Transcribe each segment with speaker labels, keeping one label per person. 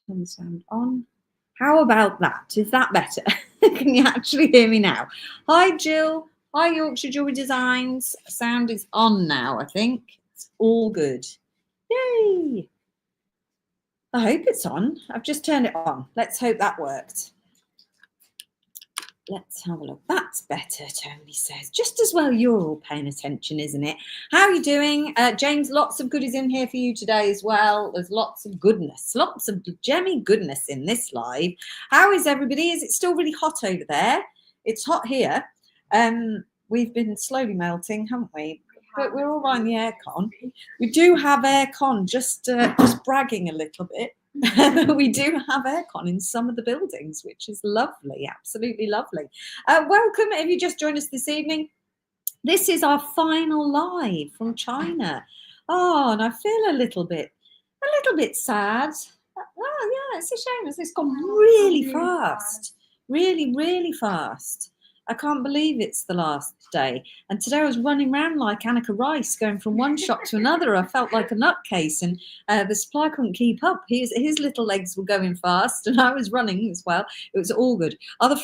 Speaker 1: turn the sound on. How about that? Is that better? Can you actually hear me now? Hi, Jill. Hi, Yorkshire Jewelry Designs. Sound is on now, I think. It's all good. Yay! I hope it's on. I've just turned it on. Let's hope that worked. Let's have a look. That's better, Tony says. Just as well you're all paying attention, isn't it? How are you doing? James, lots of goodies in here for you today as well. There's lots of goodness, lots of gemmy goodness in this live. How is everybody? Is it still really hot over there? It's hot here. We've been slowly melting, haven't we? But we're all on the aircon. We do have aircon, just bragging a little bit. We do have aircon in some of the buildings, which is lovely, absolutely lovely. Welcome if you just joined us this evening. This is our final live from China. Oh, and I feel a little bit sad. Oh, yeah, it's a shame. It's gone really fast, really fast. I can't believe it's the last day. And today I was running around like Anneka Rice, going from one shop to another. I felt like a nutcase, and the supply couldn't keep up. His little legs were going fast, and I was running as well. It was all good. Are the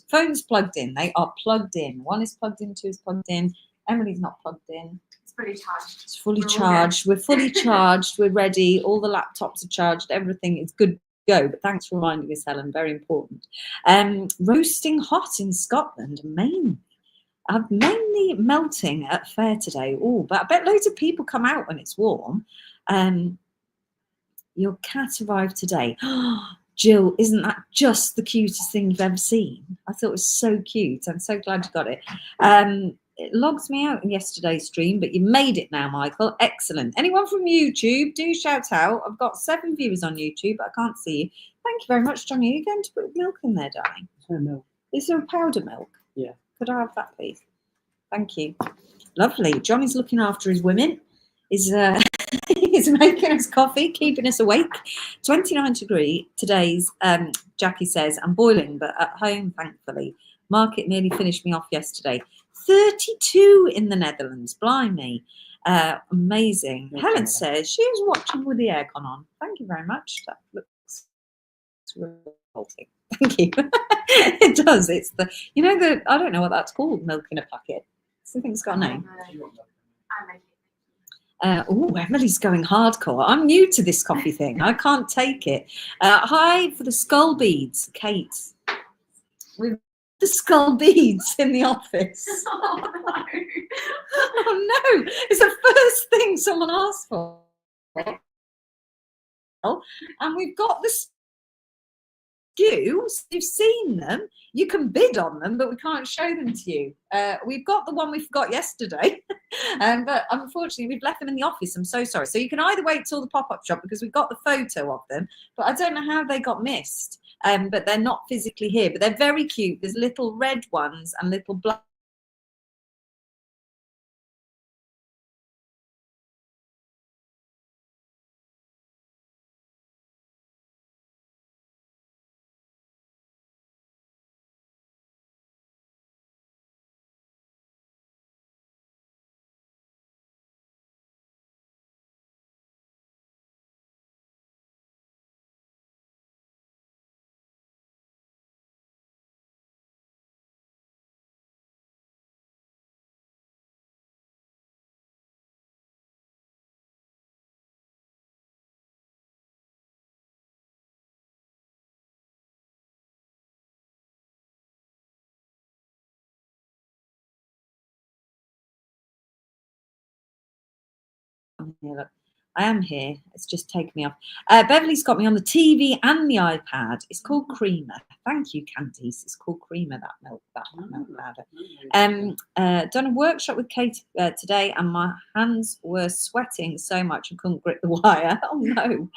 Speaker 1: phones plugged in? They are plugged in. One is plugged in, two is plugged in. Emily's not plugged in.
Speaker 2: It's fully charged.
Speaker 1: It's fully charged. We're fully charged. We're ready. All the laptops are charged. Everything is good. Go, but thanks for reminding us, Helen. Very important. Roasting hot in Scotland, mainly melting at fair today. Oh, but I bet loads of people come out when it's warm. Your cat arrived today. Jill, isn't that just the cutest thing you've ever seen? I thought it was so cute. I'm so glad you got it. It logs me out in yesterday's stream, but you made it now, Michael. Excellent. Anyone from YouTube, do shout out. I've got 7 viewers on YouTube, but I can't see you. Thank you very much, Johnny. Are you going to put milk in there, darling?
Speaker 3: No.
Speaker 1: Is there a powder milk?
Speaker 3: Yeah.
Speaker 1: Could I have that, please? Thank you. Lovely. Johnny's looking after his women. He's making us coffee, keeping us awake. 29 degree today's, Jackie says. I'm boiling, but at home, thankfully. Market nearly finished me off yesterday. 32 in the Netherlands. Blimey. Amazing.
Speaker 3: Okay.
Speaker 1: Helen says she was watching with the aircon on. Thank you very much. That looks revolting. Thank you. It does. It's the, I don't know what that's called, milk in a packet. I think it's got a name. Emily's going hardcore. I'm new to this coffee thing. I can't take it. Hi for the skull beads, Kate. With the skull beads in the office.
Speaker 2: Oh, no.
Speaker 1: Oh no! It's the first thing someone asked for. And we've got the SKUs. You've seen them. You can bid on them, but we can't show them to you. We've got the one we forgot yesterday, but unfortunately we've left them in the office. I'm so sorry. So you can either wait till the pop-up shop because we've got the photo of them, but I don't know how they got missed. But they're not physically here, but they're very cute. There's little red ones and little black. Look, I am here. It's just taken me off. Beverly's got me on the TV and the iPad. It's called Creamer. Thank you, Candice. It's called Creamer, that milk powder. Done a workshop with Kate today, and my hands were sweating so much I couldn't grip the wire. Oh no.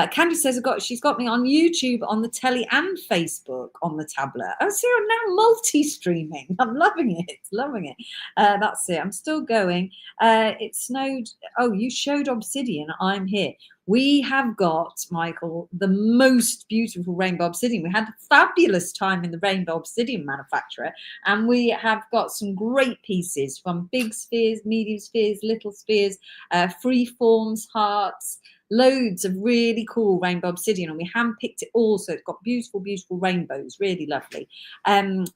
Speaker 1: Candy says she's got me on YouTube, on the telly and Facebook on the tablet. Oh, see, I'm now multi-streaming. I'm loving it. That's it. I'm still going. It snowed. Oh, you showed Obsidian. I'm here. We have got, Michael, the most beautiful rainbow obsidian. We had a fabulous time in the rainbow obsidian manufacturer, and we have got some great pieces from big spheres, medium spheres, little spheres, free forms, hearts, loads of really cool rainbow obsidian, and we handpicked it all, so it's got beautiful, beautiful rainbows, really lovely.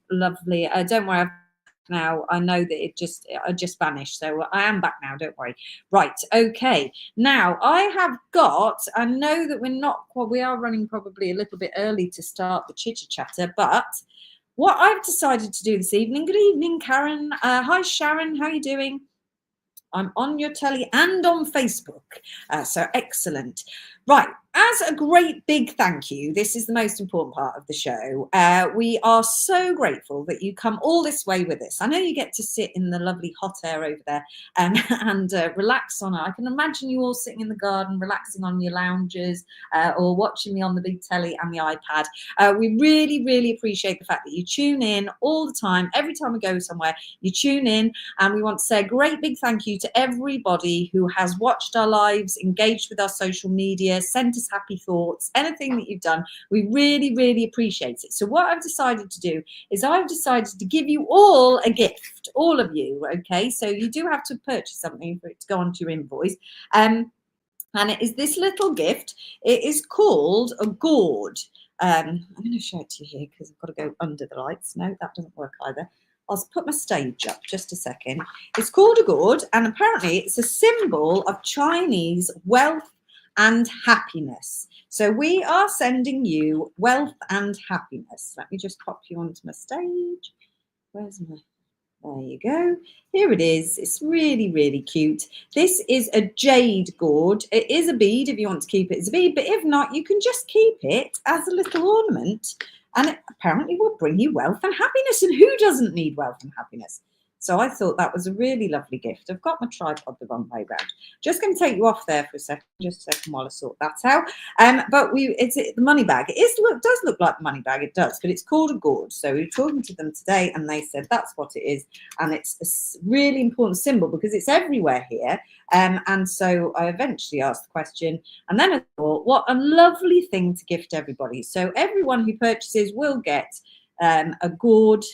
Speaker 1: Lovely. Don't worry, now I know that I just vanished, so I am back now, don't worry. Right, okay, now I know that we are running probably a little bit early to start the chitter chatter, but what I've decided to do this evening, good evening Karen, hi Sharon, how are you doing? I'm on your telly and on Facebook, so excellent. Right, as a great big thank you, this is the most important part of the show. We are so grateful that you come all this way with us. I know you get to sit in the lovely hot air over there and relax on it. I can imagine you all sitting in the garden, relaxing on your lounges or watching me on the big telly and the iPad. We really, really appreciate the fact that you tune in all the time. Every time we go somewhere, you tune in, and we want to say a great big thank you to everybody who has watched our lives, engaged with our social media, sent us happy thoughts, anything that you've done. We really, really appreciate it. So what I've decided to do is I've decided to give you all a gift, all of you, okay? So you do have to purchase something for it to go onto your invoice. And it is this little gift. It is called a gourd. I'm going to show it to you here because I've got to go under the lights. No, that doesn't work either. I'll put my stage up just a second. It's called a gourd, and apparently it's a symbol of Chinese wealth and happiness. So we are sending you wealth and happiness. Let me just pop you onto my stage. Where's my... There you go. Here it is. It's really, really cute. This is a jade gourd. It is a bead if you want to keep it as a bead, but if not, you can just keep it as a little ornament, and it apparently will bring you wealth and happiness. And who doesn't need wealth and happiness? So I thought that was a really lovely gift. I've got my tripod the wrong way round. Just going to take you off there for a second, just a second while I sort that out. But it's the money bag. It does look like the money bag, it does, but it's called a gourd. So we were talking to them today, and they said that's what it is, and it's a really important symbol because it's everywhere here. And so I eventually asked the question, and then I thought, what a lovely thing to gift everybody. So everyone who purchases will get a gourd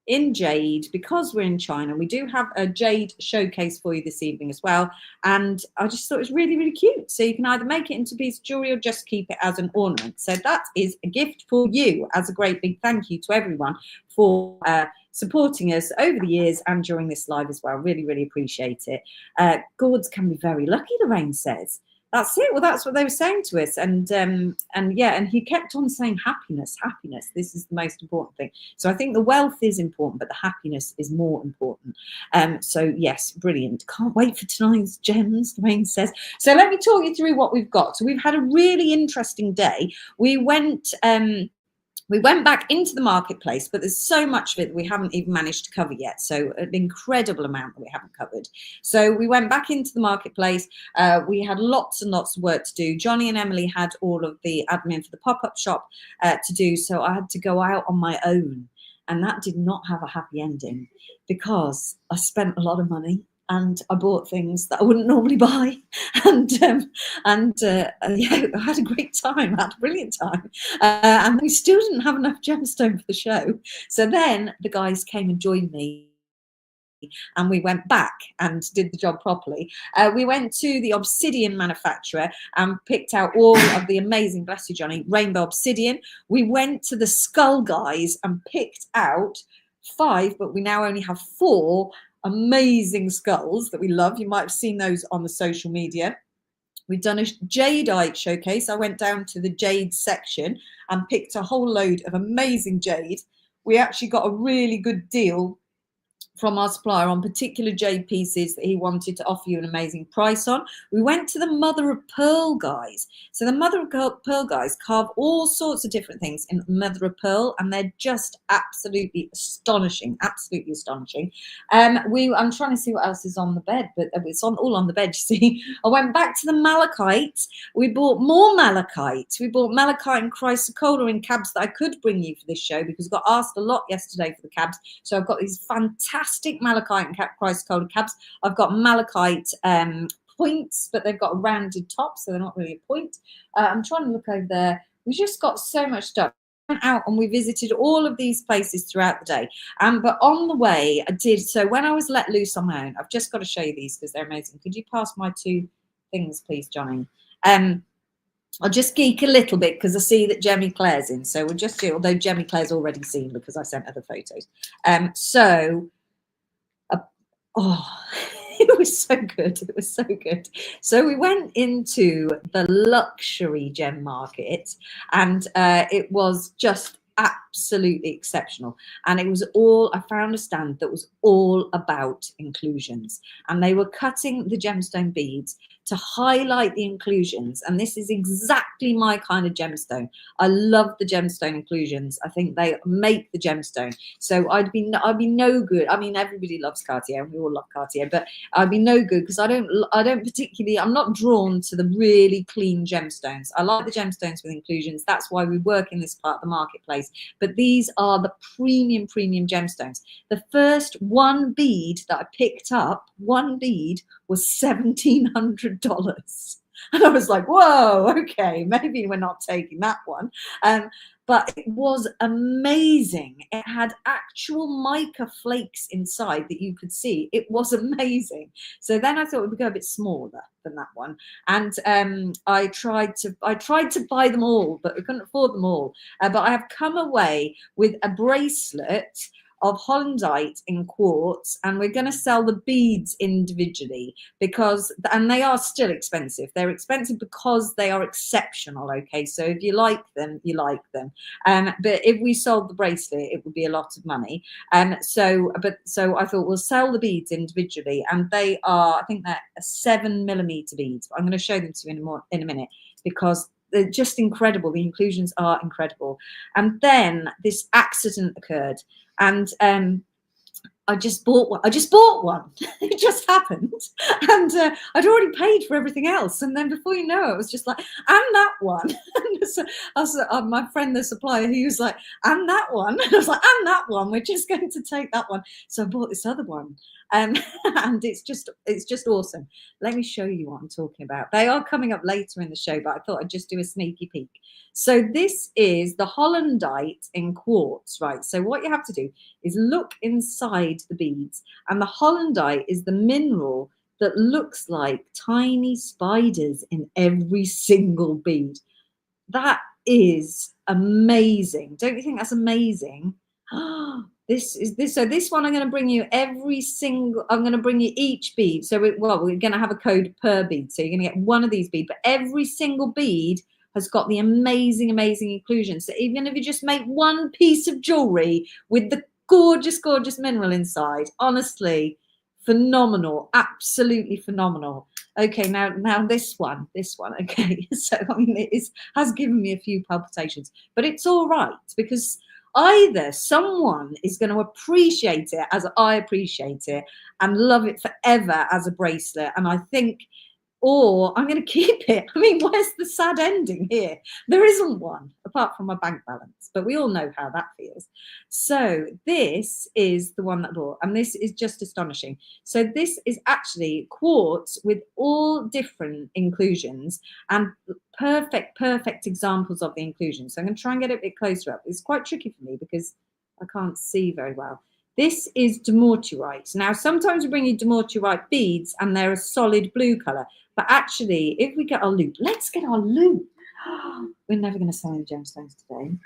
Speaker 1: in jade. Because we're in China, we do have a jade showcase for you this evening as well, and I just thought it was really, really cute. So you can either make it into a piece of jewelry or just keep it as an ornament. So that is a gift for you as a great big thank you to everyone for supporting us over the years and during this live as well. Really, really appreciate it. Gourds can be very lucky, Lorraine says. That's it. Well, that's what they were saying to us, and yeah, and he kept on saying happiness, happiness. This is the most important thing. So I think the wealth is important, but the happiness is more important. So yes, brilliant. Can't wait for tonight's gems, Lorraine says. So let me talk you through what we've got. So we've had a really interesting day. We went back into the marketplace, but there's so much of it that we haven't even managed to cover yet. So an incredible amount that we haven't covered. So we went back into the marketplace. We had lots and lots of work to do. Johnny and Emily had all of the admin for the pop-up shop to do. So I had to go out on my own. And that did not have a happy ending because I spent a lot of money. And I bought things that I wouldn't normally buy, and yeah, I had a great time. I had a brilliant time, and we still didn't have enough gemstone for the show. So then the guys came and joined me, and we went back and did the job properly. We went to the obsidian manufacturer and picked out all of the amazing, bless you, Johnny, rainbow obsidian. We went to the skull guys and picked out 5, but we now only have 4 amazing skulls that we love. You might have seen those on the social media. We've done a jadeite showcase. I went down to the jade section and picked a whole load of amazing jade. We actually got a really good deal from our supplier on particular jade pieces that he wanted to offer you an amazing price on. We went to the mother of pearl guys. So the mother of pearl guys carve all sorts of different things in mother of pearl, and they're just absolutely astonishing, absolutely astonishing. I'm trying to see what else is on the bed, but it's all on the bed, you see. I went back to the malachite. We bought more malachite. We bought malachite and chrysocolla in cabs that I could bring you for this show because I got asked a lot yesterday for the cabs. So I've got these fantastic malachite and chrysocolla cabs. I've got malachite points, but they've got a rounded top, so they're not really a point. I'm trying to look over there. We just got so much stuff. We went out and we visited all of these places throughout the day. But on the way, I did. So when I was let loose on my own, I've just got to show you these because they're amazing. Could you pass my 2 things, please, Johnny? I'll just geek a little bit because I see that Jemmy Claire's in. So we'll just do, although Jemmy Claire's already seen because I sent her the photos. Oh, it was so good. It was so good. So we went into the luxury gem market, and it was just absolutely exceptional. And it was all, I found a stand that was all about inclusions, and they were cutting the gemstone beads to highlight the inclusions. And this is exactly my kind of gemstone. I love the gemstone inclusions. I think they make the gemstone. So I'd be no good. I mean, everybody loves Cartier, and we all love Cartier, but I'd be no good because I don't particularly, I'm not drawn to the really clean gemstones. I like the gemstones with inclusions. That's why we work in this part of the marketplace. But these are the premium gemstones. The first one bead that I picked up, one bead, was $1,700. And I was like, whoa, okay, maybe we're not taking that one. But it was amazing. It had actual mica flakes inside that you could see. It was amazing. So then I thought we would go a bit smaller than that one. And I tried to buy them all, but we couldn't afford them all. But I have come away with a bracelet of Hollandite in quartz, and we're going to sell the beads individually because, and they are still expensive. They're expensive because they are exceptional. Okay, so if you like them, you like them. But if we sold the bracelet, it would be a lot of money. So I thought we'll sell the beads individually, and they are, I think they're 7mm beads. I'm going to show them to you in a minute because they're just incredible. The inclusions are incredible. And then this accident occurred. And I just bought one. It just happened. And I'd already paid for everything else. And then before you know it, was just like, and that one. And so my friend, the supplier, he was like, and that one. And I was like, and that one. We're just going to take that one. So I bought this other one. And it's just awesome. Let me show you what I'm talking about. They are coming up later in the show, but I thought I'd just do a sneaky peek. So this is the Hollandite in quartz, right? So what you have to do is look inside the beads, and the Hollandite is the mineral that looks like tiny spiders in every single bead. That is amazing. Don't you think that's amazing? This one I'm going to bring you I'm going to bring you each bead. So we're going to have a code per bead. So you're going to get one of these beads, but every single bead has got the amazing inclusion. So even if you just make one piece of jewelry with the gorgeous has inside. Honestly, phenomenal, absolutely phenomenal. Okay, now this one. Okay, so I mean, it has given me a few palpitations, but it's all right because either someone is going to appreciate it as I appreciate it and love it forever as a bracelet, and I think, or I'm going to keep it. I mean, where's the sad ending here? There isn't one, apart from my bank balance, but we all know how that feels. So this is the one that I bought, and this is just astonishing. So this is actually quartz with all different inclusions and perfect examples of the inclusion. So I'm going to try and get it a bit closer up. It's quite tricky for me because I can't see very well. This is dumortierite. Now, sometimes we bring you dumortierite beads and they're a solid blue color. But actually, if we get our loop, let's get our loop. We're never going to sell any gemstones today.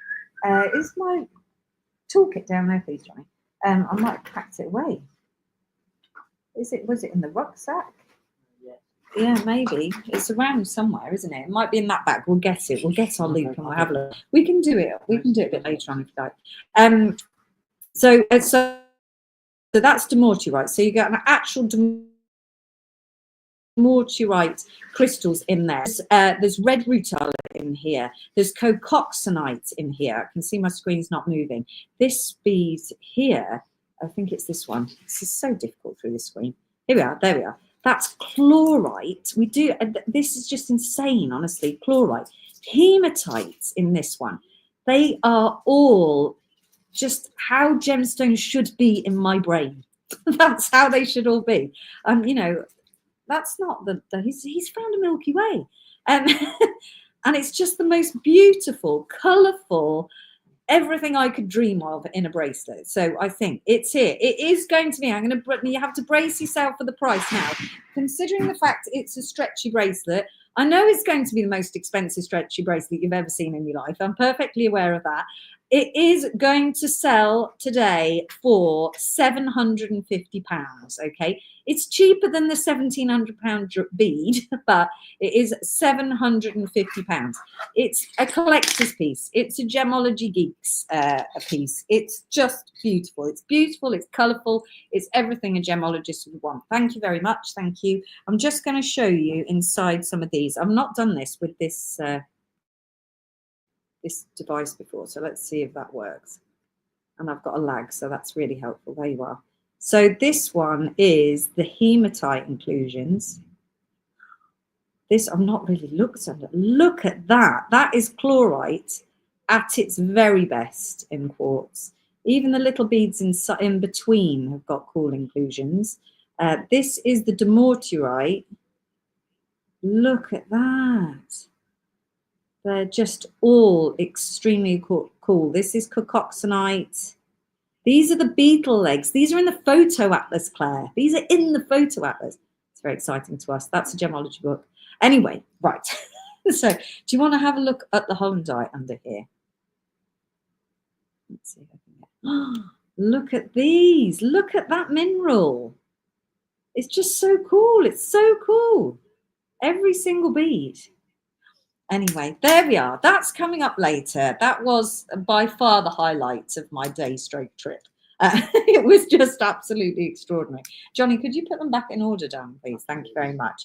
Speaker 1: Is my toolkit down there, please, Johnny? I might have packed it away. Was it in the rucksack? Yeah, maybe. It's around somewhere, isn't it? It might be in that bag. We'll get it. We'll get our loop and we'll have a look. We can do it. We can do it a bit later on if you like. So that's dumortierite. So you get an actual dumortierite crystals in there. There's red rutile in here. There's cocoxonite in here. I can see my screen's not moving. This bead here, I think it's this one. This is so difficult through the screen. Here we are. There we are. That's chlorite. This is just insane, honestly. Chlorite. Hematites in this one. They are all just how gemstones should be in my brain. That's how they should all be. You know, that's not he's found a Milky Way. And it's just the most beautiful, colourful, everything I could dream of in a bracelet. So I think it's here. It is going to be. You have to brace yourself for the price now. Considering the fact it's a stretchy bracelet, I know it's going to be the most expensive stretchy bracelet you've ever seen in your life. I'm perfectly aware of that. It is going to sell today for £750. Okay, it's cheaper than the £1,700 bead, but it is £750. It's a collector's piece. It's a Gemology Geeks piece. It's just beautiful. It's beautiful. It's colourful. It's everything a gemologist would want. Thank you very much. Thank you. I'm just going to show you inside some of these. I've not done this with this this device before, so let's see if that works. And I've got a lag, so that's really helpful. There you are. So this one is the hematite inclusions. This I've not really looked at. Look at that. That is chlorite at its very best in quartz. Even the little beads in between have got cool inclusions. This is the dumortierite. Look at that. They're just all extremely cool. This is Kokoxenite. These are the beetle legs. These are in the photo atlas, Claire. These are in the photo atlas. It's very exciting to us. That's a gemology book. Anyway, right. So do you want to have a look at the hollandite under here? Let's see if I can get... Look at these. Look at that mineral. It's just so cool. It's so cool. Every single bead. Anyway, there we are. That's coming up later. That was by far the highlight of my day stroke trip. It was just absolutely extraordinary. Johnny, could you put them back in order down, please? Thank you very much.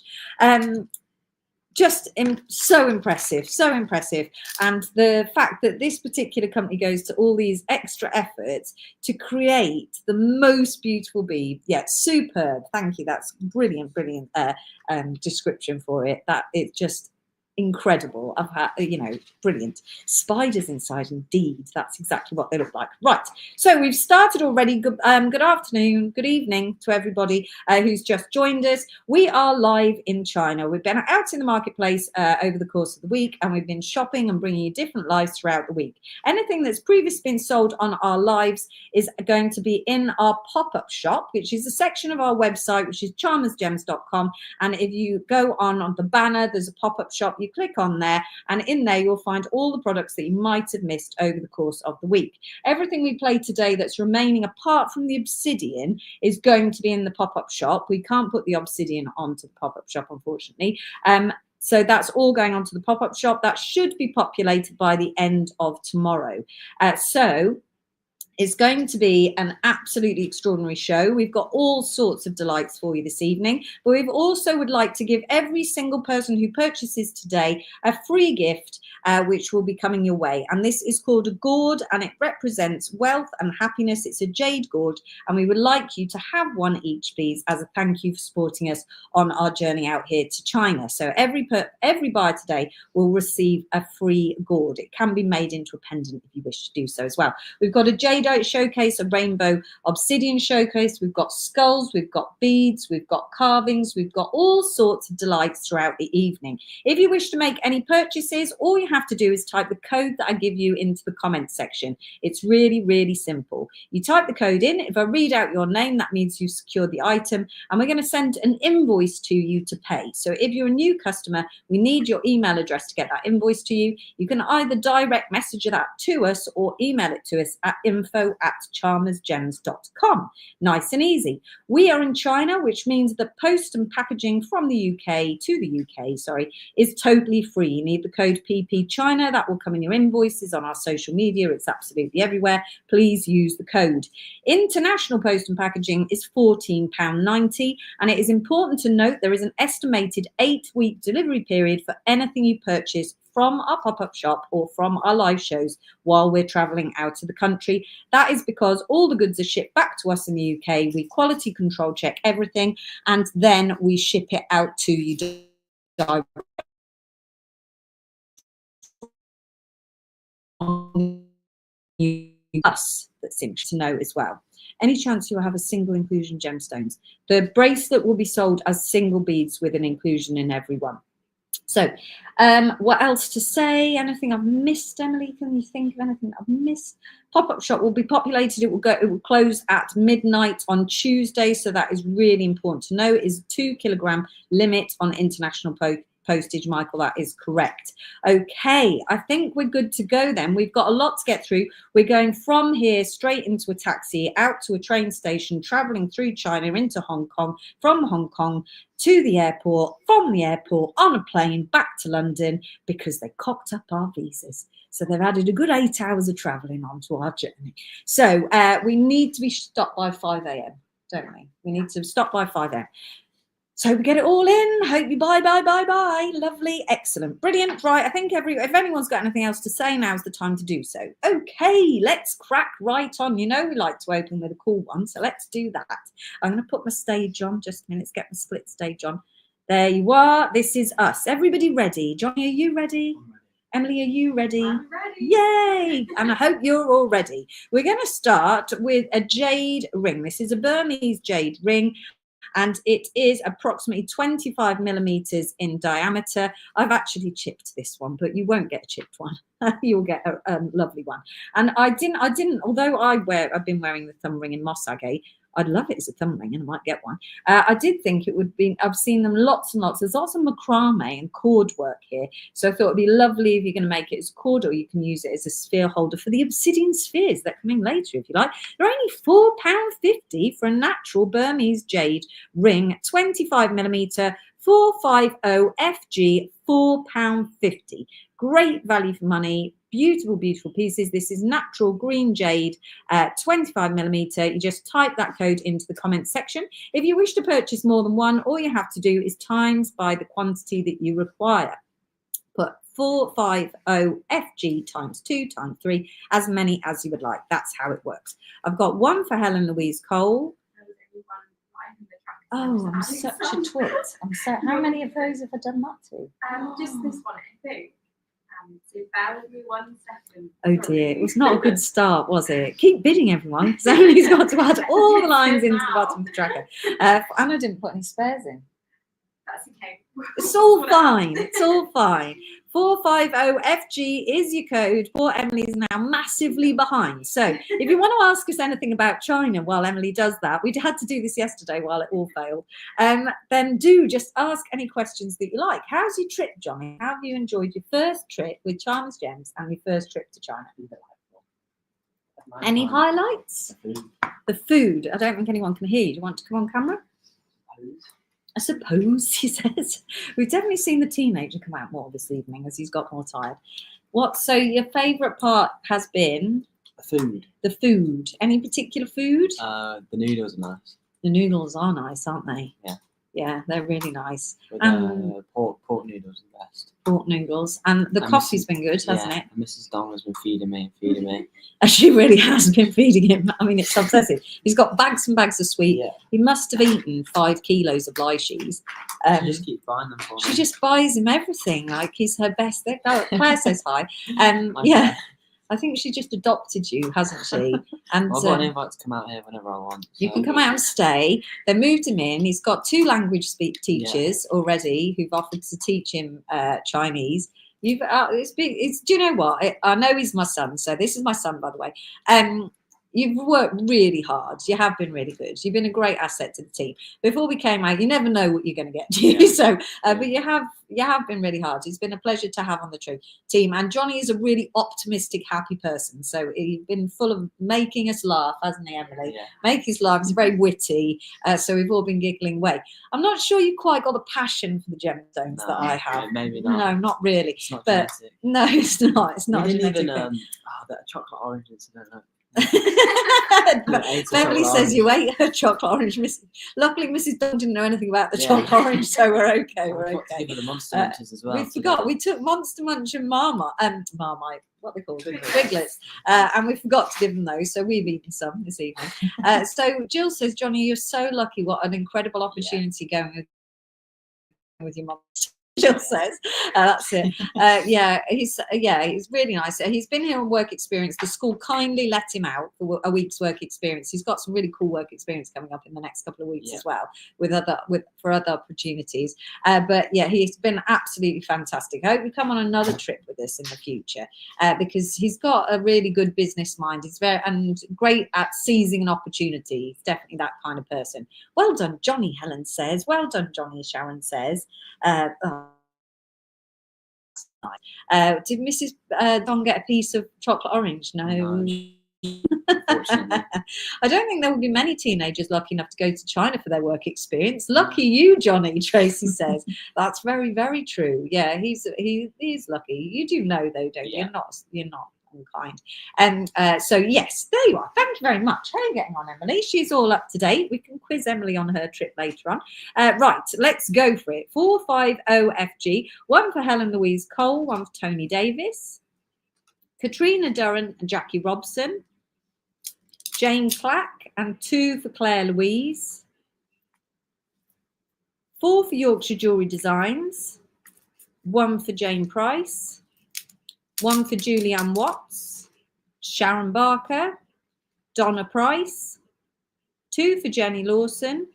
Speaker 1: Just so impressive, so impressive. And the fact that this particular company goes to all these extra efforts to create the most beautiful bead. Yeah, superb. Thank you. That's brilliant, brilliant description for it. That it's just incredible. I've had, brilliant. Spiders inside, indeed. That's exactly what they look like. Right. So we've started already. Good afternoon, good evening to everybody who's just joined us. We are live in China. We've been out in the marketplace over the course of the week, and we've been shopping and bringing you different lives throughout the week. Anything that's previously been sold on our lives is going to be in our pop-up shop, which is a section of our website, which is charmersgems.com. And if you go on the banner, there's a pop-up shop. You click on there, and in there you'll find all the products that you might have missed over the course of the week. Everything we played today that's remaining apart from the obsidian is going to be in the pop-up shop. We can't put the obsidian onto the pop-up shop, unfortunately. So that's all going onto the pop-up shop. That should be populated by the end of tomorrow. So it's going to be an absolutely extraordinary show. We've got all sorts of delights for you this evening, but we also would like to give every single person who purchases today a free gift, which will be coming your way. And this is called a gourd, and it represents wealth and happiness. It's a jade gourd, and we would like you to have one each, please, as a thank you for supporting us on our journey out here to China. So every buyer today will receive a free gourd. It can be made into a pendant if you wish to do so as well. We've got a jade showcase, a rainbow obsidian showcase. We've got skulls, we've got beads, we've got carvings, we've got all sorts of delights throughout the evening. If you wish to make any purchases, all you have to do is type the code that I give you into the comments section. It's really, really simple. You type the code in. If I read out your name, that means you've secured the item, and we're going to send an invoice to you to pay. So if you're a new customer, we need your email address to get that invoice to you. You can either direct message that to us or email it to us at info@charmersgems.com. Nice and easy. We are in China, which means that post and packaging from the UK to the UK, is totally free. You need the code PP China. That will come in your invoices on our social media. It's absolutely everywhere. Please use the code. International post and packaging is £14.90, and it is important to note there is an estimated 8-week delivery period for anything you purchase from our pop-up shop or from our live shows while we're traveling out of the country. That is because all the goods are shipped back to us in the UK. We quality control check everything, and then we ship it out to you direct. Us that's interesting to know as well. Any chance you will have a single inclusion gemstones? The bracelet will be sold as single beads with an inclusion in every one. So what else to say? Anything I've missed, Emily? Can you think of anything I've missed? Pop-up shop will be populated. It will close at midnight on Tuesday. So that is really important to know. It is a 2 kilogram limit on international postage, Michael. That is correct. Okay, I think we're good to go then. We've got a lot to get through. We're going from here straight into a taxi, out to a train station, traveling through China into Hong Kong, from Hong Kong to the airport, from the airport on a plane back to London, because they cocked up our visas. So they've added a good 8 hours of travelling onto our journey. So we need to be stopped by 5 a.m, don't we? We need to stop by 5 a.m. So we get it all in. Hope you bye. Lovely, excellent, brilliant. Right, I think if anyone's got anything else to say, now's the time to do so. Okay, let's crack right on. You know we like to open with a cool one, so let's do that. I'm going to put my stage on. Just a minute, let's get my split stage on. There you are. This is us. Everybody ready? Johnny, are you ready? Emily, are you ready?
Speaker 2: I'm ready.
Speaker 1: Yay! And I hope you're all ready. We're going to start with a jade ring. This is a Burmese jade ring, and it is approximately 25 millimeters in diameter. I've actually chipped this one, but you won't get a chipped one. You'll get a lovely one. And I didn't, although I've been wearing the thumb ring in Mossage. I'd love it as a thumb ring, and I might get one. I did think it would be, I've seen them lots and lots. There's lots of macrame and cord work here. So I thought it'd be lovely if you're going to make it as cord, or you can use it as a sphere holder for the obsidian spheres that come in later if you like. They're only £4.50 for a natural Burmese jade ring, 25 millimeter, 450 FG, £4.50. Great value for money. Beautiful, beautiful pieces. This is natural green jade, 25 millimeter. You just type that code into the comments section. If you wish to purchase more than one, all you have to do is times by the quantity that you require. Put 450 FG times 2 times 3, as many as you would like. That's how it works. I've got one for Helen Louise Cole. Oh, I'm such a twit. How many of those have I done that to?
Speaker 2: Just this one, I think. So bear with me 1 second.
Speaker 1: Oh dear, it was not a good start, was it? Keep bidding, everyone. Somebody's got to add all the lines into the bottom of the tracker. Anna didn't put any spares in.
Speaker 2: That's okay.
Speaker 1: It's all fine. It's all fine. 450 FG is your code. Poor Emily is now massively behind. So if you want to ask us anything about China while Emily does that, we had to do this yesterday while it all failed, then do just ask any questions that you like. How's your trip, Johnny? How have you enjoyed your first trip with Charms Gems and your first trip to China? Any highlights? The food. I don't think anyone can hear you. Do you want to come on camera? I suppose, he says. We've definitely seen the teenager come out more this evening as he's got more tired. So your favourite part has been?
Speaker 3: The food.
Speaker 1: The food. Any particular food?
Speaker 3: The noodles are nice.
Speaker 1: The noodles are nice, aren't they?
Speaker 3: Yeah.
Speaker 1: Yeah, they're really nice.
Speaker 3: But pork noodles are the best.
Speaker 1: Pork noodles. And the coffee's been good, hasn't it?
Speaker 3: And Mrs. Dong has been feeding me.
Speaker 1: She really has been feeding him. I mean, it's obsessive. He's got bags and bags of sweet.
Speaker 3: Yeah.
Speaker 1: He must have eaten 5 kilos of lychees.
Speaker 3: She just keeps buying them for me.
Speaker 1: She just buys him everything. Like he's her best. Claire says hi. Yeah.
Speaker 3: Claire.
Speaker 1: I think she just adopted you, hasn't she? And
Speaker 3: I've got an invite to come out here whenever I want.
Speaker 1: You can come out and stay. They moved him in. He's got 2 language teachers already who've offered to teach him Chinese. Do you know what? I know he's my son, so this is my son, by the way. You've worked really hard. You have been really good. You've been a great asset to the team. Before we came out, you never know what you're going to get.
Speaker 3: Yeah.
Speaker 1: So, but you have been really hard. It's been a pleasure to have on the team. And Johnny is a really optimistic, happy person. So he's been full of making us laugh, hasn't he, Emily?
Speaker 3: Yeah.
Speaker 1: Make us laugh. He's very witty. So we've all been giggling away. I'm not sure you quite got the passion for the gemstones that I have.
Speaker 3: Maybe not.
Speaker 1: No, not really.
Speaker 3: It's not
Speaker 1: but
Speaker 3: genetic.
Speaker 1: no, it's not. It's not.
Speaker 3: We didn't
Speaker 1: genetic
Speaker 3: even
Speaker 1: thing.
Speaker 3: that chocolate oranges. I don't know.
Speaker 1: Beverly says you ate her chocolate orange. Luckily, Mrs. Dunn didn't know anything about the chocolate orange, so we're okay. We're okay.
Speaker 3: The Monster Munches as well.
Speaker 1: We forgot. We took Monster Munch and Marmite, what they call them, Twiglets, and we forgot to give them those. So we've eaten some this evening. So Jill says, Johnny, you're so lucky. What an incredible opportunity going with your mum. Jill says, that's it. He's really nice. He's been here on work experience. The school kindly let him out for a week's work experience. He's got some really cool work experience coming up in the next couple of weeks as well, for other opportunities. But yeah, he's been absolutely fantastic. I hope you come on another trip with us in the future, because he's got a really good business mind. He's very great at seizing an opportunity. He's definitely that kind of person. Well done, Johnny. Helen says. Well done, Johnny. Sharon says. Did Mrs. Don get a piece of chocolate orange? No.
Speaker 3: Unfortunately.
Speaker 1: I don't think there will be many teenagers lucky enough to go to China for their work experience. Lucky you, Johnny, Tracy says. That's very, very true. Yeah, he's lucky. You do know though, don't you? You're not unkind. So yes, there you are. Thank you very much. How are you getting on, Emily? She's all up to date. We can quiz Emily on her trip later on. Right, let's go for it. 450FG. One for Helen Louise Cole, one for Tony Davis, Katrina Durrant and Jackie Robson, Jane Clack, and 2 for Claire Louise, 4 for Yorkshire Jewellery Designs, 1 for Jane Price, 1 for Julianne Watts, Sharon Barker, Donna Price, 2 for Jenny Lawson,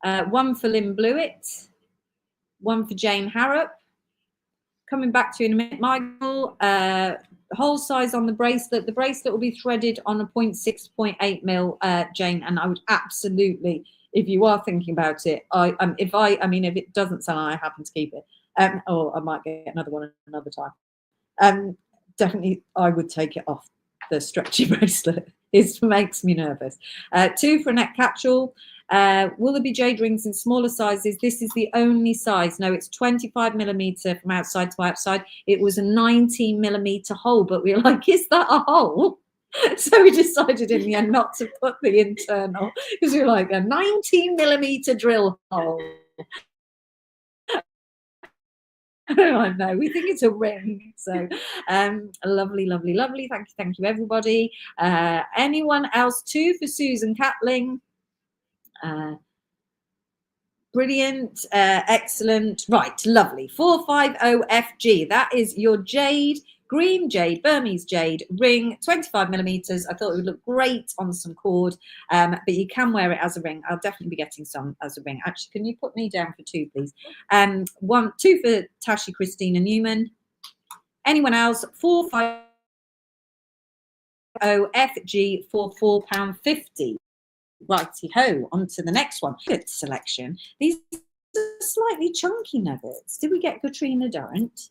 Speaker 1: 1 for Lynn Blewett, 1 for Jane Harrop. Coming back to you in a minute, Michael. Whole size on the bracelet. The bracelet will be threaded on a 0.6, 0.8 mil, Jane. And I would absolutely, if you are thinking about it, if it doesn't sell, I happen to keep it. Or I might get another one another time. Definitely, I would take it off the stretchy bracelet. It makes me nervous. 2 for a neck capsule. Will there be jade rings in smaller sizes? This is the only size. No, it's 25mm from outside to outside. It was a 19mm hole, but we were like, is that a hole? So we decided in the end not to put the internal, because we were like, a 19mm drill hole. I know, we think it's a ring. So lovely, lovely, lovely. Thank you, everybody. Anyone else? 2 for Susan Catling. Brilliant, excellent. Right, lovely. 450FG. That is your jade, green jade, Burmese jade ring, 25mm. I thought it would look great on some cord, but you can wear it as a ring. I'll definitely be getting some as a ring. Actually, can you put me down for 2, please? 2 for Tashi Christina Newman. Anyone else? 450FG for £4.50. Righty ho, on to the next one. Good selection. These are slightly chunky nuggets. Did we get Katrina Durrant?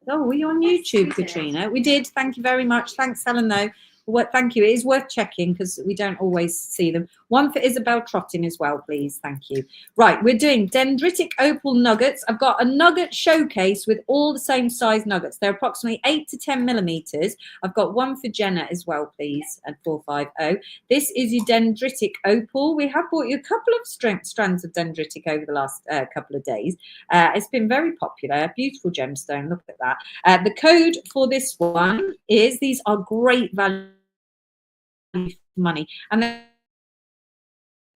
Speaker 1: Oh, were you on YouTube, Katrina? We did. Thank you very much. Thanks, Helen, though. Well, thank you. It is worth checking because we don't always see them. 1 for Isabel Trottin as well, please. Thank you. Right, we're doing dendritic opal nuggets. I've got a nugget showcase with all the same size nuggets. They're approximately 8 to 10mm. I've got 1 for Jenna as well, please, at 450. This is your dendritic opal. We have bought you a couple of strands of dendritic over the last couple of days. It's been very popular. Beautiful gemstone. Look at that. The code for this one is, these are great value money, and they're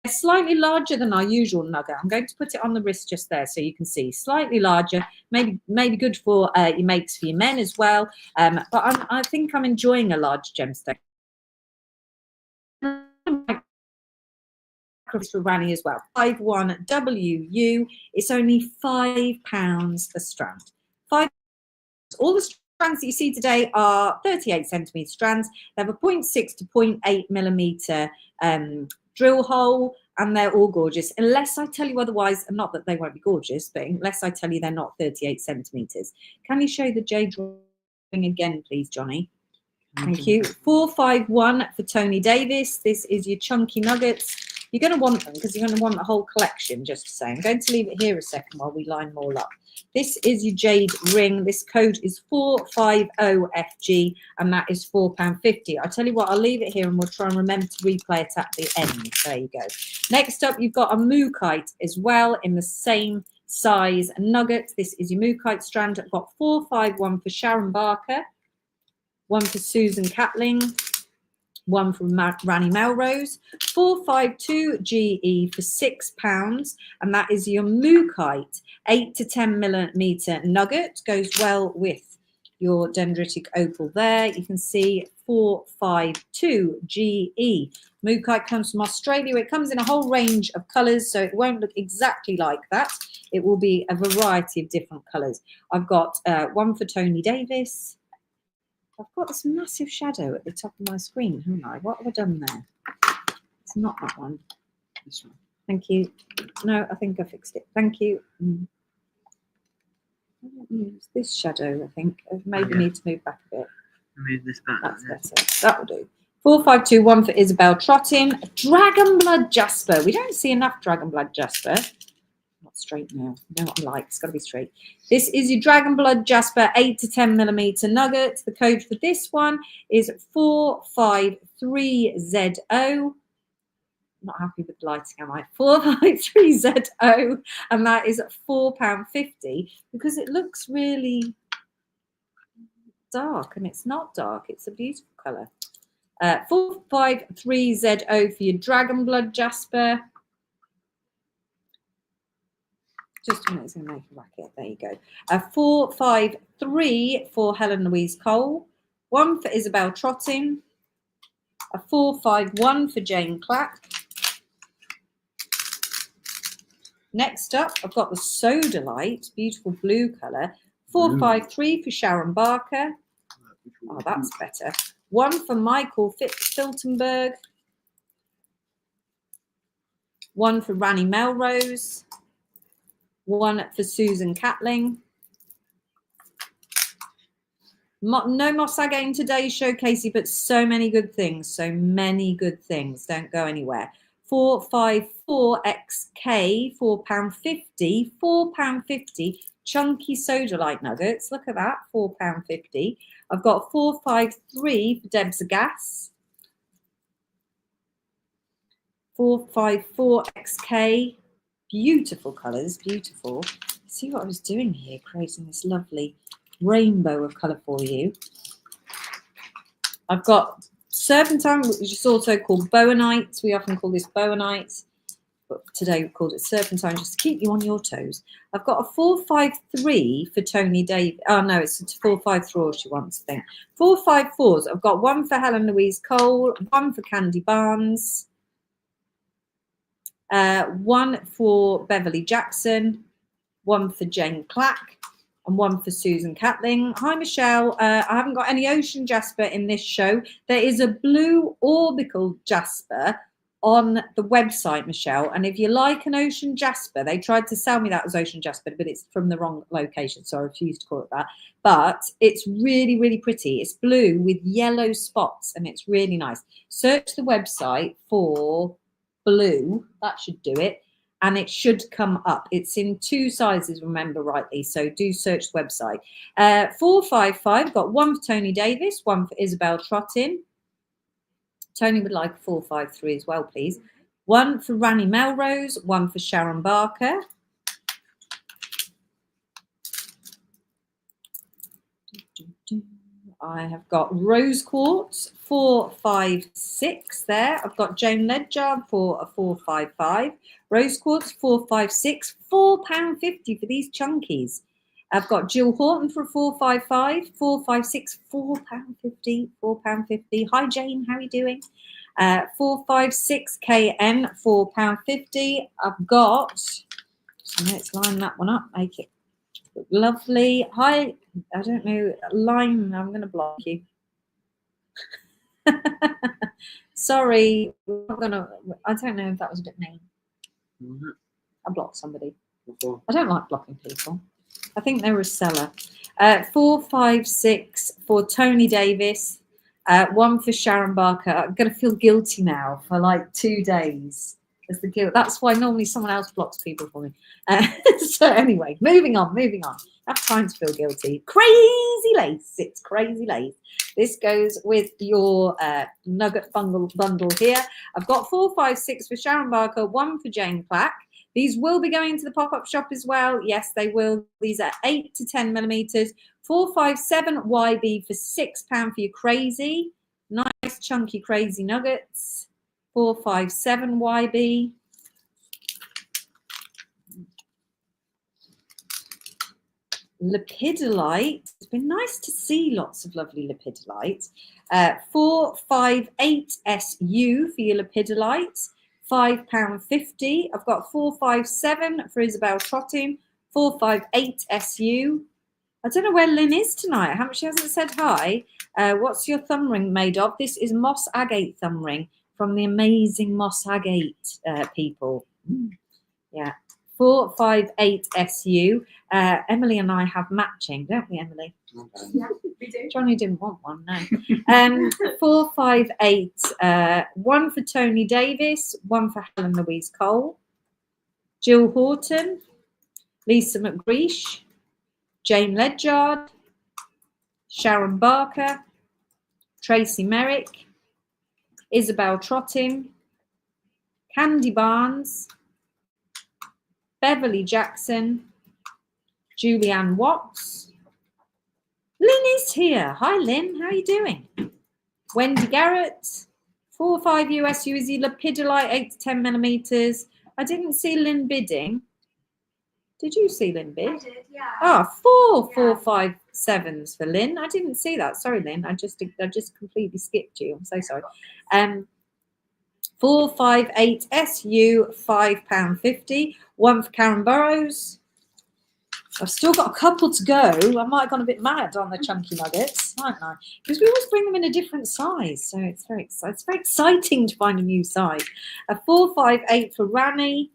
Speaker 1: slightly larger than our usual nugget. I'm going to put it on the wrist just there so you can see. Slightly larger, maybe good for your makes for your men as well. But I think I'm enjoying a large gemstone. For Rani as well. 51WU. It's only £5 a strand. All the strands that you see today are 38cm strands. They have a 0.6 to 0.8mm drill hole, and they're all gorgeous, unless I tell you otherwise. And not that they won't be gorgeous, but unless I tell you they're not 38cm. Can you show the jade ring again, please, Johnny? Thank you. 451 for Tony Davis. This is your chunky nuggets. You're going to want them because you're going to want the whole collection, just to say. I'm going to leave it here a second while we line them all up. This is your jade ring. This code is 450FG, and that is £4.50. I'll tell you what, I'll leave it here and we'll try and remember to replay it at the end. There you go. Next up, you've got a Mookite as well in the same size nugget. This is your Mookite strand. I've got 451 for Sharon Barker, 1 for Susan Catling, 1 from Rani Melrose, 452 GE for £6, and that is your Mookite 8 to 10mm nugget. Goes well with your dendritic opal there. You can see 452 GE. Mookite comes from Australia. It comes in a whole range of colours, so it won't look exactly like that. It will be a variety of different colours. I've got 1 for Tony Davis. I've got this massive shadow at the top of my screen, haven't I? What have I done there? It's not that one. This one. Thank you. No, I think I fixed it. Thank you. This shadow, I think. Maybe
Speaker 3: yeah.
Speaker 1: need to move back a bit.
Speaker 3: Move this back.
Speaker 1: That's better. That will do. 4521 for Isabel Trottin. Dragon Blood Jasper. We don't see enough Dragon Blood Jasper. Not straight now. You know what I'm like. It's got to be straight. This is your Dragon Blood Jasper 8 to 10 millimeter nugget. The code for this one is 453ZO. Not happy with the lighting, am I? 453ZO, and that is £4.50 because it looks really dark, and it's not dark. It's a beautiful colour. 453ZO for your Dragon Blood Jasper. Just a minute, it's going to make a racket. There you go. 453 for Helen Louise Cole. 1 for Isabel Trottin. A 451 for Jane Clack. Next up, I've got the Soda Light, beautiful blue colour. 453 for Sharon Barker. Oh, that's better. 1 for Michael Filtenberg. 1 for Rani Melrose. 1 for Susan Catling. No Moss Agate in today's show, Casey, but so many good things. So many good things. Don't go anywhere. 454XK, £4.50. £4.50. Chunky Soda Light Nuggets. Look at that, £4.50. I've got 453 for Debs Gas. 454XK. Beautiful colours, beautiful. See what I was doing here, creating this lovely rainbow of colour for you. I've got Serpentine, which is also called Bowenite. We often call this Bowenite, but today we called it Serpentine just to keep you on your toes. I've got a 453 for Tony Davis. Oh no, it's a 453 she wants, I think. 454s. I've got 1 for Helen Louise Cole, 1 for Candy Barnes. 1 for Beverly Jackson, 1 for Jane Clack, and 1 for Susan Catling. Hi, Michelle. I haven't got any ocean jasper in this show. There is a blue orbital jasper on the website, Michelle. And if you like an ocean jasper, they tried to sell me that as ocean jasper, but it's from the wrong location, so I refuse to call it that. But it's really, really pretty. It's blue with yellow spots, and it's really nice. Search the website for blue, that should do it, and it should come up. It's in 2 sizes, remember rightly, so do search the website. 455, got 1 for Tony Davis, 1 for Isabel Trottin. Tony would like a 453 as well, please. 1 for Rani Melrose, 1 for Sharon Barker. I have got Rose Quartz, 456 there. I've got Joan Ledger for a 455. Rose Quartz, 456, £4.50 for these chunkies. I've got Jill Horton for a 455, 456, £4.50, £4.50. Hi, Jane, how are you doing? 456 KN, £4.50. I've got, so let's line that one up, make it look lovely. Hi, I don't know, line, I'm going to block you. Sorry, I don't know if that was a bit mean. I blocked somebody. I don't like blocking people. I think they were a seller. 456 for Tony Davis. 1 for Sharon Barker. I'm going to feel guilty now for like 2 days. As the guilt. That's why normally someone else blocks people for me. So anyway, moving on. I have time to feel guilty. Crazy lace. It's crazy lace. This goes with your nugget bundle here. I've got 456 for Sharon Barker, 1 for Jane Clack. These will be going to the pop-up shop as well. Yes, they will. These are 8 to 10 millimeters. 457 YB for £6 for your crazy. Nice chunky crazy nuggets. 457 YB. Lepidolite. It's been nice to see lots of lovely lepidolite. 458 SU for your lepidolite. £5.50. I've got 457 for Isabel Trottin. 458 SU. I don't know where Lynn is tonight. She hasn't said hi. What's your thumb ring made of? This is Moss Agate thumb ring from the amazing Moss Agate people. Yeah. 458 SU. Emily and I have matching, don't we, Emily?
Speaker 2: Yeah, we do.
Speaker 1: Johnny didn't want one, no. 458, one for Tony Davis, one for Helen Louise Cole, Jill Horton, Lisa McGreesh, Jane Ledyard, Sharon Barker, Tracy Merrick, Isabel Trottin, Candy Barnes, Beverly Jackson, Julianne Watts. Lynn is here. Hi, Lynn. How are you doing? Wendy Garrett, 45 US UZ Lepidolite, 8 to 10 millimeters. I didn't see Lynn bidding. Did you see Lynn bid?
Speaker 2: I did, yeah.
Speaker 1: Ah, 457s for Lynn. I didn't see that. Sorry, Lynn. I just completely skipped you. I'm so sorry. 458 SU, £5.50. One for Karen Burrows. I've still got a couple to go. I might have gone a bit mad on the chunky nuggets, mightn't I? Because we always bring them in a different size, so it's very exciting to find a new size. A 458 for Rani.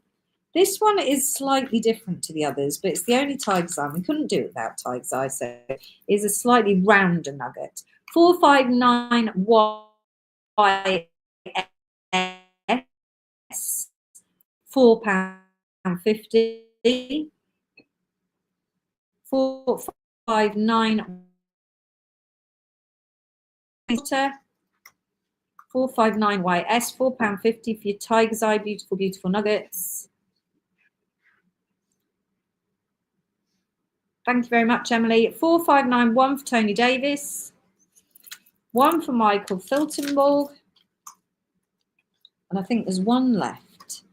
Speaker 1: This one is slightly different to the others, but it's the only tiger's eye. We couldn't do it without tiger's eye, so it is a slightly rounder nugget. 459 YS, £4.50. 459 459 YS, £4.50 for your tiger's eye. Beautiful, beautiful nuggets. Thank you very much, Emily. 4591 for Tony Davis. One for Michael Filtenborg. And I think there's one left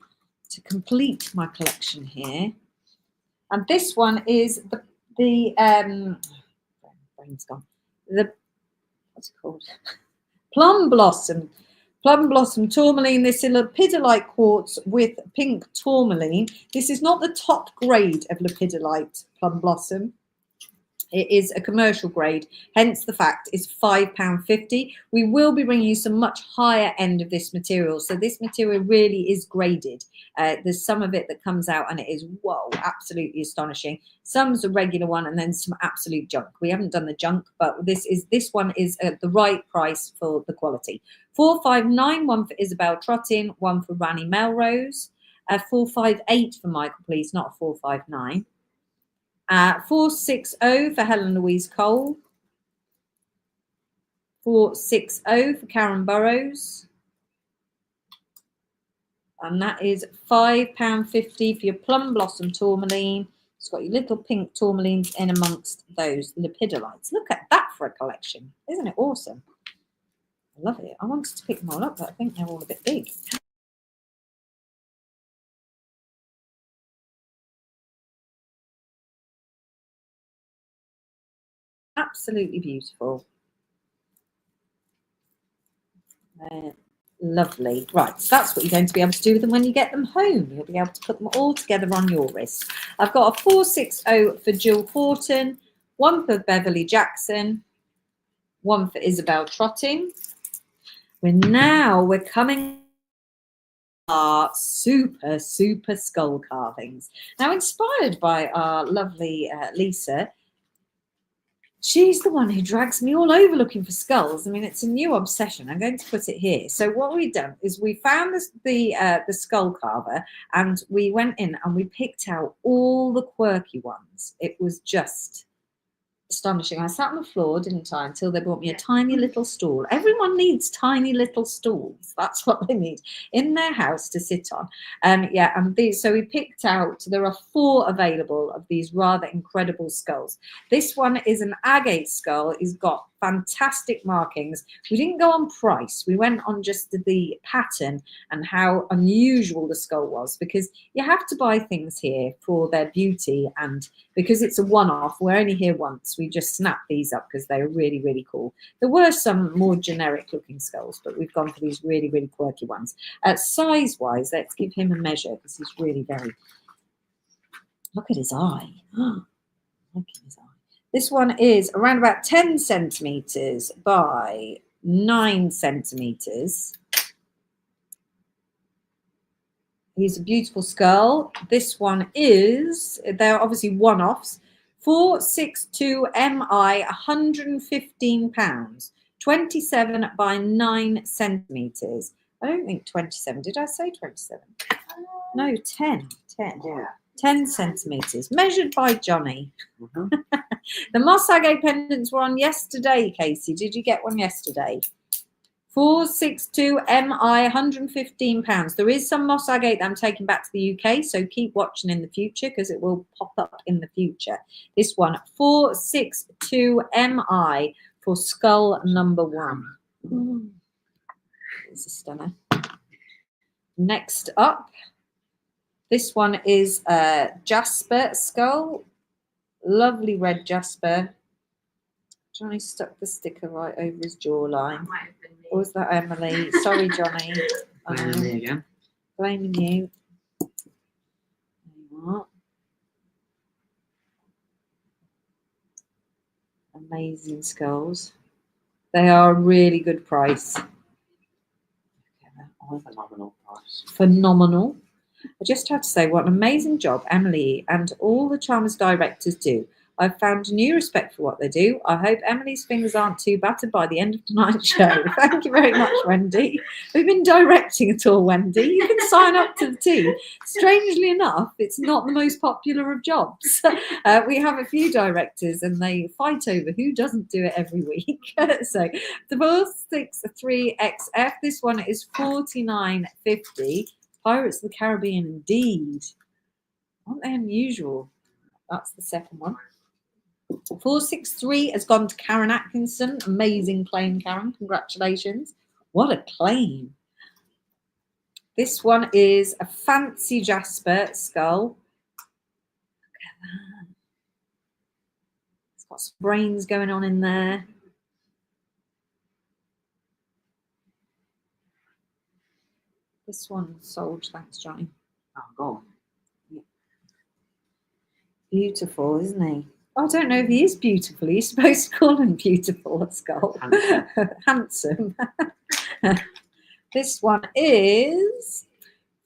Speaker 1: to complete my collection here. And this one is the brain's gone. What's it called? Plum Blossom tourmaline. This is lepidolite quartz with pink tourmaline. This is not the top grade of lepidolite Plum Blossom. It is a commercial grade, hence the fact it's £5.50. We will be bringing you some much higher end of this material. So this material really is graded. There's some of it that comes out and it is, whoa, absolutely astonishing. Some's a regular one and then some absolute junk. We haven't done the junk, but this one is at the right price for the quality. 459, one for Isabel Trottin, one for Rani Melrose. 458 for Michael, please, not a 459. 460 for Helen Louise Cole. 460 for Karen Burrows. And that is £5.50 for your Plum Blossom tourmaline. It's got your little pink tourmalines in amongst those lepidolites. Look at that for a collection. Isn't it awesome? I love it. I wanted to pick them all up, but I think they're all a bit big. Absolutely beautiful. Lovely. Right, so that's what you're going to be able to do with them when you get them home. You'll be able to put them all together on your wrist. I've got a 460 for Jill Horton, one for Beverly Jackson, one for Isabel Trottin. We're coming our super skull carvings. Now, inspired by our lovely Lisa, she's the one who drags me all over looking for skulls. I mean, it's a new obsession. I'm going to put it here. So what we've done is we found the skull carver and we went in and we picked out all the quirky ones. It was just astonishing. I sat on the floor, didn't I, until they brought me a tiny little stool. Everyone needs tiny little stools. That's what they need in their house to sit on. So we picked out, there are 4 available of these rather incredible skulls. This one is an agate skull. It's got fantastic markings. We didn't go on price. We went on just the pattern and how unusual the skull was, because you have to buy things here for their beauty, and because it's a one-off, we're only here once. We just snapped these up because they're really, really cool. There were some more generic looking skulls, but we've gone for these really, really quirky ones. Size-wise, let's give him a measure because he's really very... Look at his eye. Look at his eye. This one is around about 10 centimetres by 9 centimetres. He's a beautiful skull. This one is, they're obviously one-offs. 462 MI, 115 pounds, 27 by 9 centimeters. I don't think 27. Did I say 27? No, 10. 10.
Speaker 3: Yeah.
Speaker 1: 10 centimeters, measured by Johnny.
Speaker 3: Mhm.
Speaker 1: The Moss Agate pendants were on yesterday, Casey. Did you get one yesterday? 462 MI, 115 pounds. There is some Moss Agate that I'm taking back to the UK, so keep watching in the future because it will pop up in the future. This one, 462 MI for skull number 1. It's a stunner. Next up, this one is Jasper skull. Lovely red Jasper. Johnny stuck the sticker right over his jawline.
Speaker 2: That might have been me.
Speaker 1: Or was that Emily? Sorry, Johnny.
Speaker 3: Blaming me again.
Speaker 1: Blaming you. There you are. Amazing skulls. They are a really good price.
Speaker 3: Phenomenal price.
Speaker 1: Phenomenal. I just have to say what an amazing job Emily and all the Chalmers directors do. I've found a new respect for what they do. I hope Emily's fingers aren't too battered by the end of tonight's show. Thank you very much, Wendy. We've been directing at all, Wendy. You can sign up to the team. Strangely enough, it's not the most popular of jobs. We have a few directors and they fight over who doesn't do it every week. So the 463XF, this one is $49.50. Pirates of the Caribbean, indeed. Aren't they unusual? That's the second one. 463 has gone to Karen Atkinson. Amazing claim, Karen. Congratulations. What a claim. This one is a fancy Jasper skull. Look at that. It's got some brains going on in there. This one sold. Thanks, Johnny.
Speaker 3: Oh, go on.
Speaker 1: Yeah. Beautiful, isn't he? I don't know if he is beautiful. You're supposed to call him beautiful, a skull. Handsome. This one is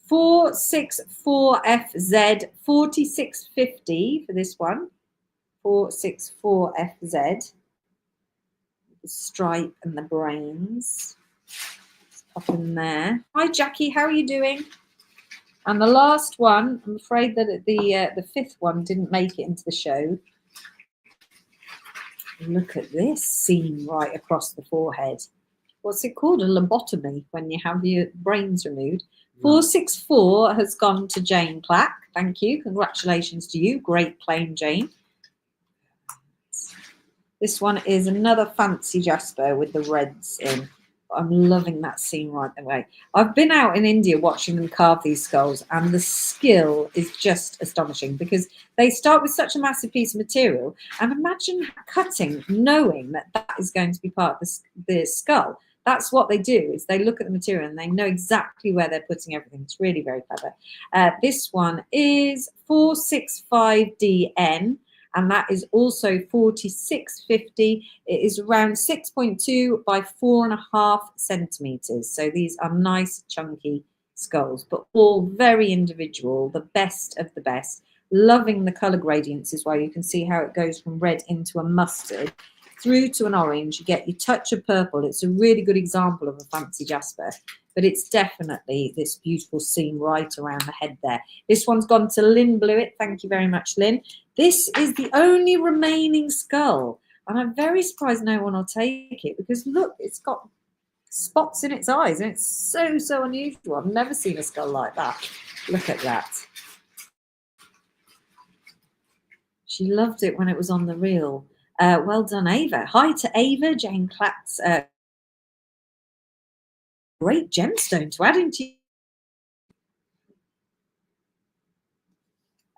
Speaker 1: 464FZ, 46.50 for this one. 464FZ. The stripe and the brains. Let's pop in there. Hi, Jackie. How are you doing? And the last one, I'm afraid that the fifth one didn't make it into the show. Look at this seam right across the forehead. What's it called? A lobotomy when you have your brains removed. 464 has gone to Jane Clack. Thank you. Congratulations to you. Great claim, Jane. This one is another fancy Jasper with the reds in. I'm loving that scene right away. I've been out in India watching them carve these skulls, and the skill is just astonishing because they start with such a massive piece of material. And imagine cutting, knowing that that is going to be part of the skull. That's what they do, is they look at the material and they know exactly where they're putting everything. It's really very clever. This one is 465DN. And that is also 46.50. It is around 6.2 by 4.5 centimeters. So these are nice chunky skulls, but all very individual, the best of the best. Loving the color gradients as well. You can see how it goes from red into a mustard through to an orange. You get your touch of purple. It's a really good example of a fancy Jasper, but it's definitely this beautiful seam right around the head there. This one's gone to Lynn Blewett. Thank you very much, Lynn. This is the only remaining skull, and I'm very surprised no one will take it because look, it's got spots in its eyes and it's so unusual. I've never seen a skull like that. Look at that. She loved it when it was on the reel. Well done, Ava. Hi to Ava, Jane Clatt's great gemstone to add into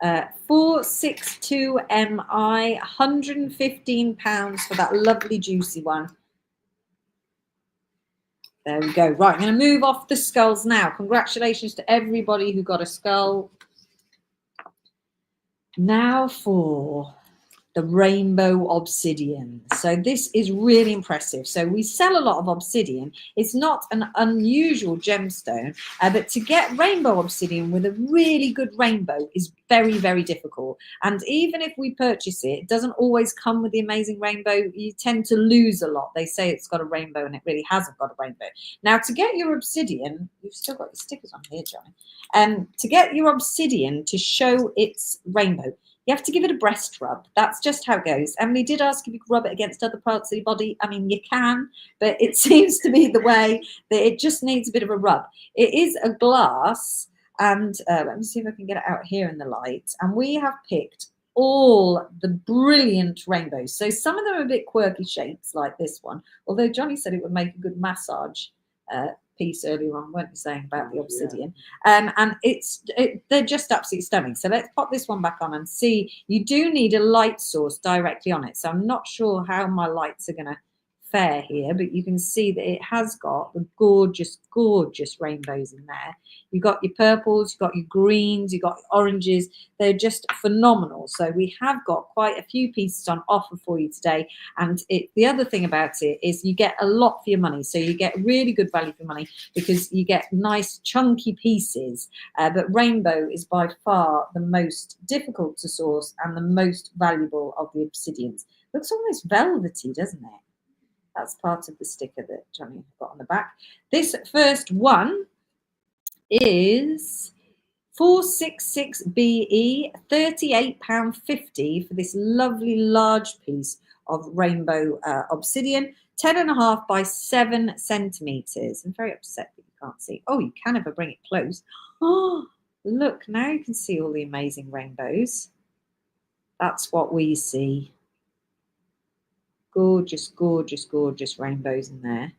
Speaker 1: 462MI, £115 for that lovely juicy one. There we go. Right, I'm going to move off the skulls now. Congratulations to everybody who got a skull. Now for the rainbow obsidian. So this is really impressive. So we sell a lot of obsidian. It's not an unusual gemstone, but to get rainbow obsidian with a really good rainbow is very, very difficult. And even if we purchase it, it doesn't always come with the amazing rainbow. You tend to lose a lot. They say it's got a rainbow and it really hasn't got a rainbow. Now, to get your obsidian, you've still got your stickers on here, Johnny. To get your obsidian to show its rainbow, you have to give it a breast rub. That's just how it goes. Emily did ask if you could rub it against other parts of your body. I mean, you can, but it seems to be the way that it just needs a bit of a rub. It is a glass, and let me see if I can get it out here in the light. And we have picked all the brilliant rainbows. So some of them are a bit quirky shapes, like this one. Although Johnny said it would make a good massage piece earlier on, weren't you saying about the obsidian? And they're just absolutely stunning. So let's pop this one back on and see. You do need a light source directly on it, so I'm not sure how my lights are going to fare here, but you can see that it has got the gorgeous rainbows in there. You've got your purples, you've got your greens, you've got your oranges. They're just phenomenal. So we have got quite a few pieces on offer for you today. And the other thing about it is you get a lot for your money. So you get really good value for money because you get nice chunky pieces. But rainbow is by far the most difficult to source and the most valuable of the obsidians. Looks almost velvety, doesn't it? That's part of the sticker that Johnny got on the back. This first one is 466BE, £38.50 for this lovely large piece of rainbow obsidian, 10.5 by 7 centimeters. I'm very upset that you can't see. Oh, you can if I bring it close. Oh, look, now you can see all the amazing rainbows. That's what we see. Gorgeous, gorgeous, gorgeous rainbows in there.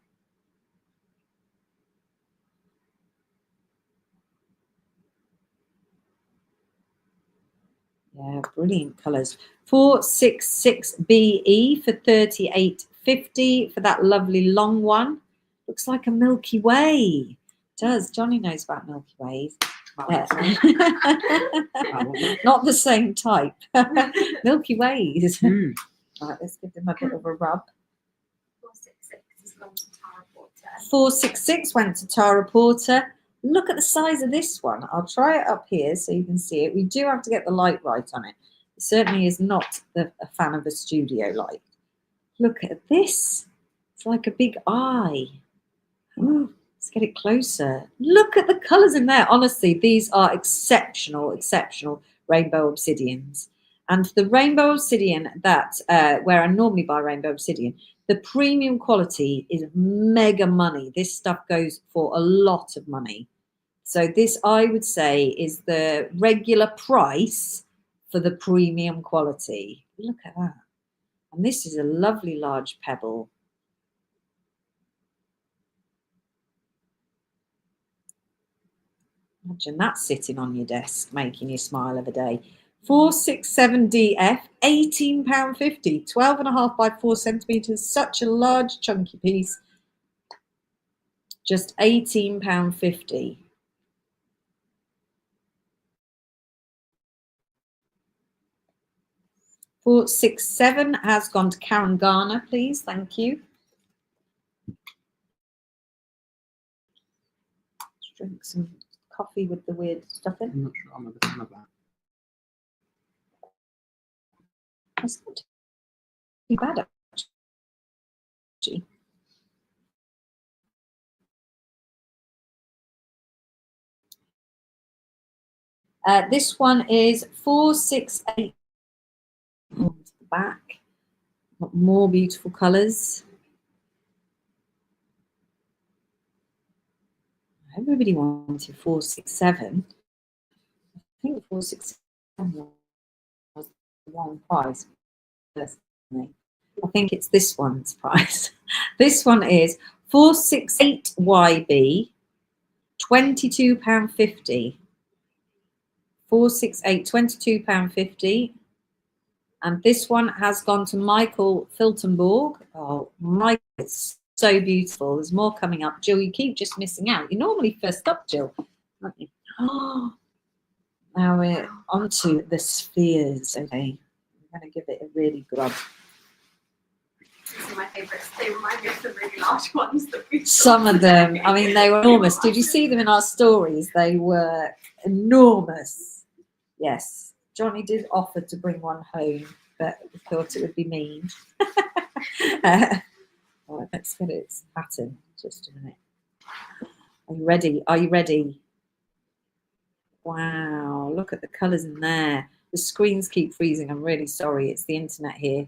Speaker 1: Yeah, brilliant colours. 466BE for £38.50 for that lovely long one. Looks like a Milky Way. It does. Johnny knows about Milky Ways. Yeah. Not the same type. Milky Ways. Right, let's give them a bit of a rub.
Speaker 2: 466 has gone to Tara Porter.
Speaker 1: 466 went to Tara Porter. Look at the size of this one. I'll try it up here so you can see it. We do have to get the light right on it. It certainly is not a fan of a studio light. Look at this. It's like a big eye. Ooh, let's get it closer. Look at the colours in there. Honestly, these are exceptional, exceptional rainbow obsidians. And the rainbow obsidian that, where I normally buy rainbow obsidian, the premium quality is mega money. This stuff goes for a lot of money. So this, I would say, is the regular price for the premium quality. Look at that. And this is a lovely large pebble. Imagine that sitting on your desk, making you smile every day. 467DF, £18.50, 12.5 by 4 centimeters. Such a large, chunky piece. Just £18.50. $467 has gone to Karen Garner, please. Thank you. Let's drink some coffee with the weird stuff in.
Speaker 3: I'm not sure I'm a fan of that.
Speaker 1: That's not too bad, actually. This one is 468 on the back. Got more beautiful colours. Everybody wanted 467. I think 467 was the wrong price, personally. I think it's this one's price. This one is 468YB, £22.50. 468, £22.50. And this one has gone to Michael Filtenborg. Oh, Michael, it's so beautiful. There's more coming up. Jill, you keep just missing out. You're normally first up, Jill, aren't you? Oh, now we're on to the spheres. Okay, I'm going to give it a really good rub.
Speaker 2: These are my favourites. They remind me of the really large ones that we saw
Speaker 1: Some of them,
Speaker 2: today.
Speaker 1: I mean, they were enormous. Did you see them in our stories? They were enormous. Yes, Johnny did offer to bring one home, but we thought it would be mean. Right, let's get its pattern. Just a minute. Are you ready? Are you ready? Wow, look at the colours in there. The screens keep freezing. I'm really sorry. It's the internet here.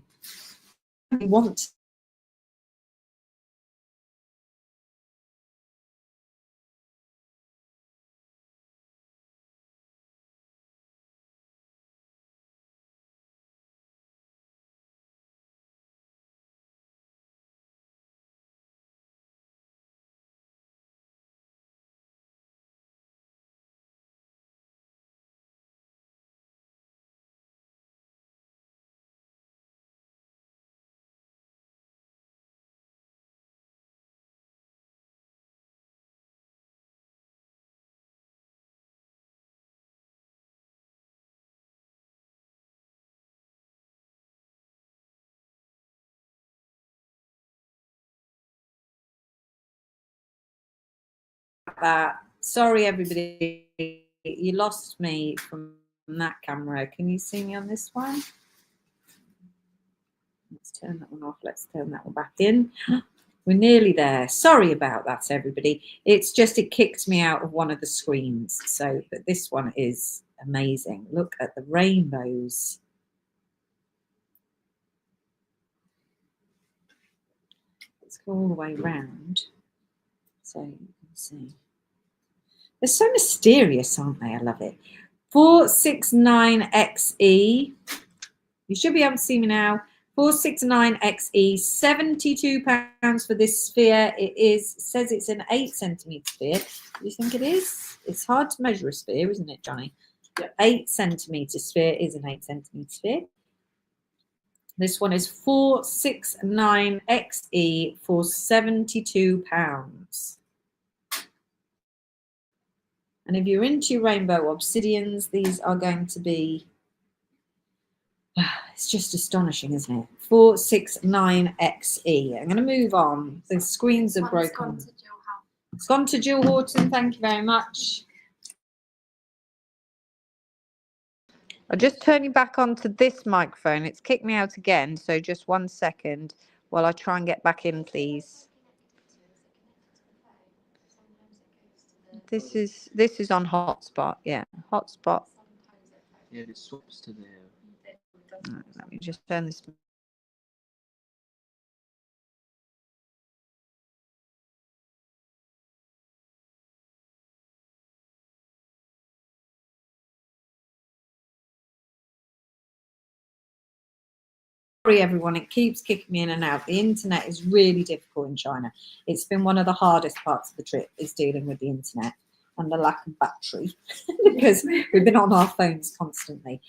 Speaker 1: We want that. Sorry, everybody. You lost me from that camera. Can you see me on this one? Let's turn that one off. Let's turn that one back in. We're nearly there. Sorry about that, everybody. It's just it kicked me out of one of the screens. So, but this one is amazing. Look at the rainbows. Let's go all the way around so you can see. They're so mysterious, aren't they? I love it. 469XE. You should be able to see me now. 469XE, £72 for this sphere. It says it's an 8 centimetre sphere. Do you think it is? It's hard to measure a sphere, isn't it, Johnny?
Speaker 3: Yeah.
Speaker 1: 8 centimetre sphere is an 8 centimetre sphere. This one is 469XE for £72. And if you're into rainbow obsidians, these are going to be, it's just astonishing, isn't it? 469XE. I'm going to move on. The screens are broken. It's gone to Jill Horton. Thank you very much. I'll just turn you back onto this microphone. It's kicked me out again, so just 1 second while I try and get back in, please. This is on hotspot, yeah. Hotspot.
Speaker 3: Yeah, it swaps to the.
Speaker 1: Right, let me just turn this. Sorry, everyone. It keeps kicking me in and out. The internet is really difficult in China. It's been one of the hardest parts of the trip is dealing with the internet and the lack of battery because we've been on our phones constantly.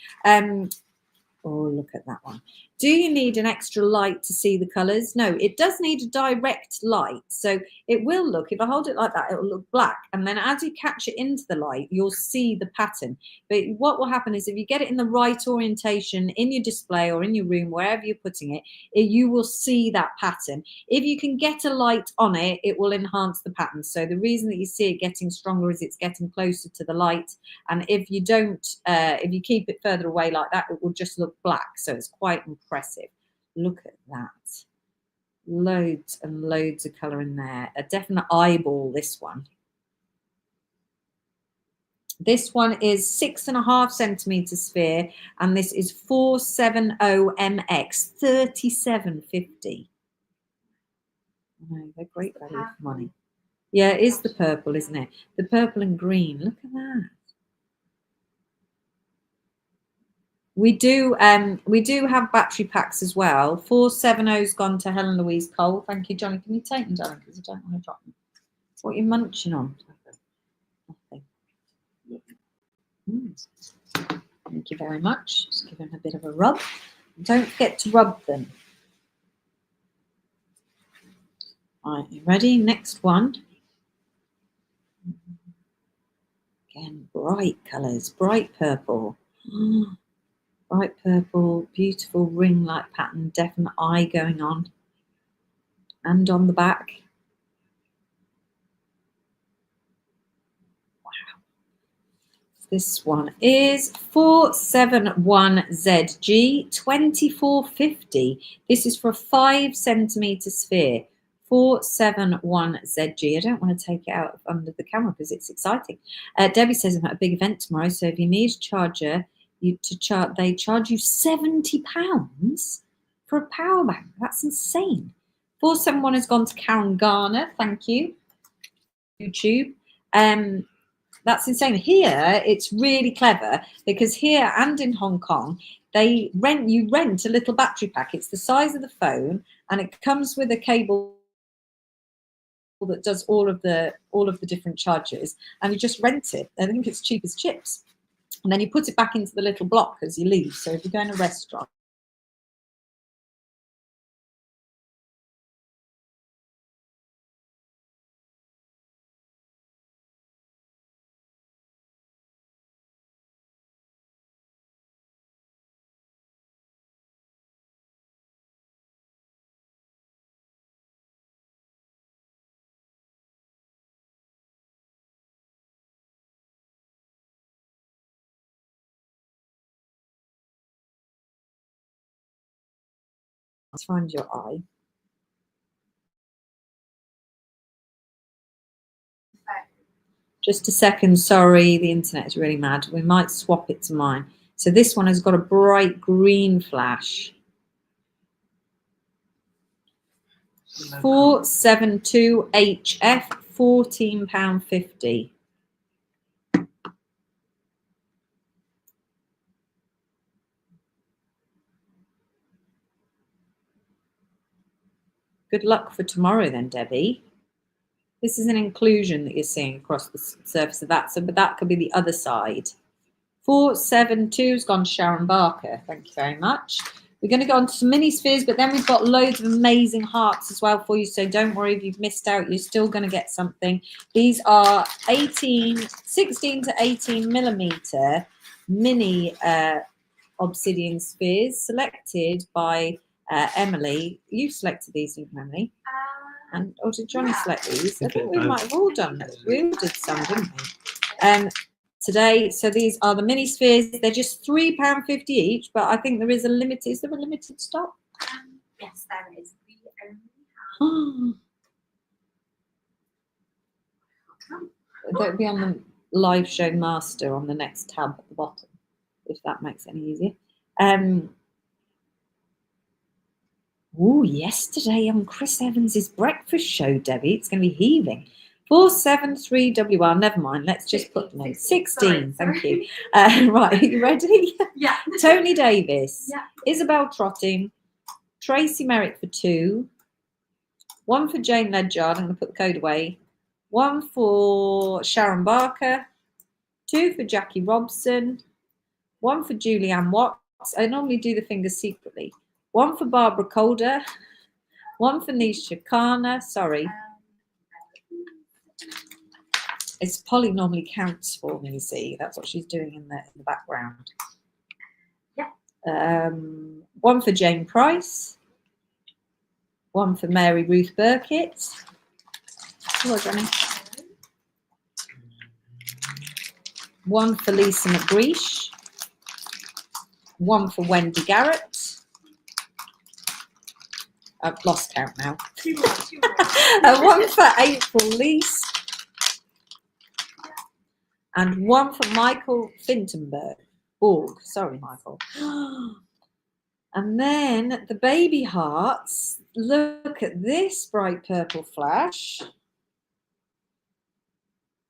Speaker 1: Oh, look at that one. Do you need an extra light to see the colours? No, it does need a direct light. So it will look, if I hold it like that, it will look black. And then as you catch it into the light, you'll see the pattern. But what will happen is if you get it in the right orientation in your display or in your room, wherever you're putting it, you will see that pattern. If you can get a light on it, it will enhance the pattern. So the reason that you see it getting stronger is it's getting closer to the light. And if you don't, if you keep it further away like that, it will just look black. So it's quite impressive. Look at that. Loads and loads of colour in there. A definite eyeball, this one. This one is 6.5 centimetre sphere, and this is 470MX, 37.50. No, they're great value for money. Yeah, it is the purple, isn't it? The purple and green. Look at that. We do have battery packs as well. 470's gone to Helen Louise Cole. Thank you, Johnny. Can you take them, darling? Because I don't want to drop them. What are you munching on? Nothing. Thank you very much. Just give them a bit of a rub. Don't forget to rub them. All right, you ready? Next one. Again, bright colours, bright purple. Bright purple, beautiful ring-like pattern, definite eye going on. And on the back. Wow. This one is 471ZG 2450. This is for a 5 centimeter sphere. 471ZG. I don't want to take it out under the camera because it's exciting. Debbie says I'm at a big event tomorrow, so if you need a charger, they charge you £70 for a power bank. That's insane. 471 has gone to Karen Garner. Thank you. YouTube. That's insane. Here, it's really clever because here and in Hong Kong, you rent a little battery pack. It's the size of the phone, and it comes with a cable that does all of the different charges, and you just rent it. I think it's cheap as chips, and then you put it back into the little block as you leave. So if you go in a restaurant. Let's find your eye. Just a second, sorry, the internet is really mad. We might swap it to mine. So this one has got a bright green flash. 472HF, £14.50. Good luck for tomorrow then, Debbie. This is an inclusion that you're seeing across the surface of that, but that could be the other side. 472's gone to Sharon Barker. Thank you very much. We're going to go on to some mini spheres, but then we've got loads of amazing hearts as well for you. So don't worry if you've missed out, you're still going to get something. These are 16 to 18 millimeter mini obsidian spheres selected by Emily. You selected these, didn't you, Emily? Or did Johnny select these? I think we might have all done it. We all did some, didn't we? Today, so these are the mini spheres. They're just £3.50 each, but I think there is a limited. Is there a limited stock?
Speaker 2: Yes, there is. We only have.
Speaker 1: That'll be on the live show master on the next tab at the bottom, if that makes it any easier. Yesterday on Chris Evans's breakfast show, Debbie, it's going to be heaving. 473WR, never mind, let's just put them in. 16, thank you. Right, are you ready?
Speaker 2: Yeah.
Speaker 1: Tony Davis,
Speaker 2: Yeah.
Speaker 1: Isabel Trotting, Tracy Merrick for 2, 1 for Jane Ledyard, I'm going to put the code away, 1 for Sharon Barker, 2 for Jackie Robson, 1 for Julianne Watts. I normally do the fingers secretly. 1 for Barbara Calder, 1 for Nisha Kana, sorry. It's Polly normally counts for me, you see. That's what she's doing in the background.
Speaker 2: Yeah.
Speaker 1: 1 for Jane Price. 1 for Mary Ruth Burkitt. Hello, Johnny. 1 for Lisa McGreesh. 1 for Wendy Garrett. I've lost count now.
Speaker 2: 2 more.
Speaker 1: 1 for April Lease. And 1 for Michael Fintenberg. Sorry, Michael. And then the baby hearts. Look at this bright purple flash.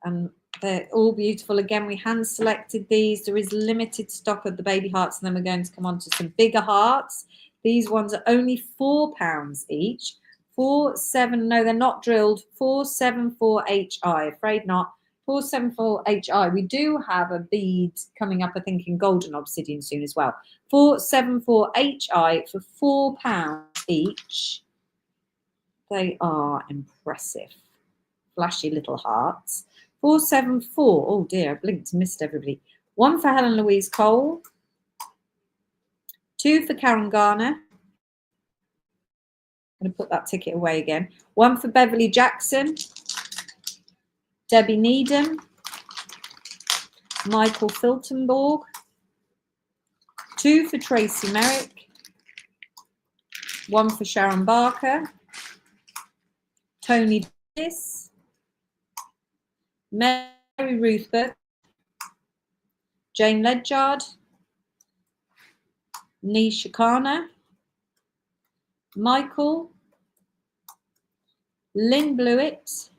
Speaker 1: And they're all beautiful. Again, we hand selected these. There is limited stock of the baby hearts, and then we're going to come on to some bigger hearts. These ones are only £4 each. 47, no, they're not drilled. 474HI, afraid not. 474HI. We do have a bead coming up, I think, in golden obsidian soon as well. 474HI for £4 each. They are impressive. Flashy little hearts. 474. Oh dear, I blinked and missed everybody. 1 for Helen Louise Cole. 2 for Karen Garner. I'm going to put that ticket away again. 1 for Beverly Jackson. Debbie Needham. Michael Filtenborg. 2 for Tracy Merrick. 1 for Sharon Barker. Tony Davis. Mary Ruthberg. Jane Ledgard. Nisha Kana. Michael. Lynn Blewett.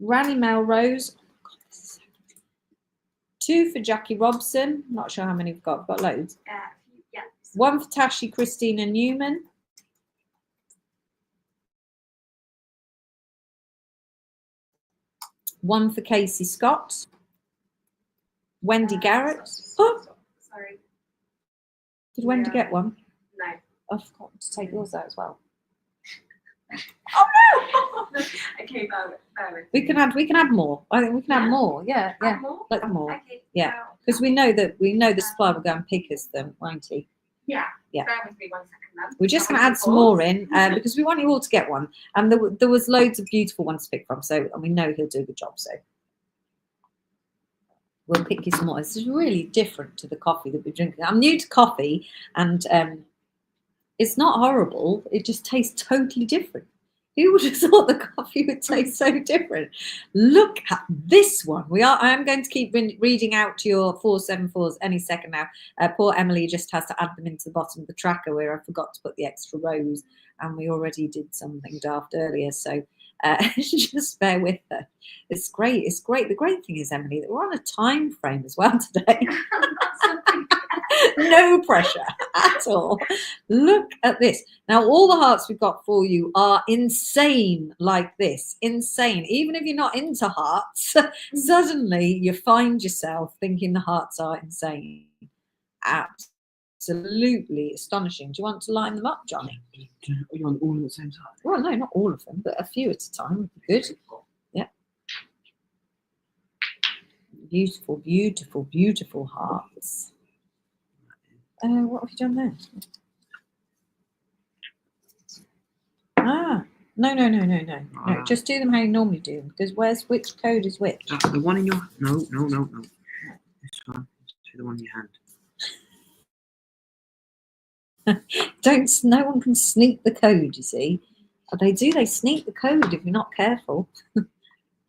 Speaker 1: Ranny Melrose. 2 for Jackie Robson. Not sure how many we've got. We've got loads.
Speaker 2: Yeah.
Speaker 1: 1 for Tashi Christina Newman. 1 for Casey Scott. Wendy Garrett. Oh,
Speaker 2: Sorry.
Speaker 1: did Wendy get one?
Speaker 2: No.
Speaker 1: I forgot to take yours out as well.
Speaker 2: Oh no! Okay, bear with
Speaker 1: We can add more. I think we can add
Speaker 2: Yeah.
Speaker 1: more. Yeah,
Speaker 2: Add
Speaker 1: yeah.
Speaker 2: more?
Speaker 1: Let's add more.
Speaker 2: Okay.
Speaker 1: Yeah.
Speaker 2: well,
Speaker 1: Because we know the supplier will go and pick us them, won't he?
Speaker 2: Yeah.
Speaker 1: Yeah.
Speaker 2: Bear with me 1 second then.
Speaker 1: We're just going to
Speaker 2: I'll
Speaker 1: add some
Speaker 2: pause.
Speaker 1: more in because we want you all to get one. And there was loads of beautiful ones to pick from. So and we know he'll do a good job. So we'll pick you some more. This is really different to the coffee that we're drinking. I'm new to coffee and it's not horrible. It just tastes totally different. Who would have thought the coffee would taste so different? Look at this one. I am going to keep reading out to your 474s any second now. Poor Emily just has to add them into the bottom of the tracker where I forgot to put the extra rows, and we already did something daft earlier. So just bear with her. It's great. It's great. The great thing is, Emily, that we're on a time frame as well today. No pressure at all. Look at this. Now, all the hearts we've got for you are insane like this. Insane. Even if you're not into hearts, suddenly you find yourself thinking the hearts are insane. Absolutely astonishing. Do you want to line them up, Johnny?
Speaker 3: You want all at the same time?
Speaker 1: Well, no, not all of them, but a few at a time would be good. Yeah. Beautiful, beautiful, beautiful hearts. What have you done there? No. Just do them how you normally do them. Because which code is which?
Speaker 3: The one in your no. This one. See the one in your hand.
Speaker 1: No one can sneak the code, you see. They sneak the code if you're not careful. How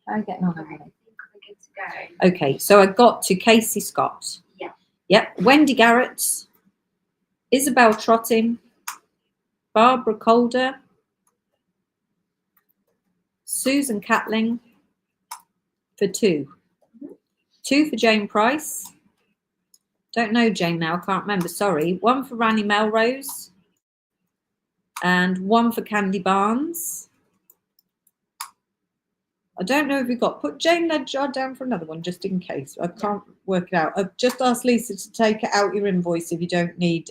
Speaker 1: are you getting on, Emily?
Speaker 2: I think we're good to go.
Speaker 1: Okay, so I got to Casey Scott.
Speaker 2: Yeah.
Speaker 1: Yep. Wendy Garrett, Isabel Trotting, Barbara Calder, Susan Catling for 2. 2 for Jane Price. Don't know Jane now, I can't remember, sorry. 1 for Ranny Melrose. And 1 for Candy Barnes. I don't know if we've got. Put Jane Ledgard down for another one, just in case. I can't work it out. I've just asked Lisa to take it out your invoice if you don't need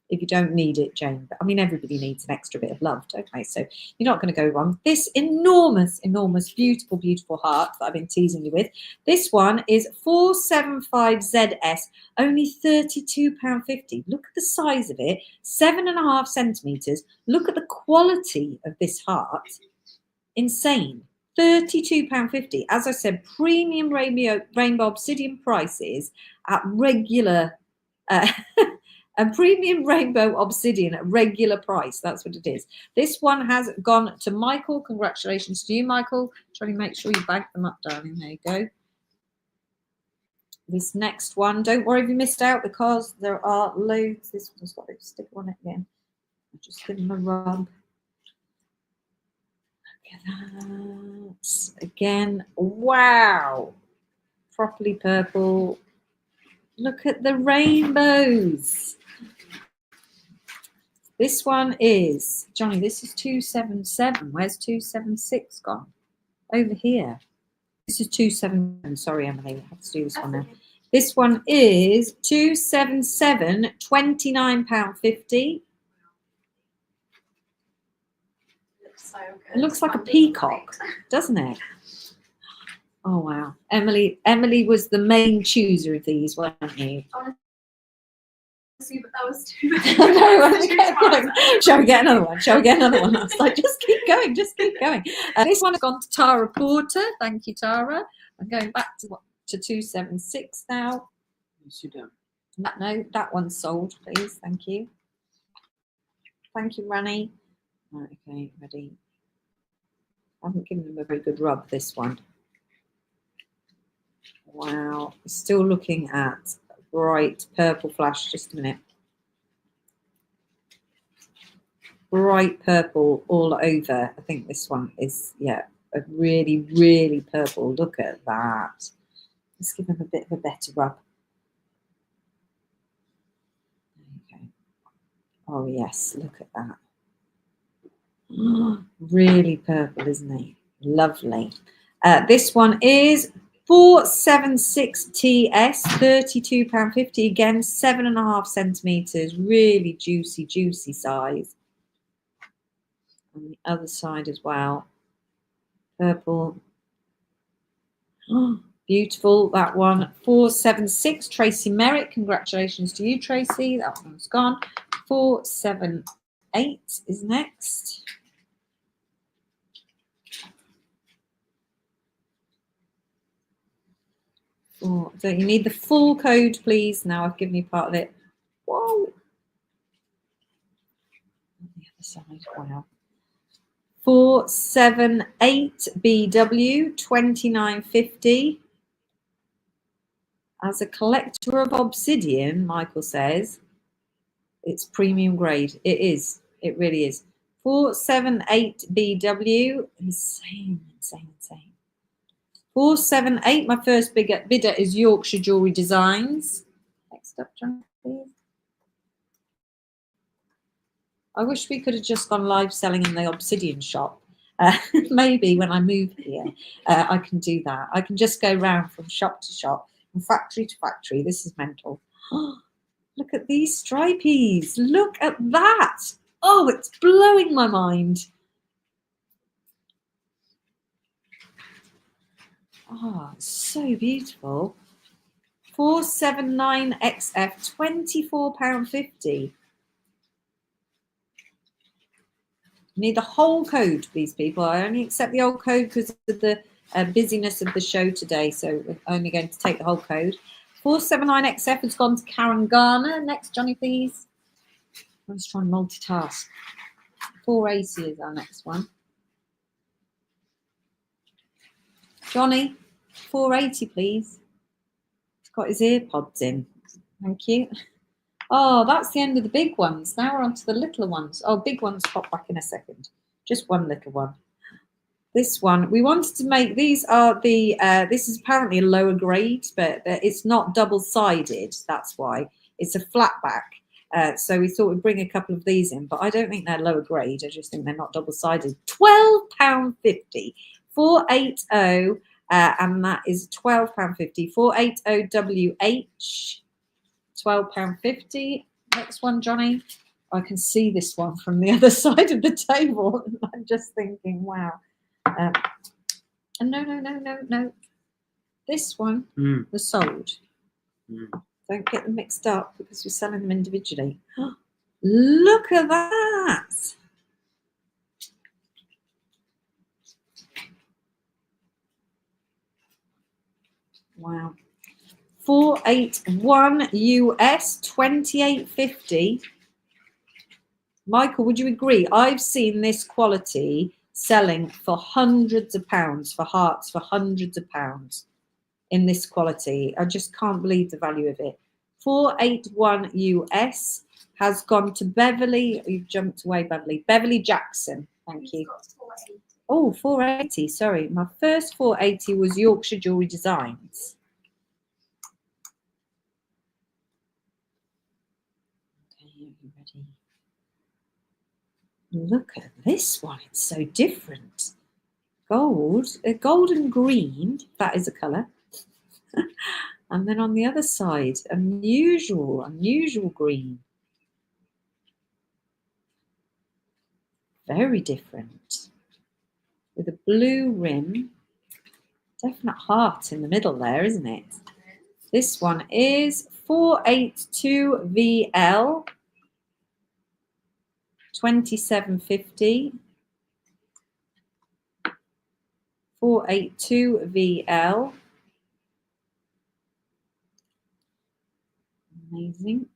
Speaker 1: it, Jane. But I mean, everybody needs an extra bit of love, don't they? So you're not going to go wrong. This enormous, beautiful, beautiful heart that I've been teasing you with. This one is 475ZS, only £32.50. Look at the size of it, 7.5 centimetres. Look at the quality of this heart. Insane. £32.50. As I said, premium rainbow obsidian prices at regular, a premium rainbow obsidian at regular price. That's what it is. This one has gone to Michael. Congratulations to you, Michael. Try to make sure you bag them up, darling. There you go. This next one, don't worry if you missed out because there are loads. This one's got a sticker on it again. I'll just give them a rub. That. Again, wow, properly purple. Look at the rainbows. This one is, Johnny, this is 277. Where's 276 gone? Over here. This is 277. Sorry, Emily, I have to do this one now. This one is 277, £29.50.
Speaker 2: So good.
Speaker 1: It looks like a peacock, doesn't it? Oh wow, Emily was the main chooser of these, weren't you?
Speaker 2: see, but that was too much.
Speaker 1: Very well,
Speaker 2: Too
Speaker 1: okay,
Speaker 2: fast.
Speaker 1: look, shall we get another one? Shall we get another one? I was like, just keep going, just keep going. This one has gone to Tara Porter. Thank you, Tara. I'm going back to 276 now.
Speaker 3: Sit down.
Speaker 1: No, that one's sold, please. Thank you. Thank you, Rani. Right, okay, ready. I haven't given them a very good rub, this one. Wow, still looking at bright purple flash. Just a minute. Bright purple all over. I think this one is, yeah, a really, really purple. Look at that. Let's give them a bit of a better rub. Okay. Oh, yes, look at that. Really purple, isn't it? Lovely. This one is 476TS, £32.50. Again, 7.5 centimetres. Really juicy, juicy size. On the other side as well. Purple. Oh, beautiful, that one. 476, Tracy Merritt. Congratulations to you, Tracy. That one's gone. 478 is next. Oh, so you need the full code, please. Now I've given you part of it. Whoa. On the other side, wow. 478BW, £29.50. As a collector of obsidian, Michael says, it's premium grade. It is. It really is. 478BW. Insane, insane, insane. 478. My first bidder is Yorkshire Jewellery Designs. Next up, John, please. I wish we could have just gone live selling in the obsidian shop. Maybe when I move here, I can do that. I can just go round from shop to shop, from factory to factory. This is mental. Look at these stripies. Look at that. Oh, it's blowing my mind. Oh, it's so beautiful. 479XF, £24.50. Need the whole code, please, people. I only accept the old code because of the busyness of the show today, so we're only going to take the whole code. 479XF has gone to Karen Garner. Next, Johnny, please. I'm just trying to multitask. 480 is our next one. Johnny, 480, please. He's got his ear pods in. Thank you. Oh, that's the end of the big ones. Now we're on to the littler ones. Oh, big ones pop back in a second. Just one little one. This one, we wanted to make, these are the, this is apparently a lower grade, but it's not double-sided. That's why. It's a flat back. So we thought we'd bring a couple of these in, but I don't think they're lower grade. I just think they're not double-sided. £12.50. 480, and that is £12.50. 480WH. £12.50. Next one, Johnny. I can see this one from the other side of the table. I'm just thinking, wow. No. This one was sold. Don't get them mixed up because we're selling them individually. Look at that. Wow. 481 US, £28.50. Michael, would you agree? I've seen this quality selling for hundreds of pounds, for hearts for hundreds of pounds in this quality. I just can't believe the value of it. 481 US has gone to Beverly. You've jumped away, Beverly. Beverly Jackson. Thank you. Oh, 480. Sorry. My first 480 was Yorkshire Jewellery Designs. Okay, are you ready? Look at this one. It's so different. Gold, golden green. That is a colour. And then on the other side, unusual green. Very different. With a blue rim. Definite heart in the middle there, isn't it? This one is 482VL, 2750. 482VL. Amazing.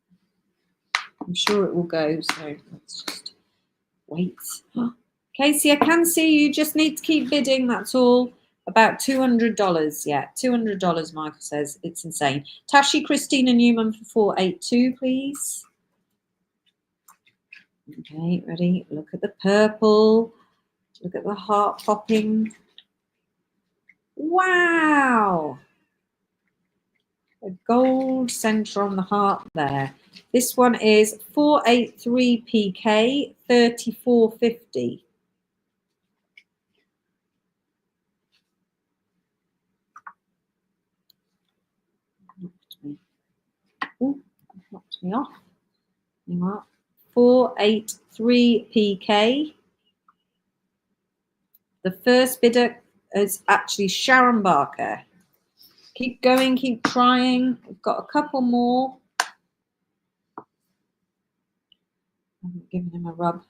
Speaker 1: I'm sure it will go, so let's just wait. Casey, I can see you. Just need to keep bidding, that's all. About $200. Yeah, $200, Michael says. It's insane. Tashi Christina Newman for 482, please. Okay, ready? Look at the purple. Look at the heart popping. Wow. A gold center on the heart there. This one is 483PK, 3450. Knocked me off. 483PK. The first bidder is actually Sharon Barker. Keep going, keep trying. We've got a couple more. I'm giving him a rub.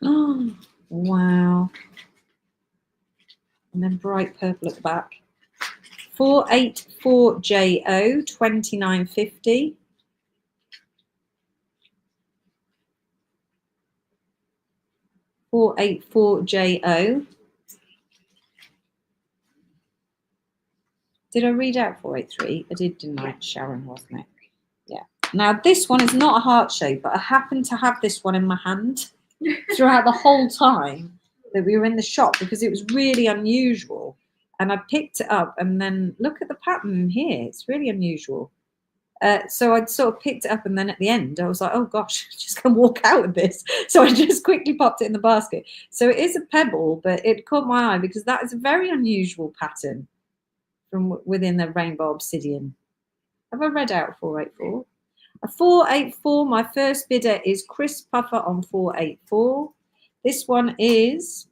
Speaker 1: Oh, wow. And then bright purple at the back. 484JO, 2950. 484JO. Did I read out 483? I did, didn't I? Sharon, wasn't it? Yeah. Now, this one is not a heart shape, but I happened to have this one in my hand throughout the whole time that we were in the shop because it was really unusual. And I picked it up, and then look at the pattern here. It's really unusual. So I sort of picked it up, and then at the end, I was like, oh gosh, I'm just going to walk out of this. So I just quickly popped it in the basket. So it is a pebble, but it caught my eye because that is a very unusual pattern from within the rainbow obsidian. Have I read out 484? A 484, my first bidder is Chris Puffer on 484. This one is,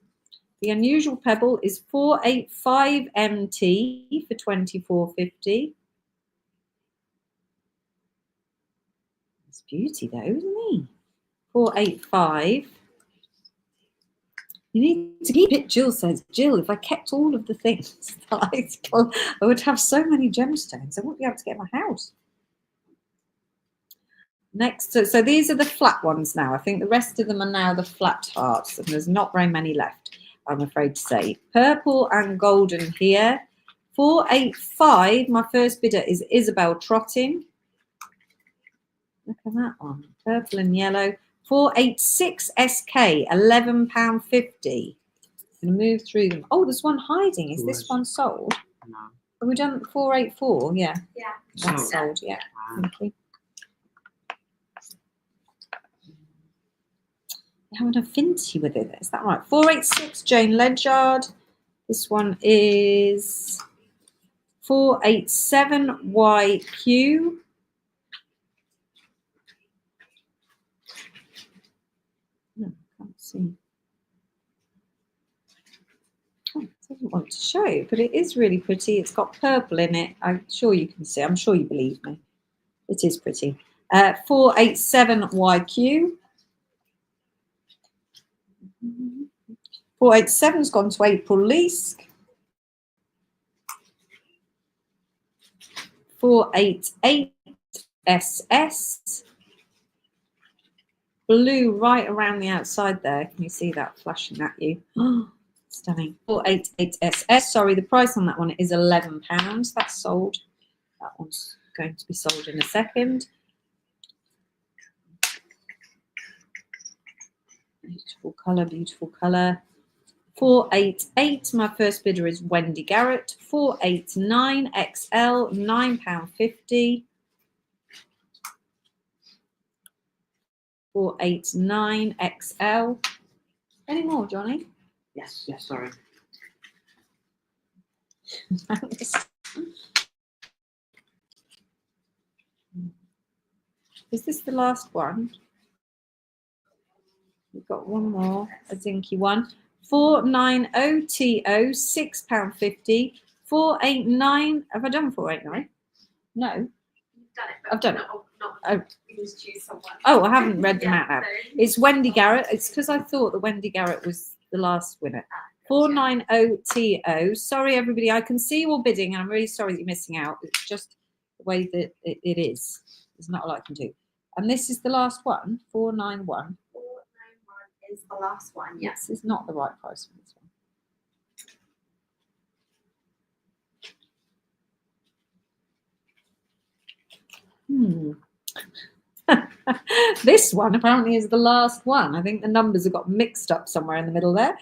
Speaker 1: the unusual pebble is 485MT for 2450. It's beauty though, isn't he? 485. You need to keep it, Jill says. Jill, if I kept all of the things that I would have so many gemstones. I wouldn't be able to get my house. Next, so these are the flat ones now. I think the rest of them are now the flat hearts, and there's not very many left, I'm afraid to say. Purple and golden here. 485, my first bidder is Isabel Trottin. Look at that one, purple and yellow. 486 SK, £11.50. I'm going to move through them. Oh, there's one hiding. Is this one sold?
Speaker 3: No.
Speaker 1: Have we done 484? Yeah.
Speaker 2: Yeah.
Speaker 1: That's sold, yeah. Thank you. You're having a finty with it, is that right? 486 Jane Ledyard. This one is 487 YQ. No, can't see. Oh, it doesn't want to show, but it is really pretty. It's got purple in it. I'm sure you can see. I'm sure you believe me. It is pretty. 487 YQ. 487's gone to April Leask. 488 SS. Blue right around the outside there. Can you see that flashing at you? Oh, stunning. 488 SS. Sorry, the price on that one is £11. That's sold. That one's going to be sold in a second. Beautiful colour, beautiful colour. 488, my first bidder is Wendy Garrett. 489 XL, £9.50. 489 XL. Any more, Johnny?
Speaker 3: Yes, sorry.
Speaker 1: Is this the last one? We've got one more, a zinky one. 490 TO, £6.50. 489. Have I done 489? No.
Speaker 2: You've done it. But
Speaker 1: I've done it.
Speaker 2: Not
Speaker 1: Oh.
Speaker 2: you just choose someone.
Speaker 1: Oh, I haven't read them
Speaker 2: Yeah,
Speaker 1: out now.
Speaker 2: so-
Speaker 1: It's Wendy Garrett. It's because I thought that Wendy Garrett was the last winner. 490TO. Sorry, everybody. I can see you all bidding, and I'm really sorry that you're missing out. It's just the way that it is. There's not a lot I can do. And this is the last one, 491.
Speaker 2: 491 is the last one. Yes.
Speaker 1: This is not the right price for this one. This one apparently is the last one. I think the numbers have got mixed up somewhere in the middle there.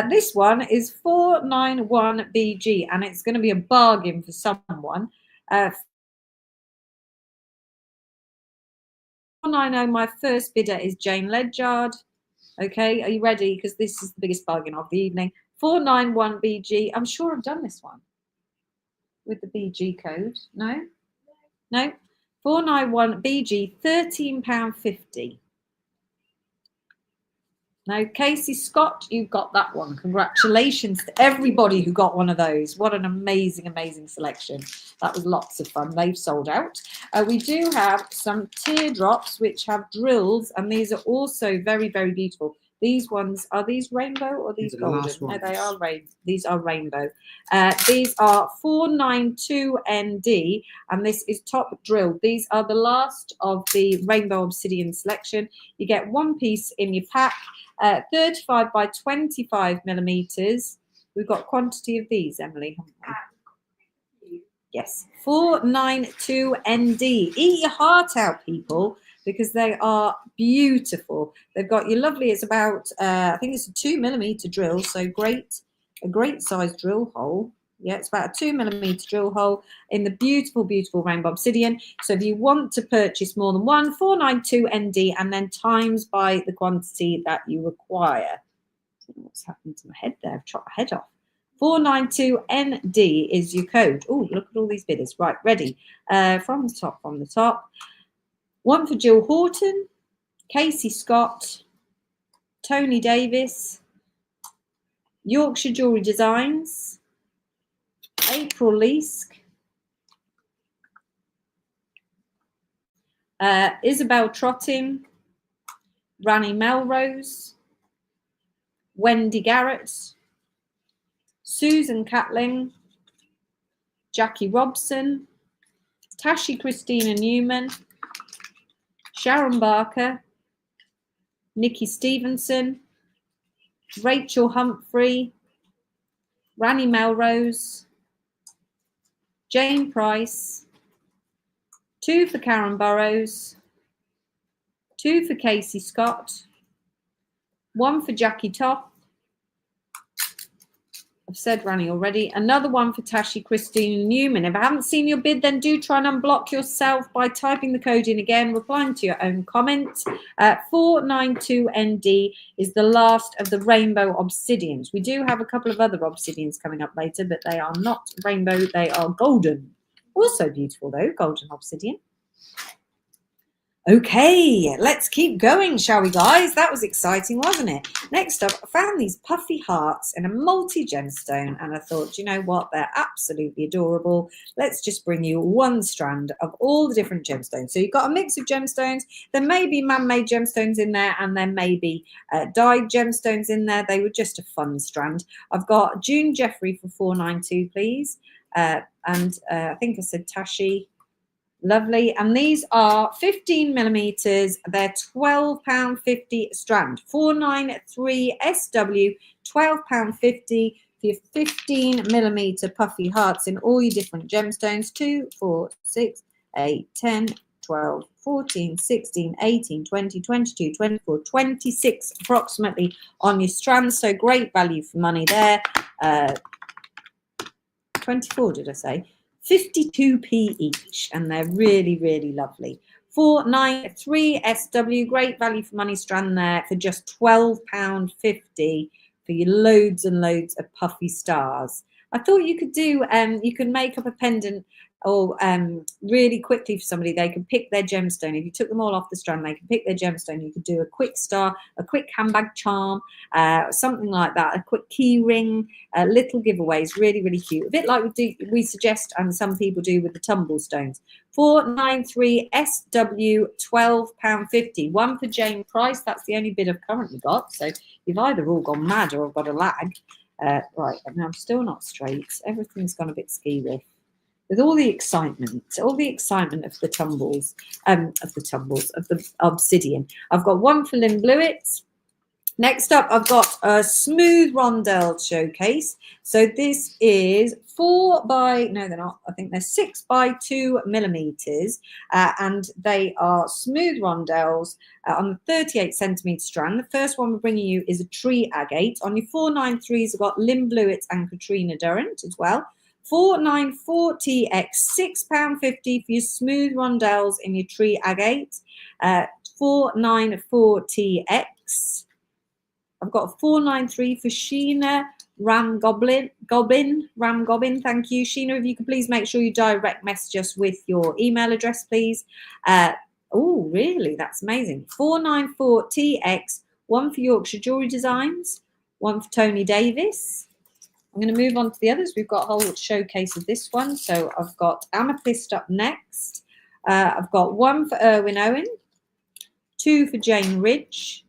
Speaker 1: This one is 491BG, and it's going to be a bargain for someone. 490, my first bidder is Jane Ledyard. Okay, are you ready? Because this is the biggest bargain of the evening. 491BG. I'm sure I've done this one with the BG code. No? No? 491BG, £13.50. Now, Casey Scott, you got that one. Congratulations to everybody who got one of those. What an amazing, amazing selection. That was lots of fun. They've sold out. We do have some teardrops, which have drills, and these are also very, very beautiful. These ones, are these rainbow or these golden? No, they are these are rainbow. These are 492ND, and this is top drilled. These are the last of the rainbow obsidian selection. You get one piece in your pack, 35 by 25 millimeters. We've got quantity of these, Emily, haven't we? Yes, 492ND. Eat your heart out, people, because they are beautiful. They've got your lovely, it's about, I think it's a 2 millimeter drill, so a great size drill hole. Yeah, it's about a 2 millimeter drill hole in the beautiful, beautiful rainbow obsidian. So if you want to purchase more than one, 492ND, and then times by the quantity that you require. I don't know what's happened to my head there. I've chopped my head off. 492ND is your code. Oh, look at all these bidders. Right, ready. From the top. One for Jill Horton, Casey Scott, Tony Davis, Yorkshire Jewellery Designs, April Leask, Isabel Trottin, Rani Melrose, Wendy Garrett, Susan Catling, Jackie Robson, Tashi Christina Newman, Sharon Barker, Nikki Stevenson, Rachel Humphrey, Rani Melrose, Jane Price, 2 for Karen Burrows, 2 for Casey Scott, 1 for Jackie Toth. I've said Rani already. Another one for Tashi Christina Newman. If I haven't seen your bid, then do try and unblock yourself by typing the code in again, replying to your own comment. 492ND is the last of the rainbow obsidians. We do have a couple of other obsidians coming up later, but they are not rainbow. They are golden. Also beautiful, though, golden obsidian. Okay, let's keep going, shall we, guys? That was exciting, wasn't it? Next up, I found these puffy hearts in a multi-gemstone, and I thought, you know what? They're absolutely adorable. Let's just bring you one strand of all the different gemstones. So you've got a mix of gemstones. There may be man-made gemstones in there, and there may be dyed gemstones in there. They were just a fun strand. I've got June Jeffrey for 492, please. I think I said Tashi. Lovely. And these are 15 millimeters. They're £12.50 a strand. 493SW, £12.50 for your 15 millimeter puffy hearts in all your different gemstones. 2, 4, 6, 8, 10, 12, 14, 16, 18, 20, 22, 24, 26 approximately on your strands. So great value for money there. 24, did I say? 52p each, and they're really, really lovely. 493SW, great value for money strand there for just £12.50 for your loads and loads of puffy stars. I thought you could do, you can make up a pendant or really quickly for somebody, they can pick their gemstone. If you took them all off the strand, they can pick their gemstone. You could do a quick star, a quick handbag charm, something like that, a quick key ring, little giveaways, really, really cute. A bit like we suggest, and some people do with the tumble stones. 493 SW, £12.50. One for Jane Price. That's the only bid I've currently got. So you've either all gone mad or I've got a lag. Right, and I'm still not straight. Everything's gone a bit skeery. With all the excitement of the tumbles, of the obsidian. I've got one for Lynn Blewett. Next up, I've got a smooth rondelle showcase. So this is 4 by, no, they're not. I think they're 6 by 2 millimeters, and they are smooth rondelles on the 38 centimeter strand. The first one we're bringing you is a tree agate. On your 493s, I've got Lynn Blewett and Katrina Durrant as well. 494 TX, £6.50 for your smooth rondelles in your tree agate. 494 TX. I've got a 493 for Sheena Ram Goblin. Thank you, Sheena. If you could please make sure you direct message us with your email address, please. Oh, really? That's amazing. 494 TX. One for Yorkshire Jewellery Designs. One for Tony Davis. I'm going to move on to the others. We've got a whole showcase of this one. So I've got Amethyst up next. I've got one for Irwin Owen, 2 for Jane Ridge,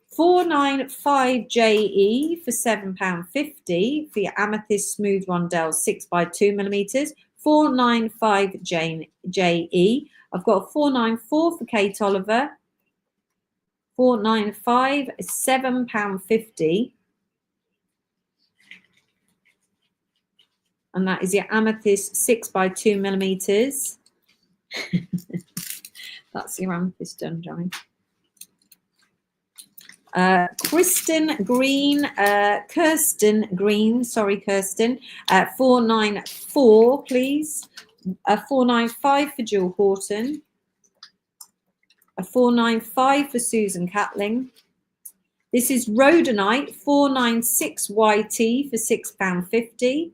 Speaker 1: 495 JE for £7.50 for your Amethyst Smooth Rondelle 6 by 2 millimeters. 495 JE. I've got 494 for Kate Oliver. 495 £7.50. And that is your Amethyst 6 by 2 millimeters. That's your Amethyst done, Johnny. Kirsten Green, 494, please. 495 for Jill Horton. A 495 for Susan Catling. This is Rhodonite, 496 YT for £6.50.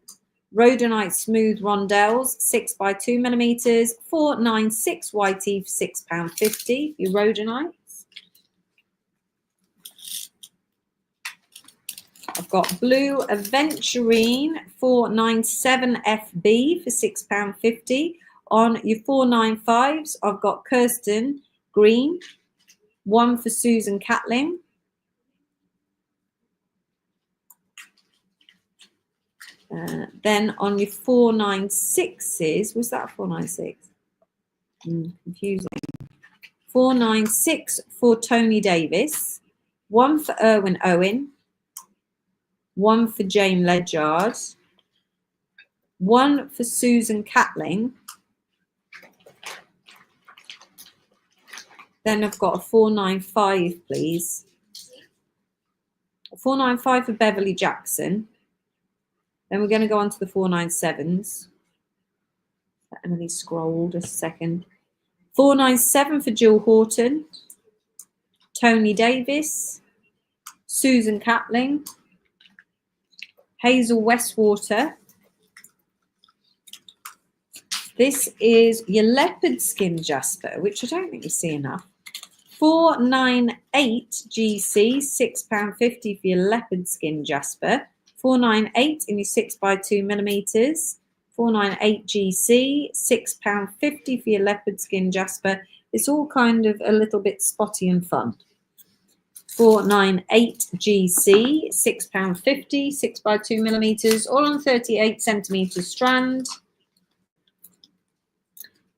Speaker 1: Rhodonite Smooth Rondelles, 6 by 2 millimeters, 496 YT for £6.50. Your Rhodonite. I've got Blue Aventurine 497 FB for £6.50. On your 495s, I've got Kirsten Green, one for Susan Catling. Then on your 496s, was that 496? Confusing. 496 for Tony Davis, one for Irwin Owen, one for Jane Ledyard, one for Susan Catling. Then I've got a 495, please. A 495 for Beverly Jackson. Then we're going to go on to the 497s. Emily scrolled a second. 497 for Jill Horton, Tony Davis, Susan Catling, Hazel Westwater. This is your leopard skin jasper, which I don't think you see enough. 498 GC, £6.50 for your leopard skin jasper. 498 in your 6 by 2 millimeters. 498 GC, £6.50 for your leopard skin jasper. It's all kind of a little bit spotty and fun. 498 GC, £6.50, 6 by 2 millimeters, all on 38 centimeter strand.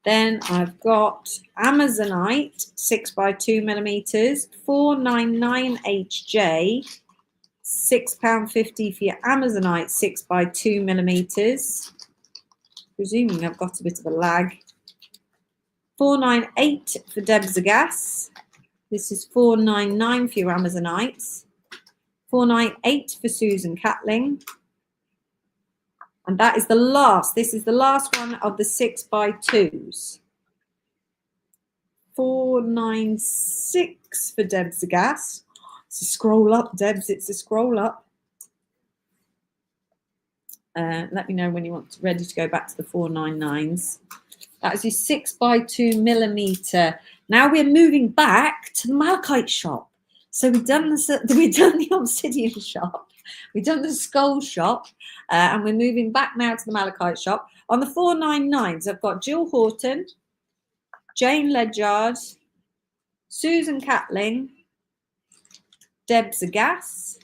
Speaker 1: Then I've got Amazonite, 6 by 2 millimeters, 499 HJ, £6.50 for your Amazonite 6 by 2 millimeters. Presuming I've got a bit of a lag. 498 for Debs Gas. This is 499 for your Amazonites. 498 for Susan Catling. And that is the last. This is the last one of the 6 by 2s. 496 for Debs Gas. It's a scroll up, Debs. It's a scroll up. Let me know when you want ready to go back to the 499s. That is your 6x2 millimeter. Now we're moving back to the malachite shop. So we've done the obsidian shop, we've done the skull shop, and we're moving back now to the malachite shop. On the 499s, I've got Jill Horton, Jane Ledyard, Susan Catling, Deb Zagas.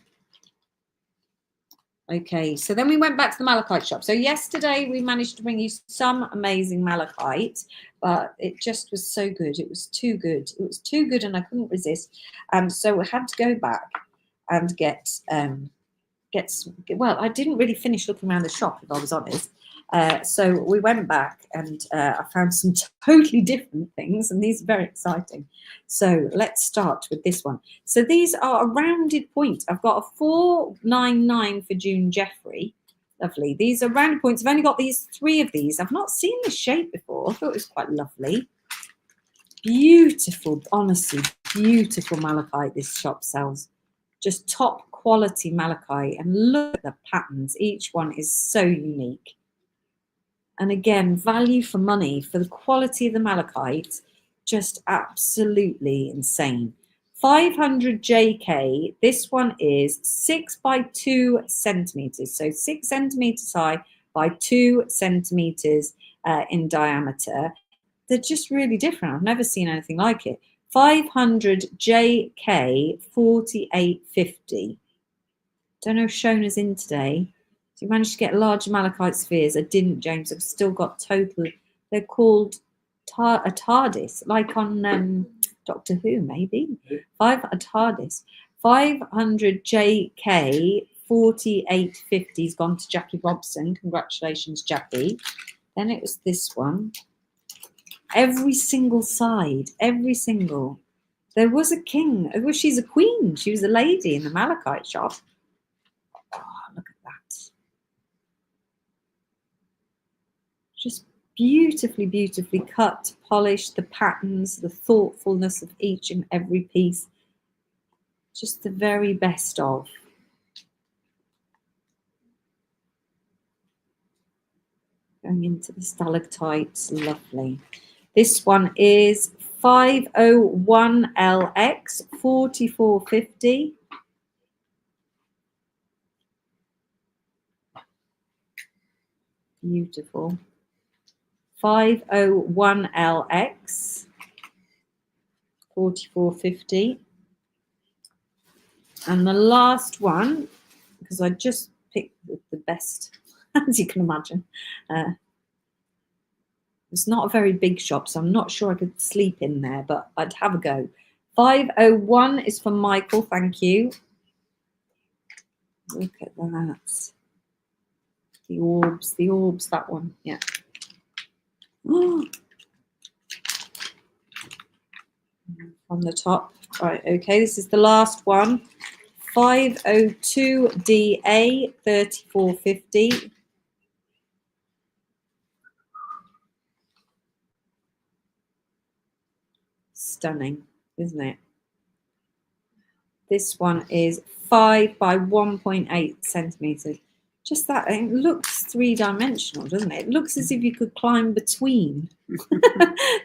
Speaker 1: Okay, so then we went back to the malachite shop. So yesterday we managed to bring you some amazing malachite, but it just was so good. It was too good. It was too good and I couldn't resist. So we had to go back and get well, I didn't really finish looking around the shop, if I was honest. So we went back and I found some totally different things, and these are very exciting. So let's start with this one. So these are a rounded point. I've got a 499 for June Jeffrey. Lovely. These are rounded points. I've only got these 3 of these. I've not seen this shape before. I thought it was quite lovely. Beautiful, honestly, beautiful malachite this shop sells. Just top quality malachite, and look at the patterns. Each one is so unique. And again, value for money for the quality of the malachite, just absolutely insane. 500 JK, this one is 6x2 centimeters. So 6 centimeters high by 2 centimeters in diameter. They're just really different. I've never seen anything like it. 500 JK 4850. Don't know if Shona's in today. So you managed to get large malachite spheres. I didn't, James. I've still got total. They're called a TARDIS, like on Doctor Who, maybe. A TARDIS. 500 JK 4850 has gone to Jackie Robson. Congratulations, Jackie. Then it was this one. Every single side, every single. There was a king. Well, she's a queen. She was a lady in the malachite shop. Oh, look at that. Just beautifully, beautifully cut, polished, the patterns, the thoughtfulness of each and every piece. Just the very best of. Going into the stalactites, lovely. This one is 501LX 4450. Beautiful. 501LX 4450. And the last one, because I just picked the best, as you can imagine. It's not a very big shop, so I'm not sure I could sleep in there, but I'd have a go. 501 is for Michael, thank you. Look at that. The orbs, that one, yeah. Oh. On the top, right, okay, this is the last one. 502DA 3450. Stunning, isn't it? This one is 5 by 1.8 centimeters. Just that, it looks 3-dimensional, doesn't it? It looks as if you could climb between.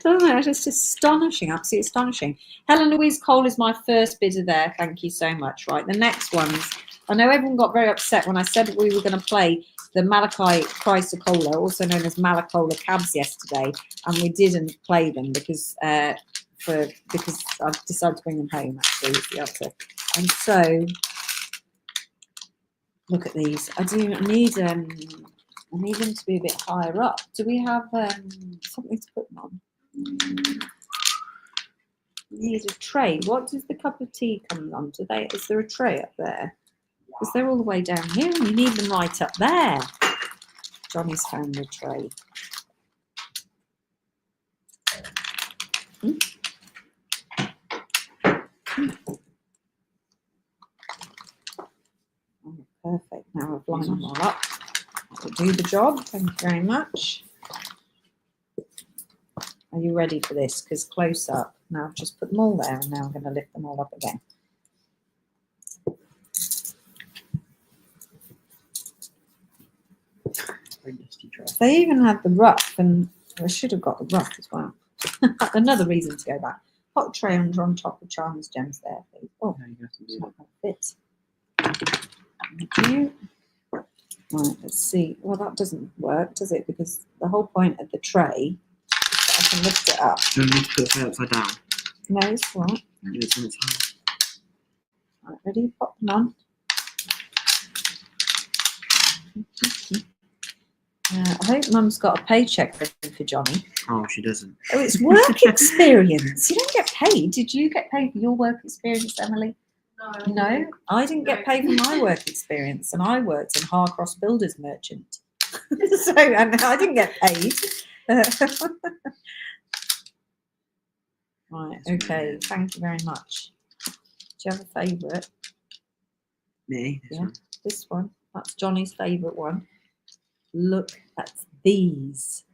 Speaker 1: Doesn't it? It's just astonishing, absolutely astonishing. Helen Louise Cole is my first bidder there. Thank you so much. Right, the next ones. I know everyone got very upset when I said we were going to play the malachite chrysocolla, also known as malacola cabs, yesterday, and we didn't play them because I decided to bring them home. Actually, is the answer. And so, look at these. I need them to be a bit higher up. Do we have something to put them on? We need a tray. What does the cup of tea come on? Is there a tray up there? Because they're all the way down here and you need them right up there. Johnny's found the tray. Oh, perfect. Now I've lined them all up. That'll do the job. Thank you very much. Are you ready for this? Because close up. Now I've just put them all there and now I'm going to lift them all up again. They even had the ruff, and I should have got the ruff as well. Another reason to go back. Hot tray under on top of Charmers Gems there, please. Oh,
Speaker 3: No, you have to
Speaker 1: it's
Speaker 3: do
Speaker 1: not going to fit. Thank you. Right, let's see. Well, that doesn't work, does it? Because the whole point of the tray is that I can lift it up.
Speaker 3: that. So you need to put the tray upside down.
Speaker 1: No, it's all right.
Speaker 3: And it's on its side.
Speaker 1: Right, ready? Pop them on. I hope Mum's got a paycheck ready for Johnny.
Speaker 3: Oh, she doesn't.
Speaker 1: Oh, it's work experience. You don't get paid. Did you get paid for your work experience, Emily? No, I didn't get paid for my work experience, and I worked in Harcross Builders Merchant. So, and I didn't get paid. Right, okay, thank you very much. Do you have a favourite?
Speaker 3: Me? This
Speaker 1: Yeah.
Speaker 3: one.
Speaker 1: This one. That's Johnny's favourite one. Look at these.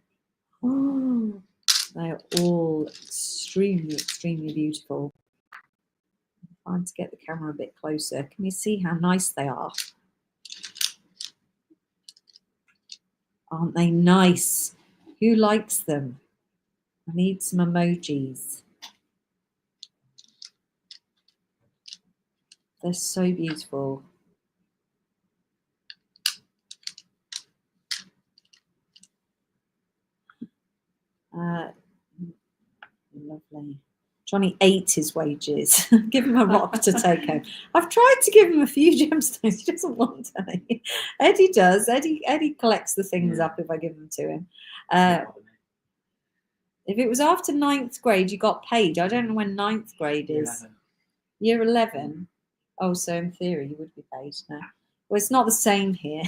Speaker 1: Oh, they're all extremely, extremely beautiful. I'm trying to get the camera a bit closer. Can you see how nice they are? Aren't they nice? Who likes them? I need some emojis. They're so beautiful. Lovely. Johnny ate his wages. Give him a rock to take home. I've tried to give him a few gemstones. He doesn't want any. Eddie does. Eddie collects the things up if I give them to him. If it was after 9th grade, you got paid. I don't know when 9th grade is. Year 11. Oh, so in theory, you would be paid now. Well, it's not the same here.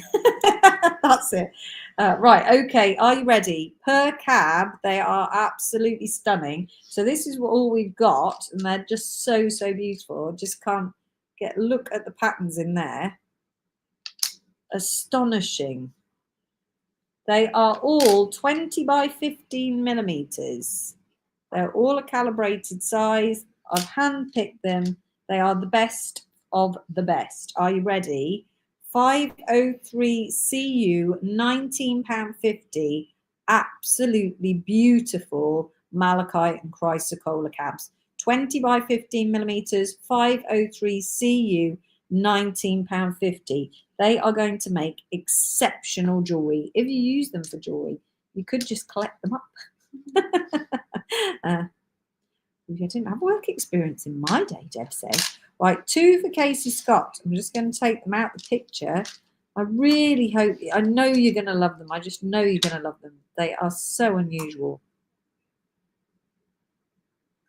Speaker 1: That's it. Right, okay. Are you ready? Per cab, they are absolutely stunning. So this is all we've got, and they're just so, so beautiful. Just can't look at the patterns in there. Astonishing. They are all 20 by 15 millimeters. They're all a calibrated size. I've handpicked them. They are the best of the best. Are you ready? 503 CU, £19.50. Absolutely beautiful malachite and chrysocolla cabs. 20 by 15 millimeters, 503 CU, £19.50. They are going to make exceptional jewelry. If you use them for jewelry, you could just collect them up. I didn't have work experience in my day, Deb says. Right, 2 for Casey Scott. I'm just going to take them out the picture. I really hope, I know you're going to love them. I just know you're going to love them. They are so unusual.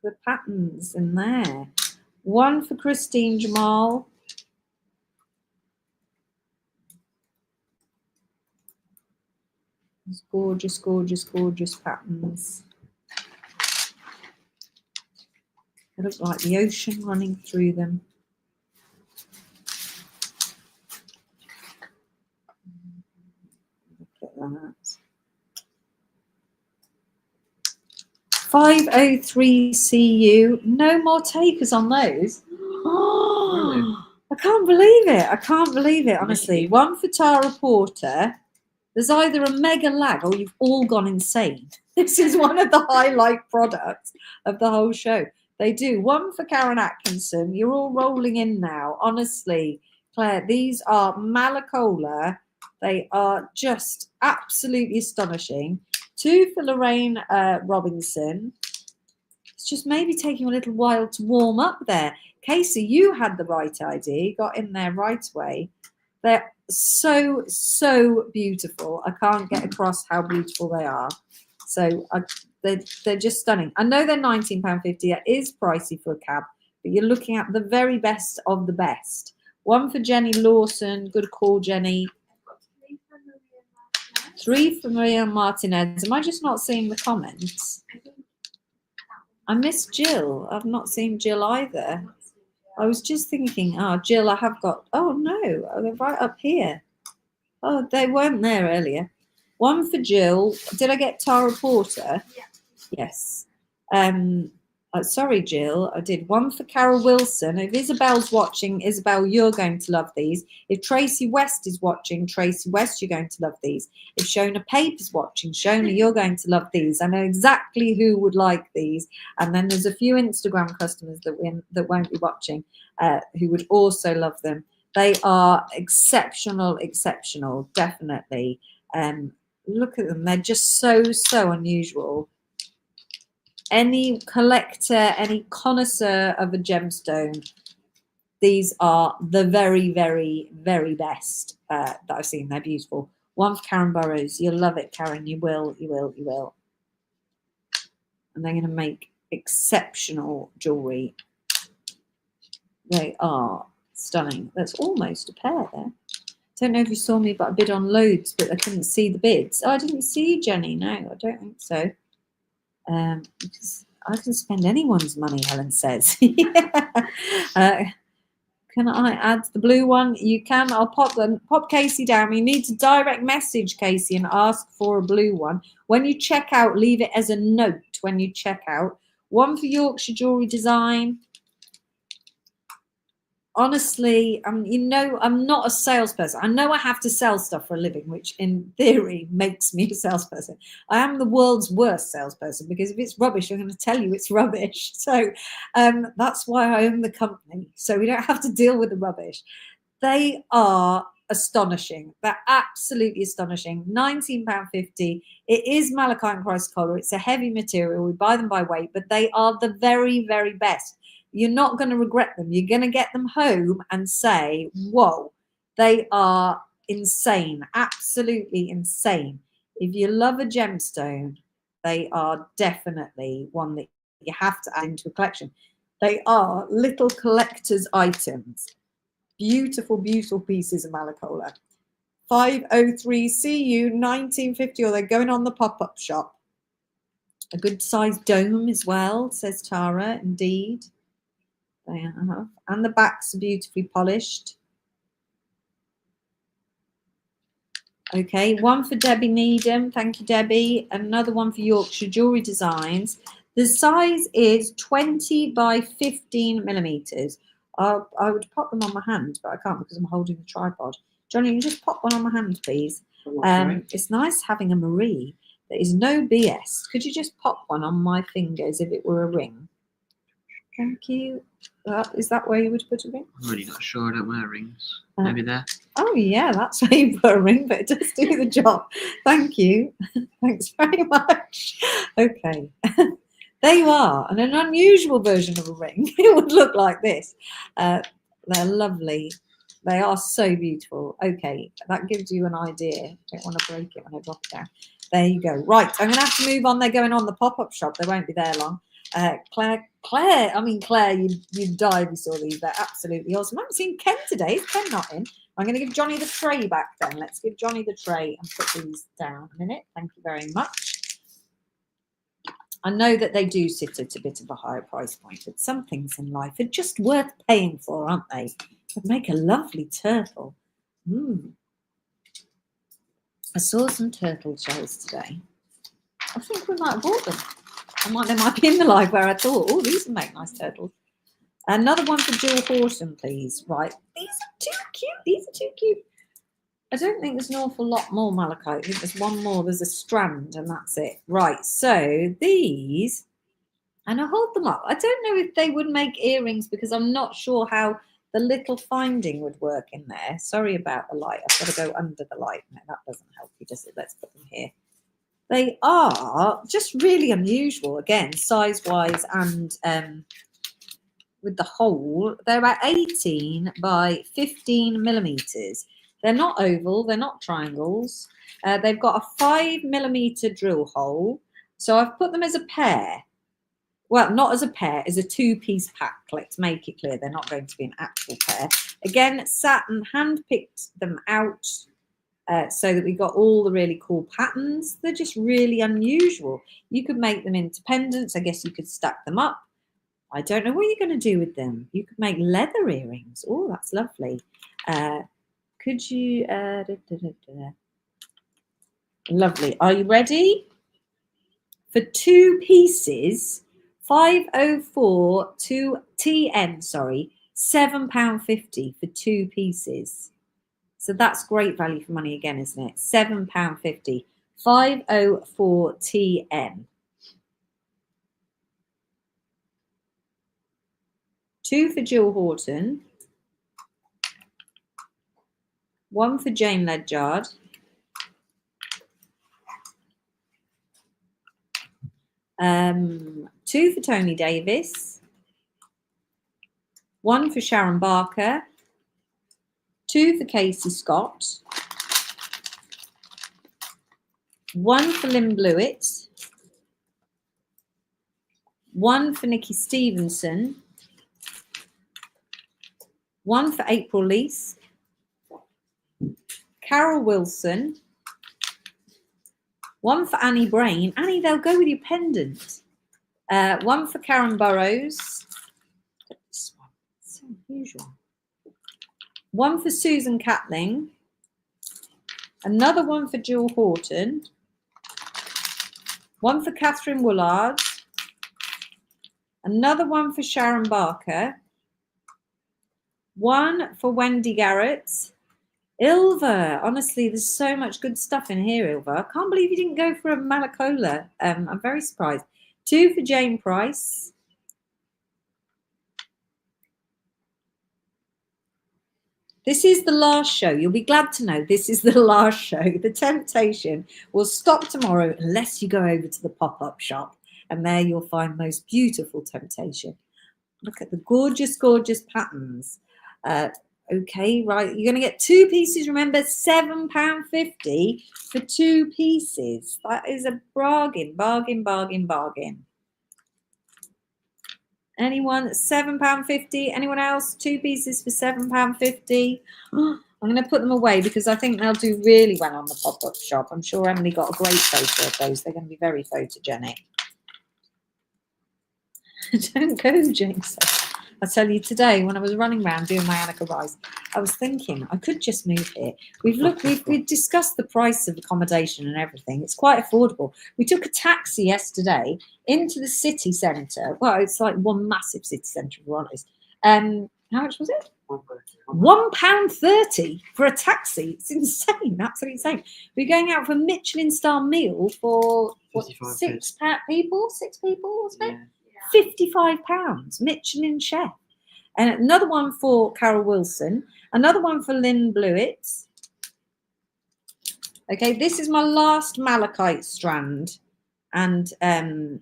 Speaker 1: The patterns in there. 1 for Christine Jamal. These gorgeous, gorgeous, gorgeous patterns. They look like the ocean running through them. Look at that. 503 CU. No more takers on those. Oh, I can't believe it. I can't believe it, honestly. 1 for Tara Porter. There's either a mega lag or you've all gone insane. This is one of the highlight products of the whole show. They do. 1 for Karen Atkinson. You're all rolling in now. Honestly, Claire, these are Malacola. They are just absolutely astonishing. 2 for Lorraine Robinson. It's just maybe taking a little while to warm up there. Casey, you had the right idea. You got in there right away. They're so, so beautiful. I can't get across how beautiful they are. So they're just stunning. I know they're £19.50. It is pricey for a cab, but you're looking at the very best of the best. 1 for Jenny Lawson. Good call, Jenny. 3 for Maria Martinez. Am I just not seeing the comments? I missed Jill. I've not seen Jill either. I was just thinking, oh, Jill, I have got, oh no, they're right up here. Oh, they weren't there earlier. 1 for Jill. Did I get Tara Porter?
Speaker 2: Yeah.
Speaker 1: Yes. Sorry, Jill, I did one for Carol Wilson. If Isabel's watching, Isabel, you're going to love these. If Tracy West is watching, Tracy West, you're going to love these. If Shona Paper's watching, Shona, you're going to love these. I know exactly who would like these. And then there's a few Instagram customers that won't be watching who would also love them. They are exceptional, definitely. Look at them. They're just so unusual. Any collector, any connoisseur of a gemstone, these are the very, very, very best that I've seen. They're beautiful. One for Karen Burrows. You'll love it, Karen. You will. And they're going to make exceptional jewelry. They are stunning. That's almost a pair there. Don't know if you saw me, but I bid on loads, but I couldn't see the bids. Oh, I didn't see you, Jenny. No, I don't think so. Because I can spend anyone's money, Helen says. Can I add the blue one? You can. I'll pop Casey down. You need to direct message Casey and ask for a blue one. When you check out, leave it as a note when you check out. One for Yorkshire Jewelry Design. Honestly, I'm not a salesperson. I know I have to sell stuff for a living, which in theory makes me a salesperson. I am the world's worst salesperson because if it's rubbish, I'm going to tell you it's rubbish. So that's why I own the company. So we don't have to deal with the rubbish. They are astonishing. They're absolutely astonishing. £19.50. It is malachite and chrysocolla. It's a heavy material. We buy them by weight, but they are the very, very best. You're not going to regret them. You're going to get them home and say, whoa, they are insane, absolutely insane. If you love a gemstone, they are definitely one that you have to add into a collection. They are little collector's items. Beautiful, beautiful pieces of Malacola. 503 CU 1950, or they're going on the pop-up shop. A good sized dome as well, says Tara, indeed. They have. And the backs are beautifully polished. Okay, one for Debbie Needham. Thank you, Debbie. Another one for Yorkshire Jewelry Designs. The size is 20 by 15 millimeters. I would pop them on my hand, but I can't because I'm holding the tripod. Johnny, you just pop one on my hand, please. It's nice having a Marie. There is no BS. Could you just pop one on my finger as if it were a ring? Thank you. Is that where you would put a ring?
Speaker 3: I'm really not sure. I don't wear rings. Maybe there.
Speaker 1: Oh, yeah, that's where you put a ring, but it does do the job. Thank you. Thanks very much. Okay. There you are. And an unusual version of a ring. It would look like this. They're lovely. They are so beautiful. Okay, that gives you an idea. Don't want to break it when I drop it down. There you go. Right, I'm going to have to move on. They're going on the pop-up shop. They won't be there long. Claire, you'd die if you saw these. They're absolutely awesome. I haven't seen Ken today. Is Ken not in? I'm going to give Johnny the tray back then. Let's give Johnny the tray and put these down a minute. Thank you very much. I know that they do sit at a bit of a higher price point, but some things in life are just worth paying for, aren't they? Would make a lovely turtle. I saw some turtle shells today. I think we might have bought them. They might be in the live where I thought, oh, these would make nice turtles. Another one for Jill Horton, please. Right, these are too cute. These are too cute. I don't think there's an awful lot more malachite. I think there's one more. There's a strand, and that's it. Right, so these, and I hold them up. I don't know if they would make earrings because I'm not sure how the little finding would work in there. Sorry about the light. I've got to go under the light. No, that doesn't help you, does it? Let's put them here. They are just really unusual, again, size-wise and with the hole. They're about 18 by 15 millimeters. They're not oval, they're not triangles. They've got a 5 millimeter drill hole. So I've put them as a pair. Well, not as a pair, as a two-piece pack. Let's make it clear they're not going to be an actual pair. Again, sat and hand-picked them out. So that we got all the really cool patterns. They're just really unusual. You could make them into pendants. I guess you could stack them up. I don't know what you're going to do with them. You could make leather earrings. Oh, that's lovely. Could you... Lovely. Are you ready? For 2 pieces 504 to TN, sorry, £7.50 for 2 pieces. So that's great value for money again, isn't it? £7.50. 504 TN. 2 for Jill Horton. 1 for Jane Ledyard. 2 for Tony Davis. 1 for Sharon Barker. 2 for Casey Scott. 1 for Lynn Blewett. 1 for Nikki Stevenson. 1 for April Lease. Carol Wilson. 1 for Annie Brain. Annie, they'll go with your pendant. 1 for Karen Burrows. This one, so unusual. 1 for Susan Catling. Another 1 for Jill Horton. 1 for Catherine Woolard. Another 1 for Sharon Barker. 1 for Wendy Garrett. Ilva, honestly, there's so much good stuff in here, Ilva. I can't believe you didn't go for a Malacola. I'm very surprised. 2 for Jane Price. This is the last show. You'll be glad to know this is the last show. The Temptation will stop tomorrow unless you go over to the pop-up shop. And there you'll find most beautiful Temptation. Look at the gorgeous, gorgeous patterns. Okay, right. You're going to get 2 pieces. Remember, £7.50 for 2 pieces. That is a bargain, bargain, bargain, bargain. Anyone? £7.50. Anyone else? 2 pieces for £7.50. I'm going to put them away because I think they'll do really well on the pop-up shop. I'm sure Emily got a great photo of those. They're going to be very photogenic. Don't go, James. I tell you, today when I was running around doing my Annika Rise, I was thinking I could just move here. We've discussed the price of accommodation and everything. It's quite affordable. We took a taxi yesterday into the city centre. Well, it's like one massive city centre, if we're honest. How much was it? £1.30 for a taxi. It's insane, absolutely insane. We're going out for a Michelin star meal for what, 6 people, wasn't it?
Speaker 2: Yeah.
Speaker 1: £55, Michelin chef. And another one for Carol Wilson. Another one for Lynn Blewett. Okay, this is my last malachite strand. And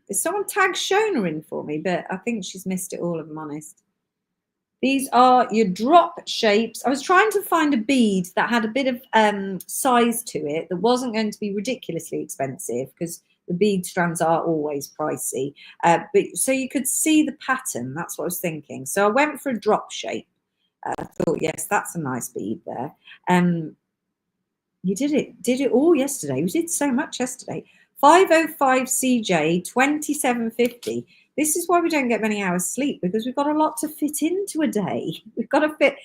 Speaker 1: someone tagged Shona in for me, but I think she's missed it all, if I'm honest. These are your drop shapes. I was trying to find a bead that had a bit of size to it that wasn't going to be ridiculously expensive because the bead strands are always pricey. But so you could see the pattern. That's what I was thinking. So I went for a drop shape. I thought, yes, that's a nice bead there. You did it all yesterday. We did so much yesterday. 505 CJ 2750. This is why we don't get many hours sleep, because we've got a lot to fit into a day. You've got to fit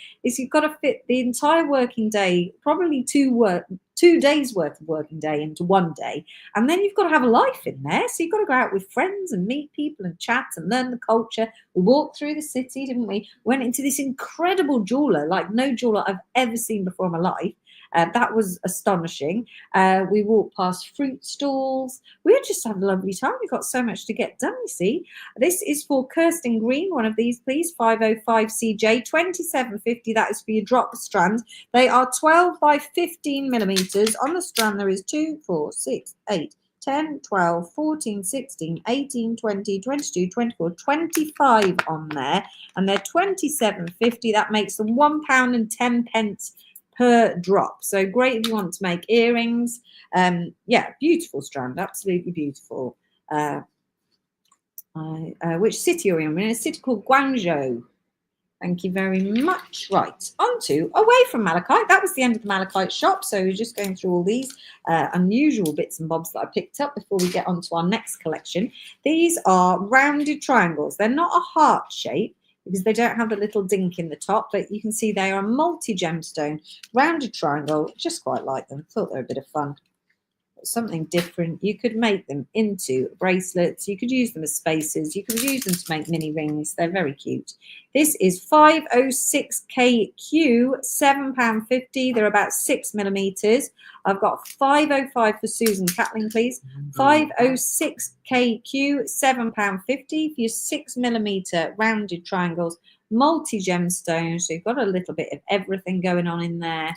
Speaker 1: the entire working day, probably 2 days worth of working day into one day. And then you've got to have a life in there. So you've got to go out with friends and meet people and chat and learn the culture. We walked through the city, didn't we? Went into this incredible jeweler, like no jeweler I've ever seen before in my life. That was astonishing. We walked past fruit stalls. We just had a lovely time. We got so much to get done, you see. This is for Kirsten Green. One of these, please. 505 CJ 2750. That is for your drop strand. They are 12 by 15 millimeters. On the strand, there is 2, 4, 6, 8, 10, 12, 14, 16, 18, 20, 22, 24, 25 on there. And they're 27.50. That makes them £1.10 per drop. So great if you want to make earrings. Yeah, beautiful strand, absolutely beautiful. Which city are you in? We're in a city called Guangzhou. Thank you very much. Right, on to Away from Malachite. That was the end of the Malachite shop. So we're just going through all these unusual bits and bobs that I picked up before we get on to our next collection. These are rounded triangles. They're not a heart shape, because they don't have the little dink in the top, but you can see they are multi-gemstone, rounded triangle. Just quite like them. Thought they were a bit of fun. something different. You could make them into bracelets. You could use them as spacers. You could use them to make mini rings. They're very cute. This is 506KQ, £7.50. They're about 6 millimeters. I've got 505 for Susan Catling, please. 506KQ, £7.50 for your 6 millimeter rounded triangles, multi gemstones. So you've got a little bit of everything going on in there.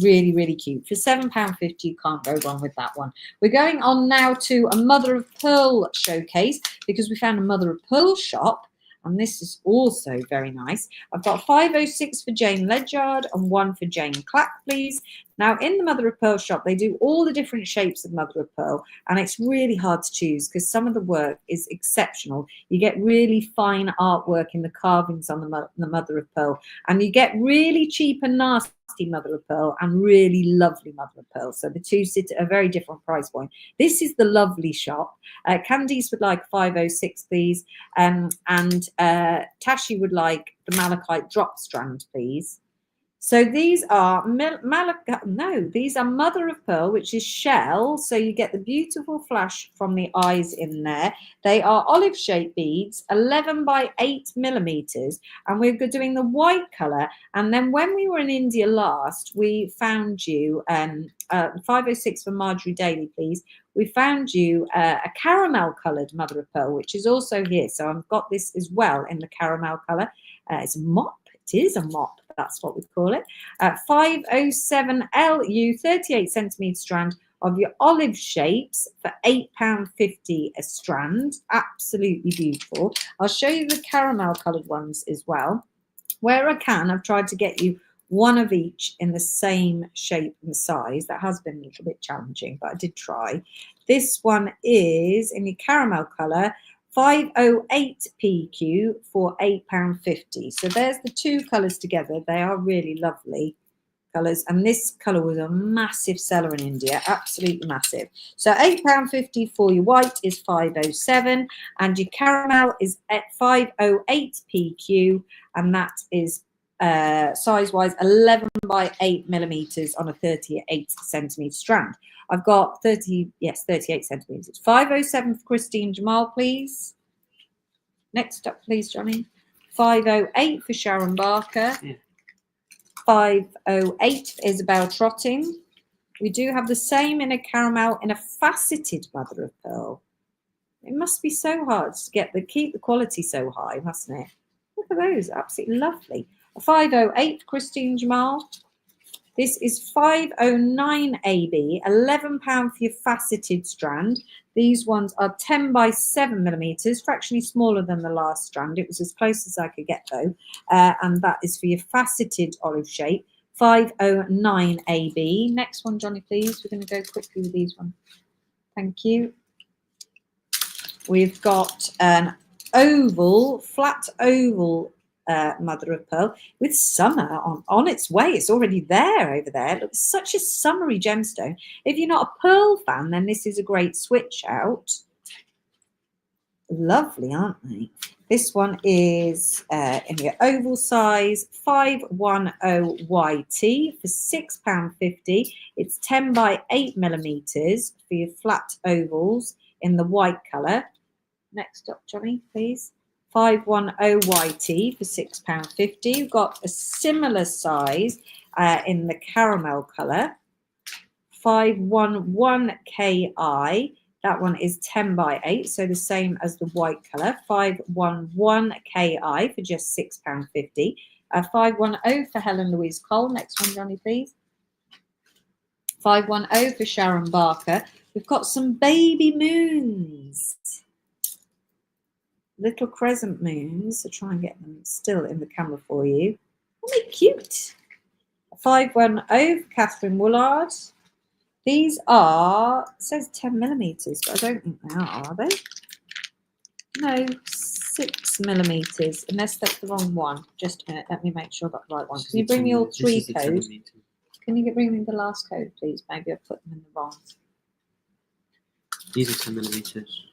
Speaker 1: Really, really cute. For £7.50, you can't go wrong with that one. We're going on now to a mother of pearl showcase because we found a mother of pearl shop, and this is also very nice. I've got 506 for Jane Ledyard and 1 for Jane Clack, please. Now, in the mother of pearl shop, they do all the different shapes of mother of pearl, and it's really hard to choose because some of the work is exceptional. You get really fine artwork in the carvings on the mother of pearl, and you get really cheap and nasty mother of pearl and really lovely mother of pearl. So the two sit at a very different price point. This is the lovely shop. Candice would like 506, please, and Tashi would like the malachite drop strand, please. So these are these are mother of pearl, which is shell. So you get the beautiful flash from the eyes in there. They are olive shaped beads, 11 by 8 millimeters. And we're doing the white color. And then when we were in India last, we found you 506 for Marjorie Daly, please. We found you a caramel colored mother of pearl, which is also here. So I've got this as well in the caramel color. It's a mop. It is a mop. That's what we call it. 507LU, 38 centimeter strand of your olive shapes for £8.50 a strand. Absolutely beautiful. I'll show you the caramel coloured ones as well. Where I can, I've tried to get you one of each in the same shape and size. That has been a little bit challenging, but I did try. This one is in your caramel colour, 508 PQ for £8.50. So there's the two colours together. They are really lovely colours. And this colour was a massive seller in India, absolutely massive. So £8.50 for your white is 507, and your caramel is at 508 PQ, and that is size-wise 11 by 8 millimeters on a 38 centimeter strand. I've got 38 centimeters. 507 for Christine Jamal, please. Next up, please, Johnny. 508 for Sharon Barker. Yeah. 508 for Isabel Trotting. We do have the same in a caramel in a faceted mother of pearl. It must be so hard to keep the quality so high, mustn't it? Look at those, absolutely lovely. 508 Christine Jamal. This is 509 AB, £11 for your faceted strand. These ones are 10 by 7 millimeters, fractionally smaller than the last strand. It was as close as I could get though. And that is for your faceted olive shape, 509 AB. Next one, Johnny, please. We're going to go quickly with these ones. Thank you. We've got an oval, flat oval mother of pearl with summer on its way. It's already there over there. It looks such a summery gemstone. If you're not a pearl fan, then this is a great switch out. Lovely, aren't they? This one is in your oval size, 510YT for £6.50. It's 10 by 8 millimeters for your flat ovals in the white colour. Next up, Johnny, please. 510YT for £6.50. We've got a similar size in the caramel colour. 511KI. That one is 10 by 8, so the same as the white colour. 511KI for just £6.50. 510 for Helen Louise Cole. Next one, Johnny, please. 510 for Sharon Barker. We've got some baby moons. Little crescent moons. I'll try and get them still in the camera for you. Aren't they cute? 510 for Catherine Woolard. These are, it says 10 millimeters, but I don't think they are they? No, 6 millimeters, unless that's the wrong one. Just a minute, let me make sure that's the right one. Can you bring me all three codes? Can you bring me the last code, please? Maybe I've put them in the wrong.
Speaker 3: These are 10 millimeters.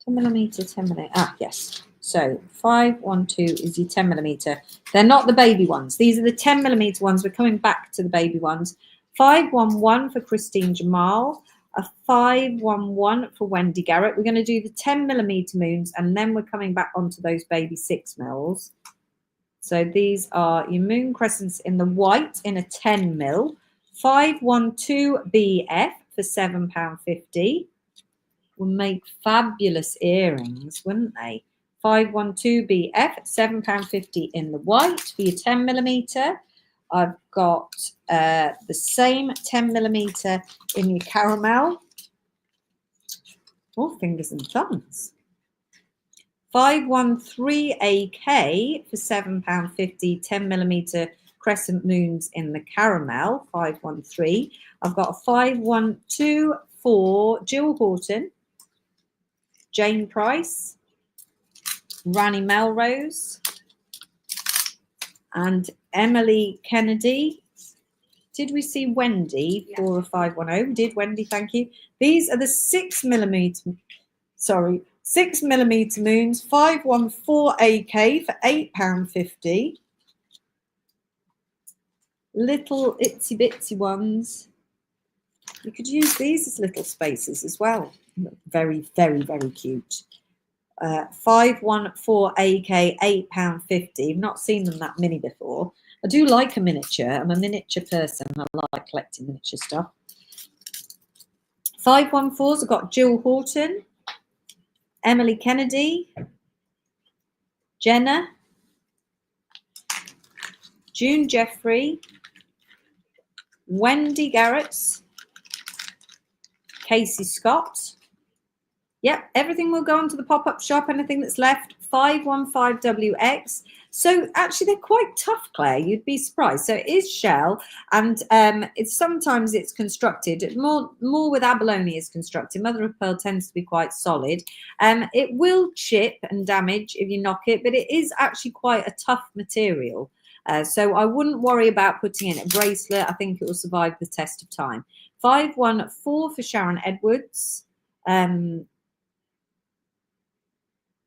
Speaker 1: 10 millimeter, 10 millimeter. Ah, yes. So 512 is your 10 millimeter. They're not the baby ones. These are the 10 millimeter ones. We're coming back to the baby ones. 511 for Christine Jamal. a 511 for Wendy Garrett. We're going to do the 10mm moons, and then we're coming back onto those baby 6mm. So these are your moon crescents in the white in a 10mm. 512BF for £7.50. Will make fabulous earrings, wouldn't they? 512BF, £7.50 in the white for your 10mm. I've got the same 10mm in your caramel. Oh, fingers and thumbs. 513AK for £7.50, 10mm crescent moons in the caramel, 513. I've got a 512 for Jill Horton, Jane Price, Rani Melrose, and Emily Kennedy. Did we see Wendy for a 510? We did, Wendy, thank you. These are the 6mm moons, 514AK for £8.50. Little itsy bitsy ones. You could use these as little spaces as well. Very, very, very cute. 514AK, £8.50. I've not seen them that mini before. I do like a miniature. I'm a miniature person. I like collecting miniature stuff. 514s, I've got Jill Horton, Emily Kennedy, Jenna, June Jeffrey, Wendy Garrett, Casey Scott. Yep, everything will go onto the pop-up shop. Anything that's left, 515WX. So actually, they're quite tough, Claire. You'd be surprised. So it is shell, and sometimes it's constructed more with abalone is constructed. Mother of pearl tends to be quite solid. It will chip and damage if you knock it, but it is actually quite a tough material. So I wouldn't worry about putting in a bracelet. I think it will survive the test of time. 514 for Sharon Edwards.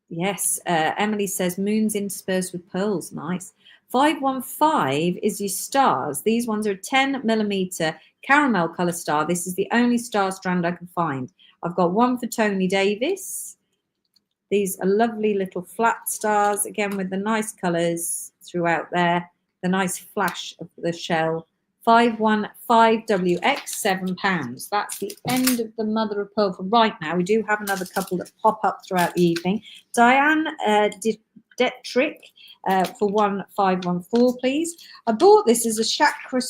Speaker 1: Yes, Emily says moons interspersed with pearls. Nice. 515 is your stars. These ones are a 10mm caramel colour star. This is the only star strand I can find. I've got one for Tony Davis. These are lovely little flat stars, again with the nice colours throughout there. The nice flash of the shell. 515WX, £7. That's the end of the mother of pearl for right now. We do have another couple that pop up throughout the evening. Diane Detrick for 1514, please. I bought this as a chakra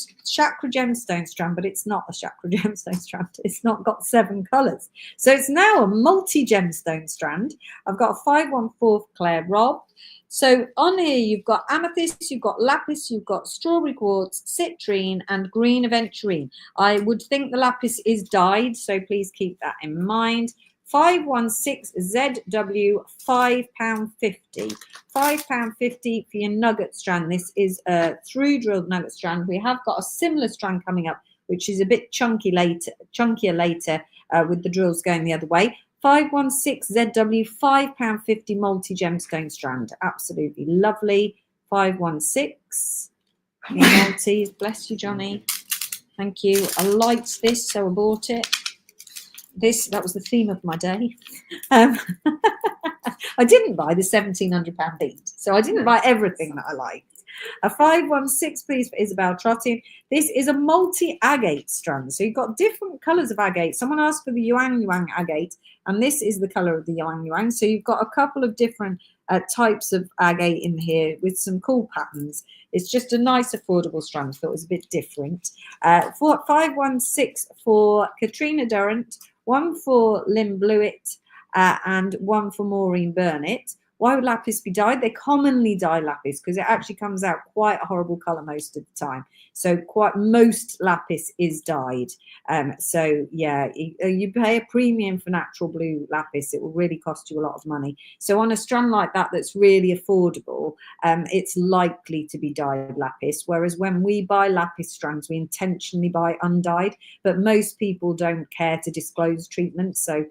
Speaker 1: gemstone strand, but it's not a chakra gemstone strand. It's not got 7 colours. So it's now a multi-gemstone strand. I've got a 514 Claire Robb. So on here, you've got amethyst, you've got lapis, you've got strawberry quartz, citrine, and green aventurine. I would think the lapis is dyed, so please keep that in mind. 516ZW, £5.50. £5.50 for your nugget strand. This is a through drilled nugget strand. We have got a similar strand coming up, which is a bit chunkier later with the drills going the other way. 516ZW, £5.50 multi-gemstone strand. Absolutely lovely. 516. Multis. Bless you, Johnny. Thank you. I liked this, so I bought it. That was the theme of my day. I didn't buy the £1,700 bead, so I didn't buy everything that I liked. A 516, please, for Isabel Trottin. This is a multi-agate strand. So you've got different colours of agate. Someone asked for the Yuang agate, and this is the colour of the Yuang. So you've got a couple of different types of agate in here with some cool patterns. It's just a nice, affordable strand. Thought it was a bit different. 516 for Katrina Durrant, 1 for Lynn Blewett, and 1 for Maureen Burnett. Why would lapis be dyed? They commonly dye lapis because it actually comes out quite a horrible colour most of the time. So most lapis is dyed. So yeah, you pay a premium for natural blue lapis. It will really cost you a lot of money. So on a strand like that that's really affordable, it's likely to be dyed lapis. Whereas when we buy lapis strands, we intentionally buy undyed. But most people don't care to disclose treatment. So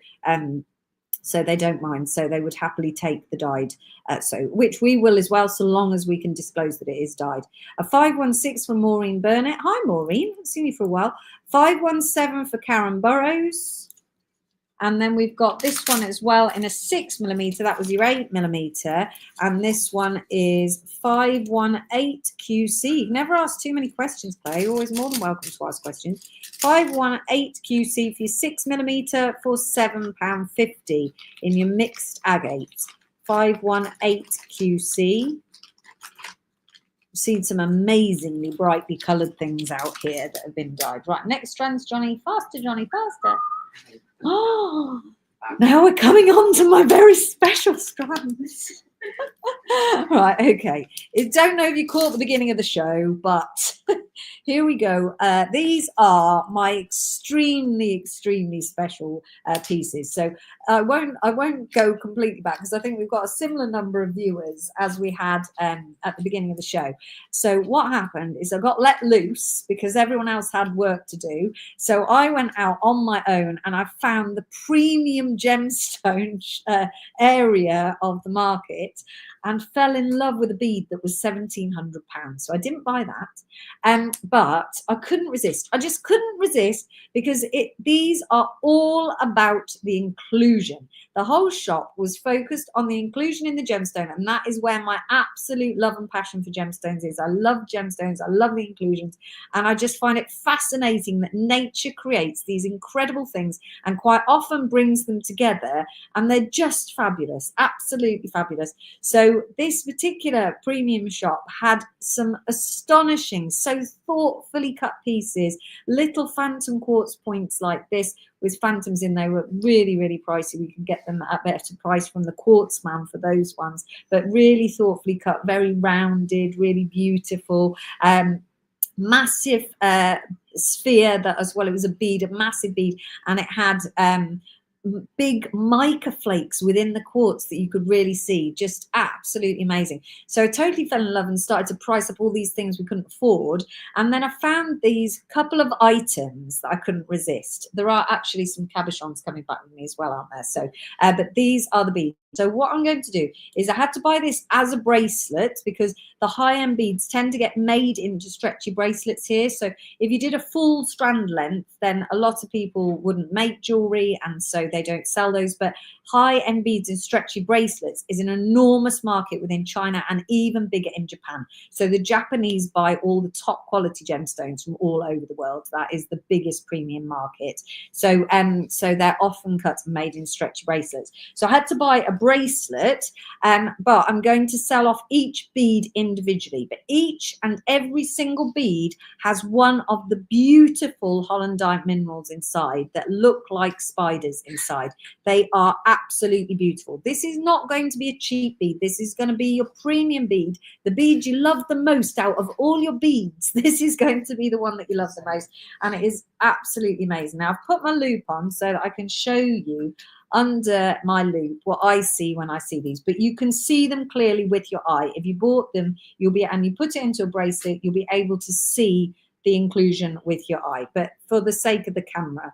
Speaker 1: So they don't mind. So they would happily take the dyed, which we will as well, so long as we can disclose that it is dyed. A 516 for Maureen Burnett. Hi, Maureen. Haven't seen you for a while. 517 for Karen Burrows. And then we've got this one as well in a 6mm. That was your 8mm. And this one is 518 QC. You've never asked too many questions, Clay. You're always more than welcome to ask questions. 518 QC for your 6mm for £7.50 in your mixed agate. 518 QC. We've seen some amazingly brightly coloured things out here that have been dyed. Right, next strands, Johnny. Faster, Johnny, faster. Oh, now we're coming on to my very special strands. Right, okay. I don't know if you caught the beginning of the show, but here we go. These are my extremely special pieces. So I won't go completely back because I think we've got a similar number of viewers as we had at the beginning of the show. So what happened is I got let loose because everyone else had work to do. So I went out on my own and I found the premium gemstone area of the market and fell in love with a bead that was £1,700. So I didn't buy that, but I couldn't resist. I just couldn't resist because these are all about the inclusion. The whole shop was focused on the inclusion in the gemstone, and that is where my absolute love and passion for gemstones is. I love gemstones, I love the inclusions, and I just find it fascinating that nature creates these incredible things and quite often brings them together, and they're just fabulous, absolutely fabulous. So this particular premium shop had some astonishing, so thoughtfully cut pieces, little phantom quartz points like this with phantoms in. They were really pricey. We could get them at a better price from the Quartz Man for those ones, but really thoughtfully cut, very rounded, really beautiful. Massive sphere that as well. It was a bead, a massive bead, and it had big mica flakes within the quartz that you could really see. Just absolutely amazing. So I totally fell in love and started to price up all these things we couldn't afford. And then I found these couple of items that I couldn't resist. There are actually some cabochons coming back with me as well, aren't there? So, but these are the beads. So what I'm going to do is I had to buy this as a bracelet because the high-end beads tend to get made into stretchy bracelets here. So if you did a full strand length, then a lot of people wouldn't make jewelry, and so they don't sell those. But high-end beads and stretchy bracelets is an enormous market within China and even bigger in Japan. So the Japanese buy all the top quality gemstones from all over the world. That is the biggest premium market. So so they're often cut and made in stretchy bracelets. So I had to buy a bracelet, but I'm going to sell off each bead individually. But each and every single bead has one of the beautiful hollandite minerals inside that look like spiders inside. They are absolutely beautiful. This is not going to be a cheap bead. This is going to be your premium bead, the bead you love the most out of all your beads. This is going to be the one that you love the most, and it is absolutely amazing. Now I've put my loop on so that I can show you under my loop what I see when I see these, but you can see them clearly with your eye. If you bought them, and you put it into a bracelet, you'll be able to see the inclusion with your eye, but for the sake of the camera.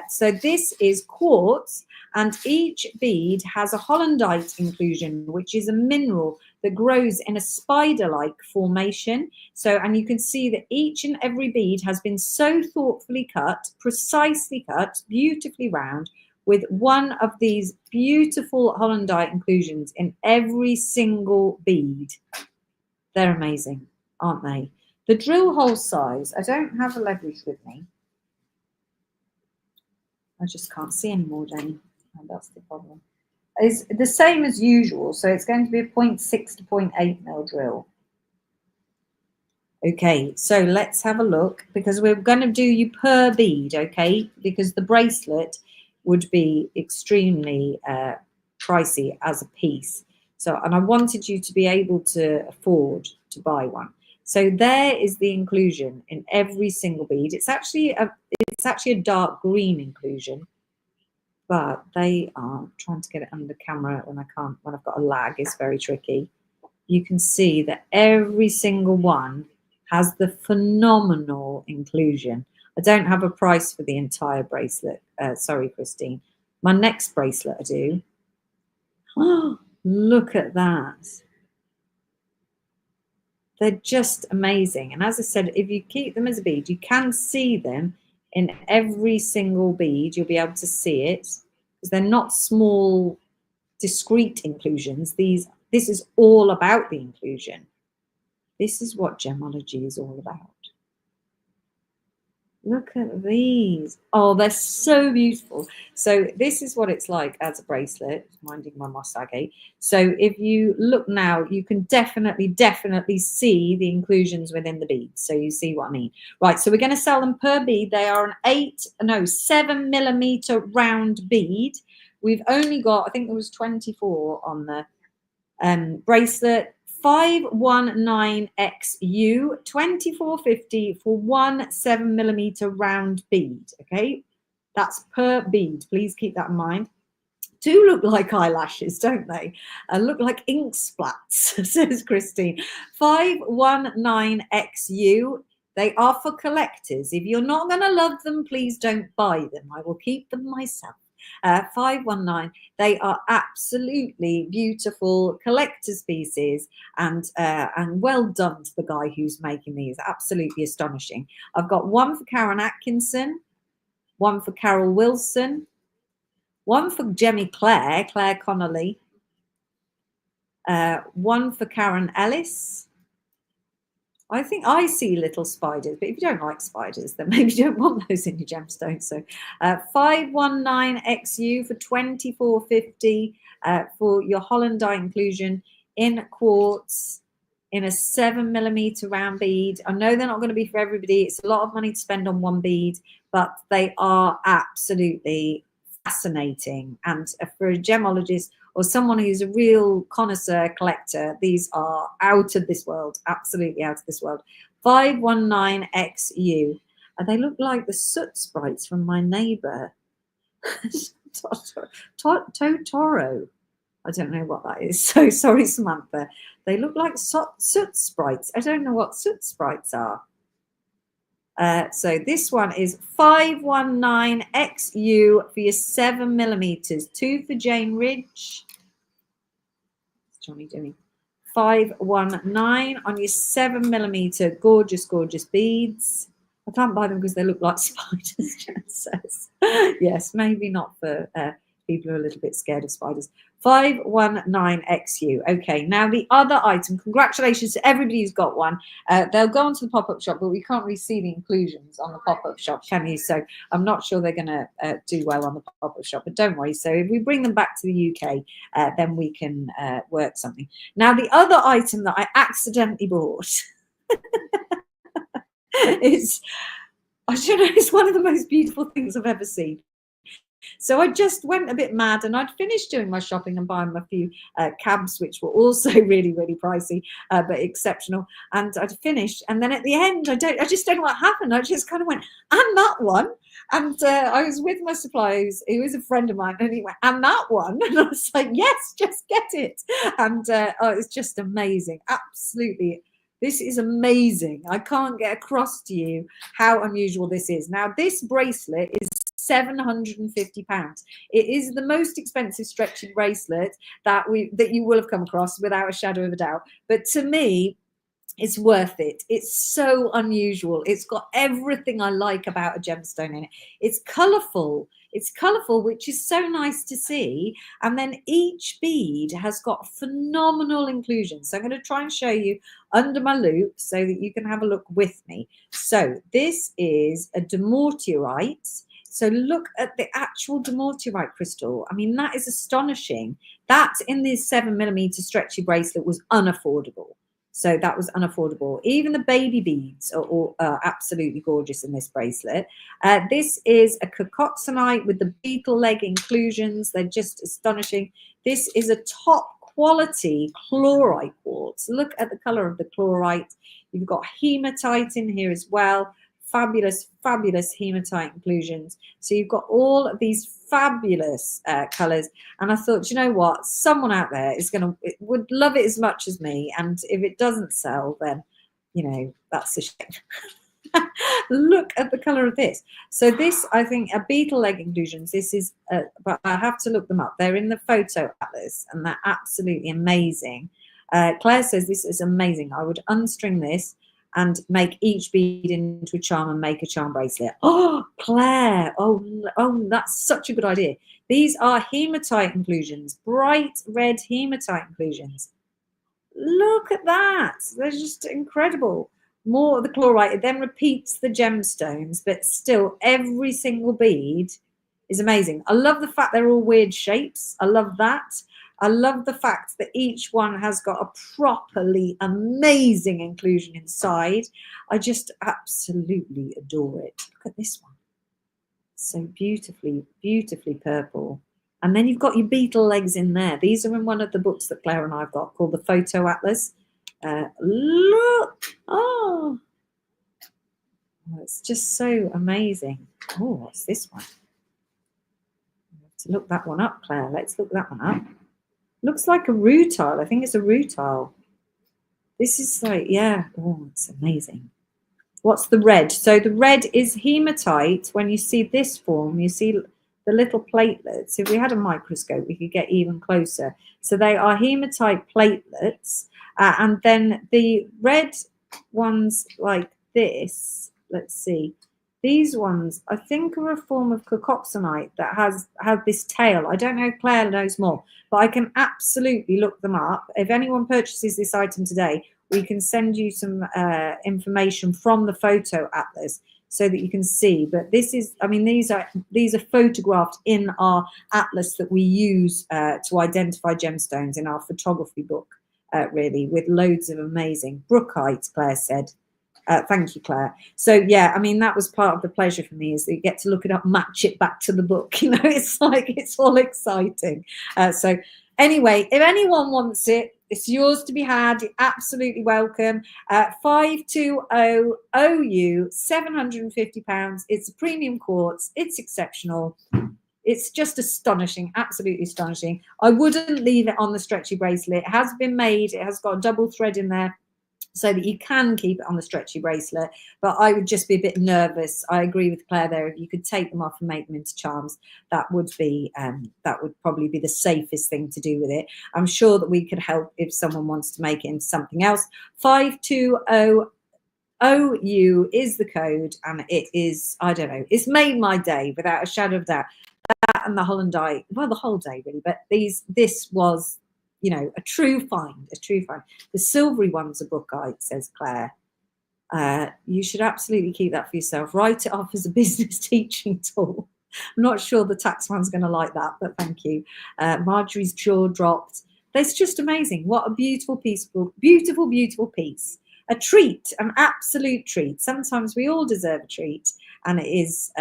Speaker 1: So this is quartz, and each bead has a hollandite inclusion, which is a mineral that grows in a spider-like formation. So, and you can see that each and every bead has been so thoughtfully cut, precisely cut, beautifully round, with one of these beautiful hollandite inclusions in every single bead. They're amazing, aren't they? The drill hole size, I don't have a leverage with me. I just can't see anymore, Jenny. Oh, that's the problem. It's the same as usual, so it's going to be a 0.6 to 0.8 mil drill. Okay, so let's have a look, because we're going to do you per bead, okay? Because the bracelet would be extremely pricey as a piece. So, and I wanted you to be able to afford to buy one. So there is the inclusion in every single bead. It's actually a dark green inclusion, but they are trying to get it under camera when I can't. When I've got a lag, it's very tricky. You can see that every single one has the phenomenal inclusion. I don't have a price for the entire bracelet. Sorry, Christine. My next bracelet I do. Oh, look at that. They're just amazing. And as I said, if you keep them as a bead, you can see them in every single bead. You'll be able to see it because they're not small, discrete inclusions. This is all about the inclusion. This is what gemology is all about. Look at these. Oh, they're so beautiful. So this is what it's like as a bracelet, minding my Mossagate. So if you look now, you can definitely see the inclusions within the beads. So you see what I mean. Right, so we're going to sell them per bead. They are an 7 millimeter round bead. We've only got, I think there was 24 on the bracelet. 519XU, 2450 for one 7 millimeter round bead. Okay, that's per bead. Please keep that in mind. Do look like eyelashes, don't they? Look like ink splats, says Christine. 519XU. They are for collectors. If you're not going to love them, please don't buy them. I will keep them myself. 519. They are absolutely beautiful collector's pieces, and well done to the guy who's making these. Absolutely astonishing. I've got one for Karen Atkinson, one for Carol Wilson, one for Claire Connolly, one for Karen Ellis. I think I see little spiders, but if you don't like spiders, then maybe you don't want those in your gemstones. So 519XU for 2450 for your Hollandite inclusion in quartz in a 7 millimeter round bead. I know they're not going to be for everybody. It's a lot of money to spend on one bead, but they are absolutely fascinating. And for a gemologist or someone who's a real connoisseur collector, these are out of this world, absolutely out of this world. 519XU. And they look like the soot sprites from my neighbour. Totoro. I don't know what that is. So sorry, Samantha. They look like soot sprites. I don't know what soot sprites are. So this one is 519XU for your 7 millimeters. 2 for Jane Ridge. What's Johnny doing? 519 on your 7 millimeter. Gorgeous, gorgeous beads. I can't buy them because they look like spiders, Jen says. Yes, maybe not for people who are a little bit scared of spiders. 519XU. Okay, now the other item, congratulations to everybody who's got one. They'll go onto the pop-up shop, but we can't really see the inclusions on the pop-up shop, can you? So I'm not sure they're going to do well on the pop-up shop, but don't worry. So if we bring them back to the UK, then we can work something. Now, the other item that I accidentally bought is, I don't know, it's one of the most beautiful things I've ever seen. So I just went a bit mad, and I'd finished doing my shopping and buying a few cabs, which were also really, really pricey, but exceptional. And I'd finished, and then at the end, I just don't know what happened. I just kind of went, and that one. And I was with my suppliers, who is a friend of mine, and he went, and that one. And I was like, yes, just get it. And it's just amazing. Absolutely. This is amazing. I can't get across to you how unusual this is. Now, this bracelet is £750. It is the most expensive stretchy bracelet that you will have come across, without a shadow of a doubt. But to me, it's worth it. It's so unusual. It's got everything I like about a gemstone in it. It's colourful. It's colourful, which is so nice to see. And then each bead has got phenomenal inclusion. So I'm going to try and show you under my loupe so that you can have a look with me. So this is a dumortierite. So look at the actual dumortierite crystal. I mean, that is astonishing. That in this 7 millimeter stretchy bracelet was unaffordable. So that was unaffordable. Even the baby beads are absolutely gorgeous in this bracelet. This is a Kokotsonite with the beetle leg inclusions. They're just astonishing. This is a top quality chlorite quartz. Look at the color of the chlorite. You've got hematite in here as well. Fabulous, fabulous hematite inclusions. So you've got all of these fabulous colors. And I thought, you know what? Someone out there would love it as much as me. And if it doesn't sell, then, you know, that's a shame. Look at the color of this. So this, I think, are beetle egg inclusions. This is, but I have to look them up. They're in the photo atlas, and they're absolutely amazing. Claire says this is amazing. I would unstring this and make each bead into a charm and make a charm bracelet. Oh, Claire! Oh, that's such a good idea. These are hematite inclusions, bright red hematite inclusions. Look at that. They're just incredible. More of the chlorite. It then repeats the gemstones, but still every single bead is amazing. I love the fact they're all weird shapes. I love that. I love the fact that each one has got a properly amazing inclusion inside. I just absolutely adore it. Look at this one. So beautifully, beautifully purple. And then you've got your beetle legs in there. These are in one of the books that Claire and I've got called the Photo Atlas. Look. Oh, it's just so amazing. Oh, what's this one? I have to look that one up, Claire. Let's look that one up. Looks like a rutile. I think it's a rutile. This is like, yeah. Oh, it's amazing. What's the red? So the red is hematite. When you see this form, you see the little platelets. If we had a microscope, we could get even closer. So they are hematite platelets. And then the red ones like this, let's see. These ones, I think, are a form of cacoxonite that has this tail. I don't know if Claire knows more, but I can absolutely look them up. If anyone purchases this item today, we can send you some information from the photo atlas so that you can see. But this is, I mean, these are photographed in our atlas that we use to identify gemstones in our photography book, really, with loads of amazing brookite, Claire said. Thank you, Claire. So yeah, I mean, that was part of the pleasure for me, is that you get to look it up, match it back to the book. You know, it's like, it's all exciting. So anyway, if anyone wants it, it's yours to be had. You're absolutely welcome. 520 OU, £750. It's a premium quartz. It's exceptional. It's just astonishing, absolutely astonishing. I wouldn't leave it on the stretchy bracelet. It has been made. It has got a double thread in there, so that you can keep it on the stretchy bracelet, but I would just be a bit nervous. I agree with Claire there. If you could take them off and make them into charms, that would probably be the safest thing to do with it. I'm sure that we could help if someone wants to make it into something else. 520 OU is the code, and it is, I don't know, it's made my day without a shadow of doubt. That and the Holland Eye, well, the whole day really, but this was, you know, a true find, a true find. The silvery ones are brookite, says Claire. You should absolutely keep that for yourself. Write it off as a business teaching tool. I'm not sure the taxman's going to like that, but thank you. Marjorie's jaw dropped. That's just amazing. What a beautiful piece, beautiful, beautiful piece. A treat, an absolute treat. Sometimes we all deserve a treat, and it is.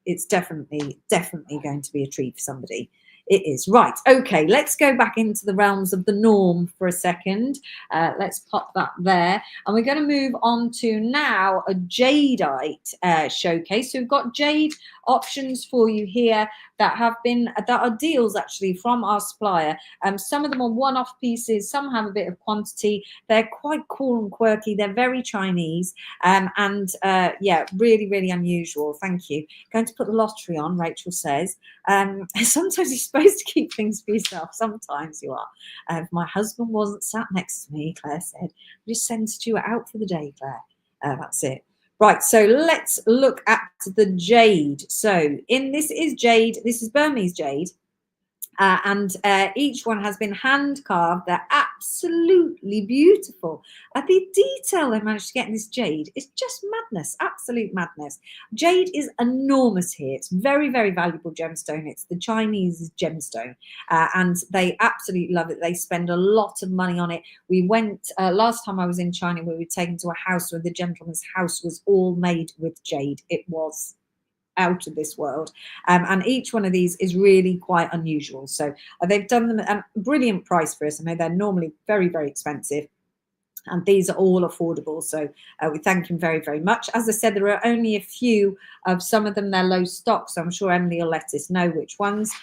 Speaker 1: It's definitely going to be a treat for somebody. It is. Right. Okay, let's go back into the realms of the norm for a second. Let's pop that there. And we're going to move on to now a jadeite showcase. So we've got jade options for you here that are deals actually from our supplier. Some of them are one-off pieces. Some have a bit of quantity. They're quite cool and quirky. They're very Chinese. Yeah, really, really unusual. Thank you. Going to put the lottery on, Rachel says. Sometimes you're supposed to keep things for yourself. Sometimes you are. If my husband wasn't sat next to me, Claire said, we just send Stuart out for the day, Claire. That's it. Right, so let's look at the jade. So this is jade. This is Burmese jade. And each one has been hand carved. They're absolutely beautiful. The detail they managed to get in this jade is just madness, absolute madness. Jade is enormous here. It's very, very valuable gemstone. It's the Chinese gemstone, and they absolutely love it. They spend a lot of money on it. We went last time I was in China. We were taken to a house where the gentleman's house was all made with jade. It was out of this world, and each one of these is really quite unusual. So they've done them at a brilliant price for us. I know they're normally very, very expensive, and these are all affordable. So we thank him very, very much. As I said, there are only a few of some of them. They're low stock, so I'm sure Emily will let us know which ones.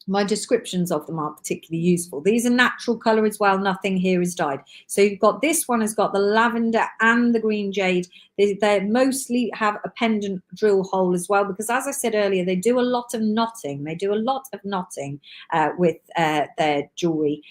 Speaker 1: My descriptions of them are particularly useful. These are natural colour as well. Nothing here is dyed. So you've got this one has got the lavender and the green jade. They mostly have a pendant drill hole as well, because as I said earlier, they do a lot of knotting. They do a lot of knotting with their jewellery.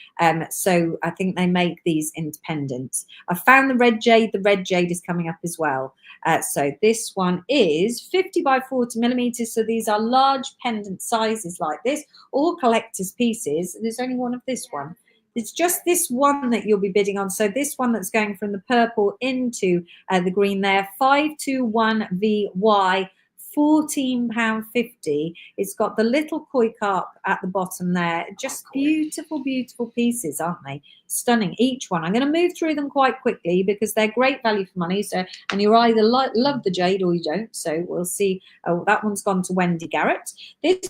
Speaker 1: So I think they make these into pendants. I found the red jade. The red jade is coming up as well. So this one is 50 by 40 millimeters. So these are large pendant sizes like this, all collector's pieces. There's only one of this one. It's just this one that you'll be bidding on. So this one that's going from the purple into the green there, 521VY, £14.50. It's got the little koi carp at the bottom there. Just beautiful, beautiful pieces, aren't they? Stunning, each one. I'm going to move through them quite quickly because they're great value for money. So, and you either love the jade or you don't. So we'll see. Oh, that one's gone to Wendy Garrett. This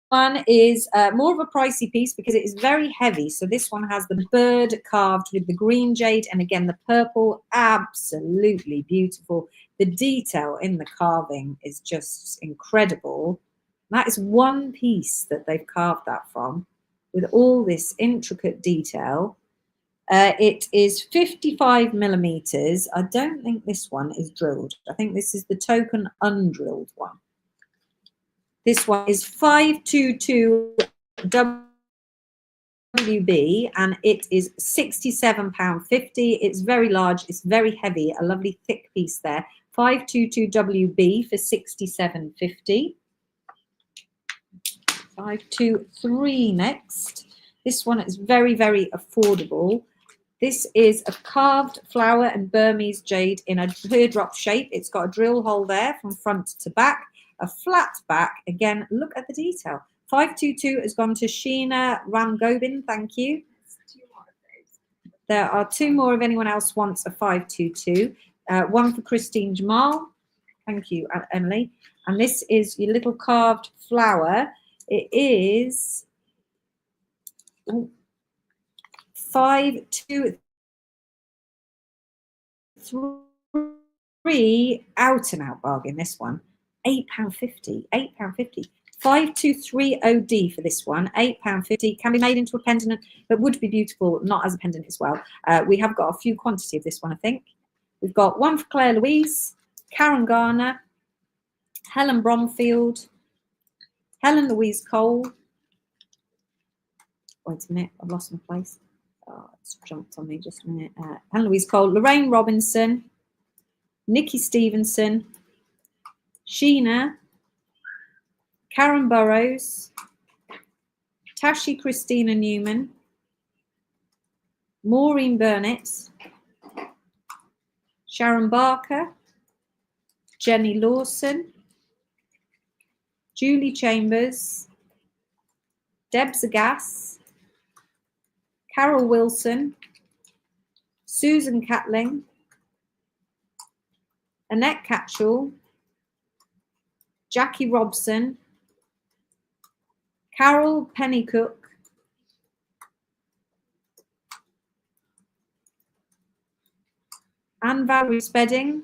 Speaker 1: one is more of a pricey piece because it is very heavy. So this one has the bird carved with the green jade, and again the purple, absolutely beautiful. The detail in the carving is just incredible. That is one piece that they've carved that from, with all this intricate detail. It is 55 millimeters. I don't think this one is drilled. I think this is the token undrilled one. This one is 522 WB and it is £67.50. It's very large, it's very heavy, a lovely thick piece there. 522 WB for £67.50. 523 next. This one is very, very affordable. This is a carved flower and Burmese jade in a teardrop shape. It's got a drill hole there from front to back, a flat back. Again, look at the detail. 522 has gone to Sheena Ramgobin. Thank you. There are two more if anyone else wants a 522. One for Christine Jamal. Thank you, Emily. And this is your little carved flower. It is 523 out and out bargain. This one, £8.50. £8.50. 5230D for this one, £8.50. Can be made into a pendant, but would be beautiful not as a pendant as well. We have got a few quantity of this one, I think. We've got one for Claire Louise, Karen Garner, Helen Bromfield, Helen Louise Cole. Wait a minute, I've lost my place. Oh, it's jumped on me just a minute. Helen Louise Cole, Lorraine Robinson, Nikki Stevenson, Sheena, Karen Burrows, Tashi Christina Newman, Maureen Burnett, Sharon Barker, Jenny Lawson, Julie Chambers, Deb Zagas, Carol Wilson, Susan Catling, Annette Catchell, Jackie Robson, Carol Pennycook, Anne Valerie Spedding.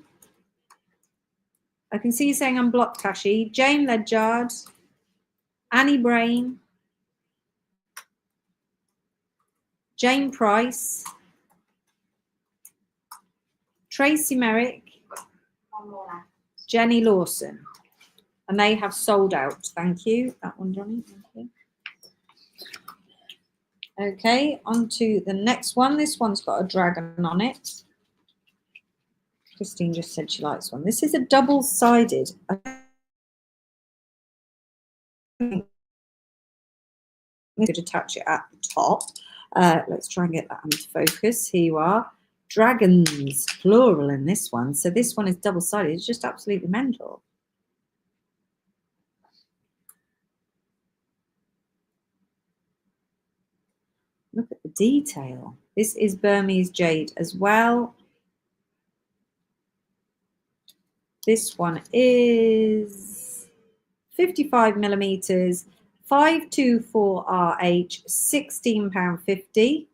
Speaker 1: I can see you saying I'm blocked, Tashi. Jane Ledyard, Annie Brain, Jane Price, Tracy Merrick, Jenny Lawson. And they have sold out. Thank you. That one, Johnny. Thank you. Okay, on to the next one. This one's got a dragon on it. Christine just said she likes one. This is a double-sided. I'm going to attach it at the top. Let's try and get that into focus. Here you are. Dragons, plural in this one. So this one is double-sided. It's just absolutely mental. Look at the detail. This is Burmese jade as well. This one is 55 millimeters, 524RH, £16.50.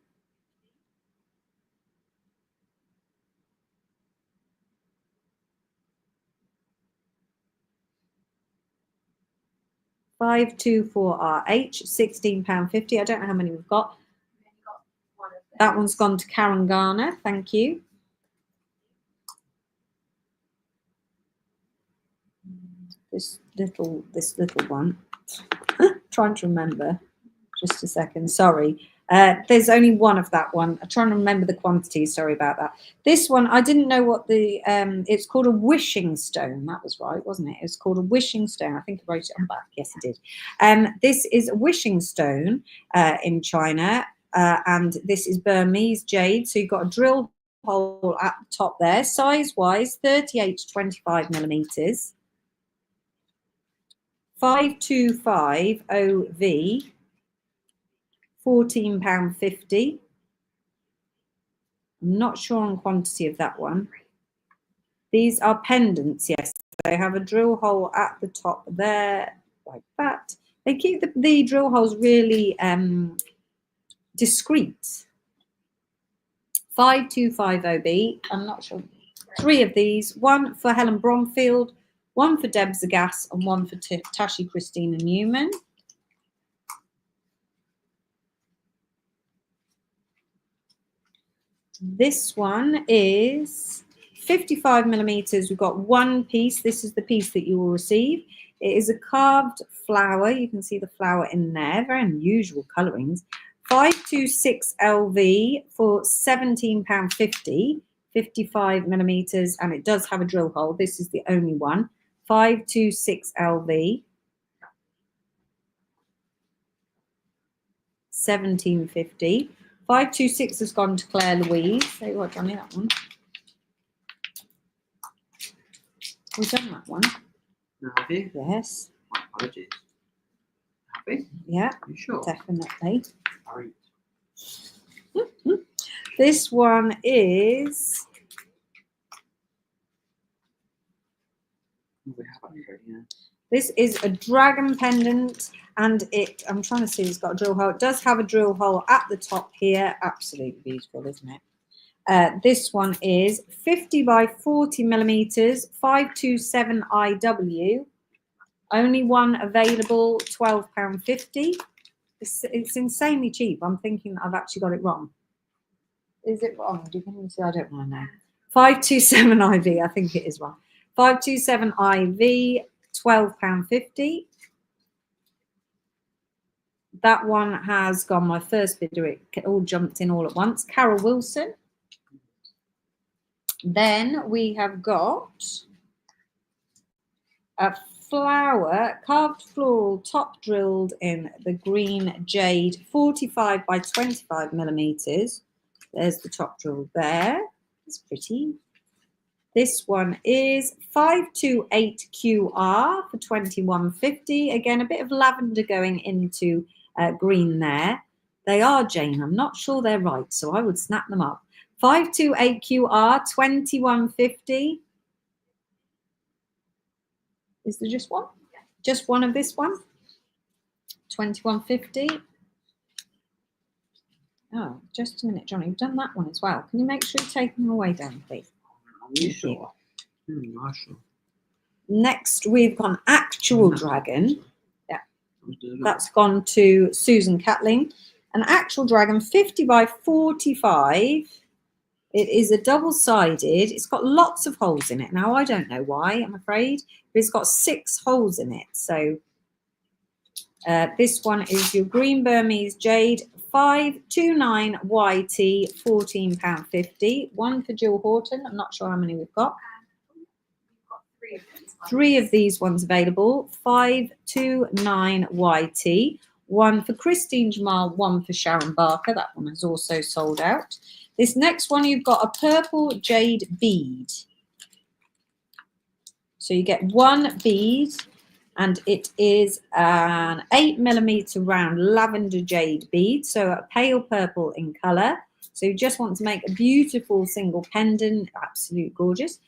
Speaker 1: 524RH, £16.50. I don't know how many we've got.
Speaker 2: We've only got one of them.
Speaker 1: That one's gone to Karen Garner. Thank you. This little one. Trying to remember. Just a second. Sorry. There's only one of that one. I'm trying to remember the quantity. Sorry about that. This one, I didn't know what the it's called a wishing stone. That was right, wasn't it? It's called a wishing stone. I think I wrote it on the back. Yes, I did. This is a wishing stone in China, and this is Burmese jade. So you've got a drill hole at the top there, size-wise, 38 to 25 millimeters. 525 OV. £14.50. I'm not sure on quantity of that one. These are pendants, yes. They have a drill hole at the top there, like that. They keep the drill holes really discreet. 525 OB. I'm not sure. 3 of these. One for Helen Bromfield, one for Deb Zagass, and one for Tashi Christina Newman. This one is 55 millimeters. We've got one piece. This is the piece that you will receive. It is a carved flower. You can see the flower in there. Very unusual colorings. 526 LV for £17.50. 55 millimeters, and it does have a drill hole. This is the only one. 526 LV. £17.50. 526 has gone to Claire Louise. Say what, Johnny, that one. We've done that one.
Speaker 3: No, have you?
Speaker 1: Yes.
Speaker 3: My apologies. Happy?
Speaker 1: Yeah,
Speaker 3: Are you sure?
Speaker 1: definitely.
Speaker 3: Sorry.
Speaker 1: This one is...
Speaker 3: We have actually, yeah.
Speaker 1: This is a dragon pendant, and I'm trying to see, it's got a drill hole. It does have a drill hole at the top here. Absolutely beautiful, isn't it? This one is 50 by 40 millimeters, 527 IW. Only one available, £12.50. It's insanely cheap. I'm thinking that I've actually got it wrong. Is it wrong? Do you think so? I don't want to know. 527 IV, I think it is wrong. 527 IV, £12.50. That one has gone my first bidder. It all jumped in all at once. Carol Wilson. Then we have got a flower, carved floral, top drilled in the green jade, 45 by 25 millimeters. There's the top drill there. It's pretty. This one is 528 QR for £21.50. Again, a bit of lavender going into green there. They are Jane. I'm not sure they're right, so I would snap them up. 528 QR, £21.50. Is there just one? Just one of this one? £21.50. Oh, just a minute, Johnny. You've done that one as well. Can you make sure you take them away down, please?
Speaker 3: Are you sure? I'm sure.
Speaker 1: Next, we've got an actual dragon. Yeah,
Speaker 3: That's
Speaker 1: that's gone to Susan Catling. An actual dragon, 50 by 45. It is a double-sided. It's got lots of holes in it. Now, I don't know why, I'm afraid, but it's got 6 holes in it. So this one is your green Burmese jade, 529 YT, £14.50. One for Jill Horton. I'm not sure how many we've got.
Speaker 2: We've got 3 of these.
Speaker 1: 3 of these ones available, 529 YT. One for Christine Jamal, one for Sharon Barker. That one has also sold out. This next one, you've got a purple jade bead. So you get 1 bead, and it is an 8mm round lavender jade bead, so a pale purple in colour. So you just want to make a beautiful single pendant, absolute gorgeous.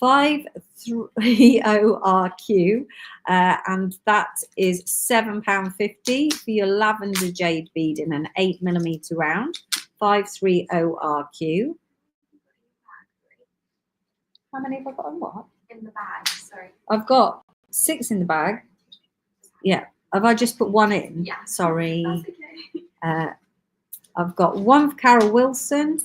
Speaker 1: 530 RQ, and that is £7.50 for your lavender jade bead in an 8mm round. 530 RQ. How many have I got on what?
Speaker 2: In the bag, sorry.
Speaker 1: I've got 6 in the bag. Yeah, Have I just put one in?
Speaker 2: Yeah.
Speaker 1: Sorry.
Speaker 2: That's okay.
Speaker 1: I've got one for Carol Wilson.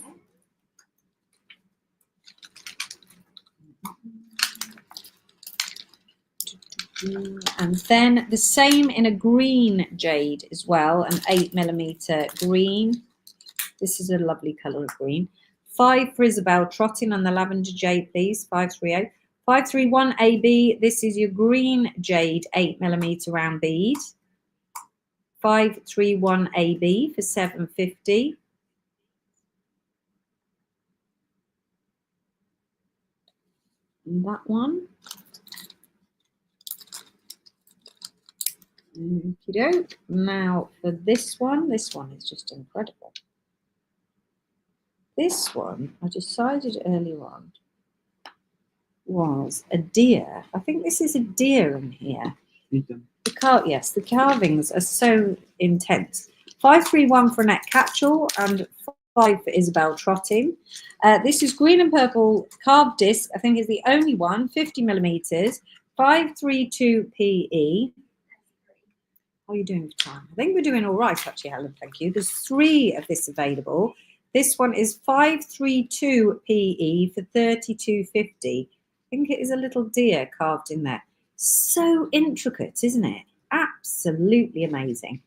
Speaker 1: And then the same in a green jade as well, an 8mm green. This is a lovely colour of green. 5 for Isabel Trotting on the lavender jade, please. 530. 531 AB. This is your green jade 8mm round bead. 531 AB for 750. And that one. Okey-doke. Now for this one is just incredible. This one, I decided earlier on, was a deer. I think this is a deer in here. Yes, the carvings are so intense. 531 for Annette Catchell and 5 for Isabel Trotting. This is green and purple carved disc. I think is the only one, 50mm, 532 PE. How are you doing for time? I think we're doing all right, actually, Helen. Thank you. There's 3 of this available. This one is 532 PE for 32.50. I think it is a little deer carved in there. So intricate, isn't it? Absolutely amazing.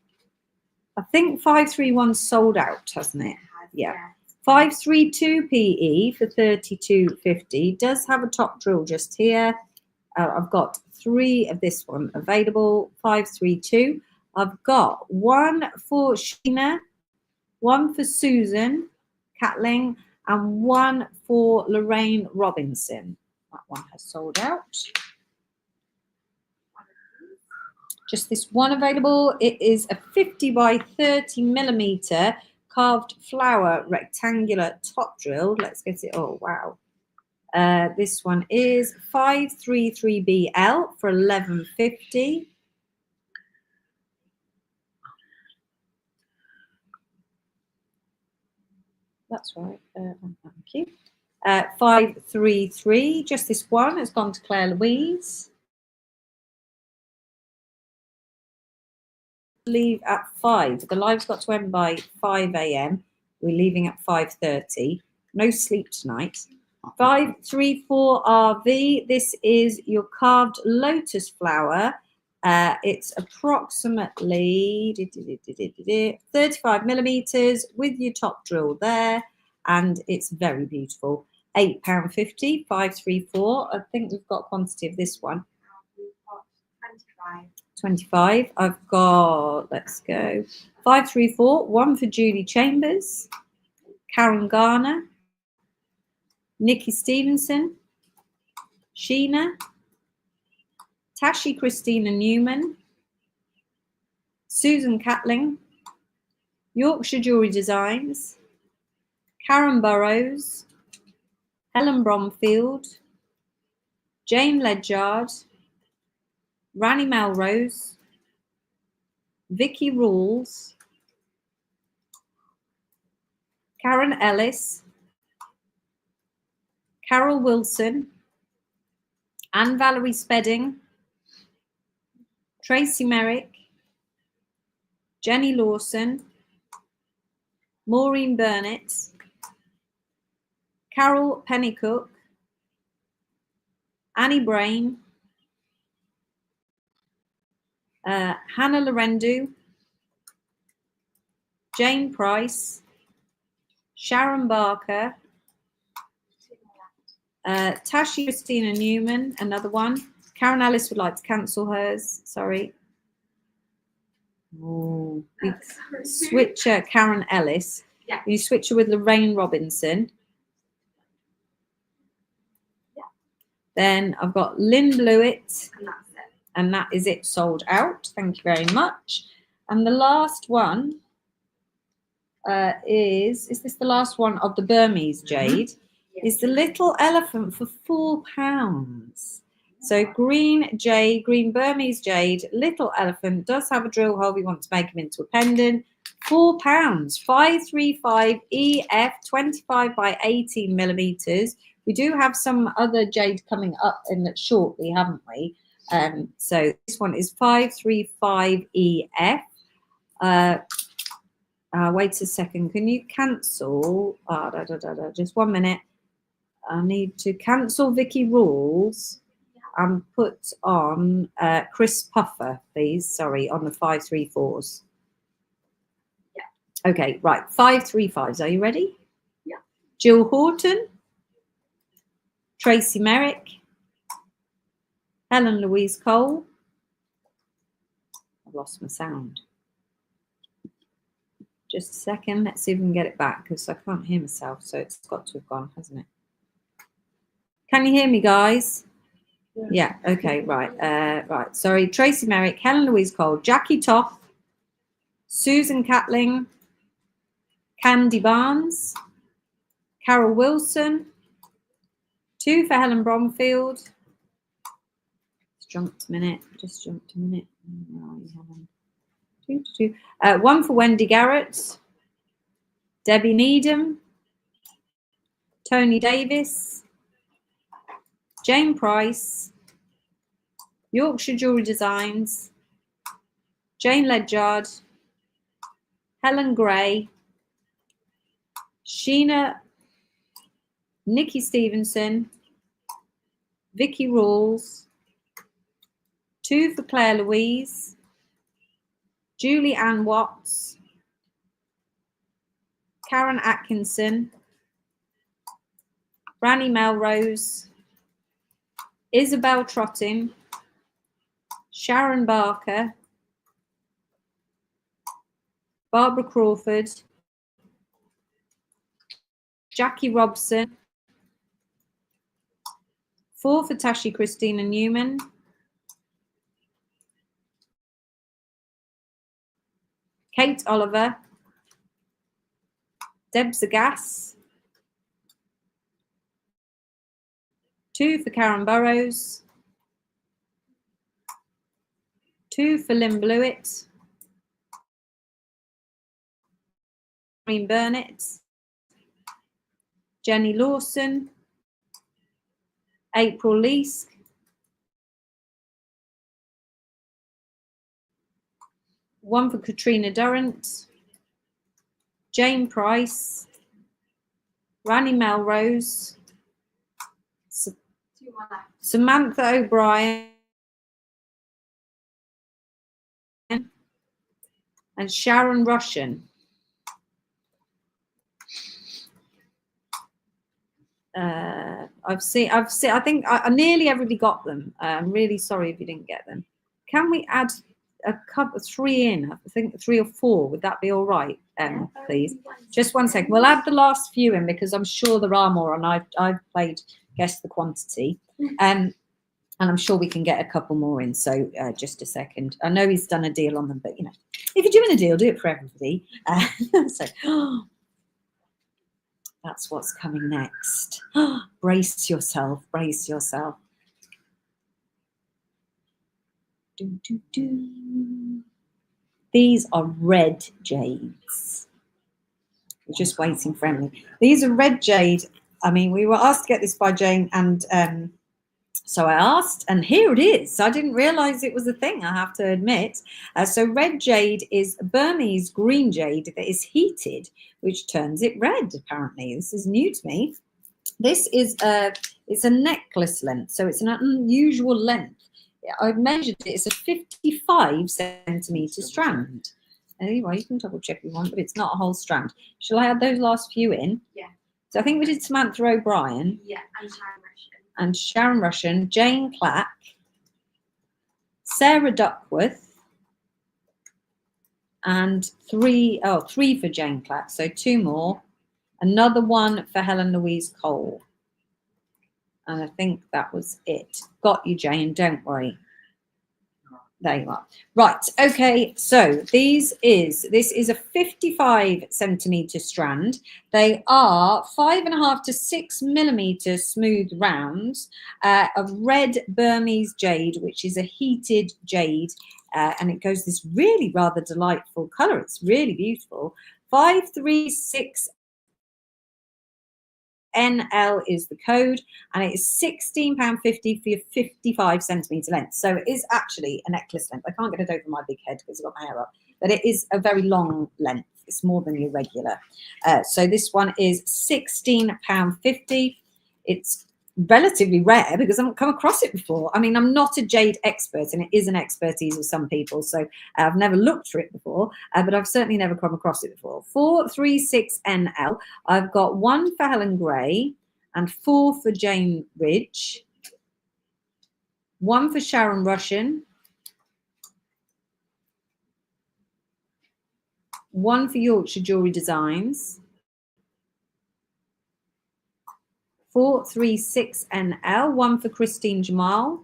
Speaker 1: I think 531 sold out, hasn't it? Yeah. 532 PE for 32.50. Does have a top drill just here. I've got 3 of this one available. 532. I've got 1 for Sheena, 1 for Susan Catling, and 1 for Lorraine Robinson. That one has sold out. Just this one available. It is a 50 by 30mm carved flower rectangular top drill. Let's get it. Oh, wow. This one is 533BL for 11.50. That's right. Thank you. 533. Just this one has gone to Claire Louise. Leave at 5. The live's got to end by 5 a.m. We're leaving at 5:30. No sleep tonight. 534 RV. This is your carved lotus flower. It's approximately 35mm with your top drill there, and it's very beautiful. £8.50. 534. I think we've got quantity of this one.
Speaker 2: We've got
Speaker 1: 25. I've got, let's go, 534. 1 for Julie Chambers, Karen Garner, Nikki Stevenson, Sheena, Tashi Christina Newman, Susan Catling, Yorkshire Jewelry Designs, Karen Burrows, Helen Bromfield, Jane Ledyard, Rani Melrose, Vicky Rules, Karen Ellis, Carol Wilson, Anne Valerie Spedding, Tracy Merrick, Jenny Lawson, Maureen Burnett, Carol Pennycook, Annie Brain, Hannah Lorendu, Jane Price, Sharon Barker, Tashi Christina Newman, another one. Karen Ellis would like to cancel hers. Sorry. Oh, switch Karen Ellis.
Speaker 2: Yeah.
Speaker 1: You switch her with Lorraine Robinson.
Speaker 2: Yeah.
Speaker 1: Then I've got Lynn Blewett.
Speaker 2: And that's it.
Speaker 1: And that is it, sold out. Thank you very much. And the last one is this the last one of the Burmese jade?
Speaker 2: Yes.
Speaker 1: Is the little elephant for £4. So green jade, green Burmese jade, little elephant, does have a drill hole. We want to make him into a pendant. £4, 535 EF, 25 by 18mm. We do have some other jade coming up in that shortly, haven't we? So this one is 535EF. Wait a second. Can you cancel? Just 1 minute. I need to cancel Vicky Rules and put on Chris Puffer, please. Sorry, on the 534s.
Speaker 2: Yeah.
Speaker 1: Okay, right. 535s. Are you ready?
Speaker 2: Yeah.
Speaker 1: Jill Horton, Tracy Merrick, Helen Louise Cole. I've lost my sound. Just a second. Let's see if we can get it back because I can't hear myself. So it's got to have gone, hasn't it? Can you hear me, guys? Yeah. Okay. Right. Right. Sorry. Tracy Merrick, Helen Louise Cole, Jackie Toff, Susan Catling, Candy Barnes, Carol Wilson. 2 for Helen Bromfield. Just jumped a minute. Where are you, Helen? 2 to 2. 1 for Wendy Garrett, Debbie Needham, Tony Davis, Jane Price, Yorkshire Jewelry Designs, Jane Ledyard, Helen Gray, Sheena, Nikki Stevenson, Vicky Rawls, 2 for Claire Louise, Julie Ann Watts, Karen Atkinson, Branny Melrose, Isabel Trottin, Sharon Barker, Barbara Crawford, Jackie Robson, 4 for Tashi Christina Newman, Kate Oliver, Deb Zagas, 2 for Karen Burrows, 2 for Lynn Blewett, Maureen Burnett, Jenny Lawson, April Leask, one for Katrina Durrant, Jane Price, Rani Melrose,
Speaker 2: 2 more left.
Speaker 1: Samantha O'Brien, and Sharon Russian. I think I nearly everybody got them. I'm really sorry if you didn't get them. Can we add a couple, 3 in? I think 3 or 4. Would that be all right? Please. Just 1 second. We'll add the last few in because I'm sure there are more, and I've played Guess the Quantity, and I'm sure we can get a couple more in. So just a second. I know he's done a deal on them, but you know, if you're doing a deal, do it for everybody. So. That's what's coming next. Brace yourself, brace yourself. These are red jades. We're just waiting for Emily. These are red jade. I mean, we were asked to get this by Jane, and so I asked, and here it is. I didn't realize it was a thing, I have to admit. So red jade is Burmese green jade that is heated, which turns it red, apparently. This is new to me. This is it's a necklace length, so it's an unusual length. I measured it. It's a 55 centimetre strand. Anyway, you can double check if you want, but it's not a whole strand. Shall I add those last few in?
Speaker 2: Yeah.
Speaker 1: So I think we did Samantha O'Brien.
Speaker 2: Yeah, and Sharon Russian.
Speaker 1: And Sharon Russian, Jane Clack, Sarah Duckworth, and 3 for Jane Clack, so 2 more. Another 1 for Helen Louise Cole. And I think that was it. Got you, Jane, don't worry. There you are. Right, okay, so this is a 55 centimetre strand. They are 5.5 to 6 millimetre smooth rounds of red Burmese jade, which is a heated jade, and it goes this really rather delightful colour. It's really beautiful. 536 NL is the code, and it is £16.50 for your 55 centimetre length. So it is actually a necklace length. I can't get it over my big head because I've got my hair up, but it is a very long length. It's more than your regular. So this one is £16.50. It's relatively rare because I haven't come across it before. I mean, I'm not a jade expert, and it is an expertise of some people, so I've never looked for it before, but I've certainly never come across it before. 436NL. I've got 1 for Helen Gray and 4 for Jane Ridge, 1 for Sharon Russian, 1 for Yorkshire Jewellery Designs, 436NL, 1 for Christine Jamal,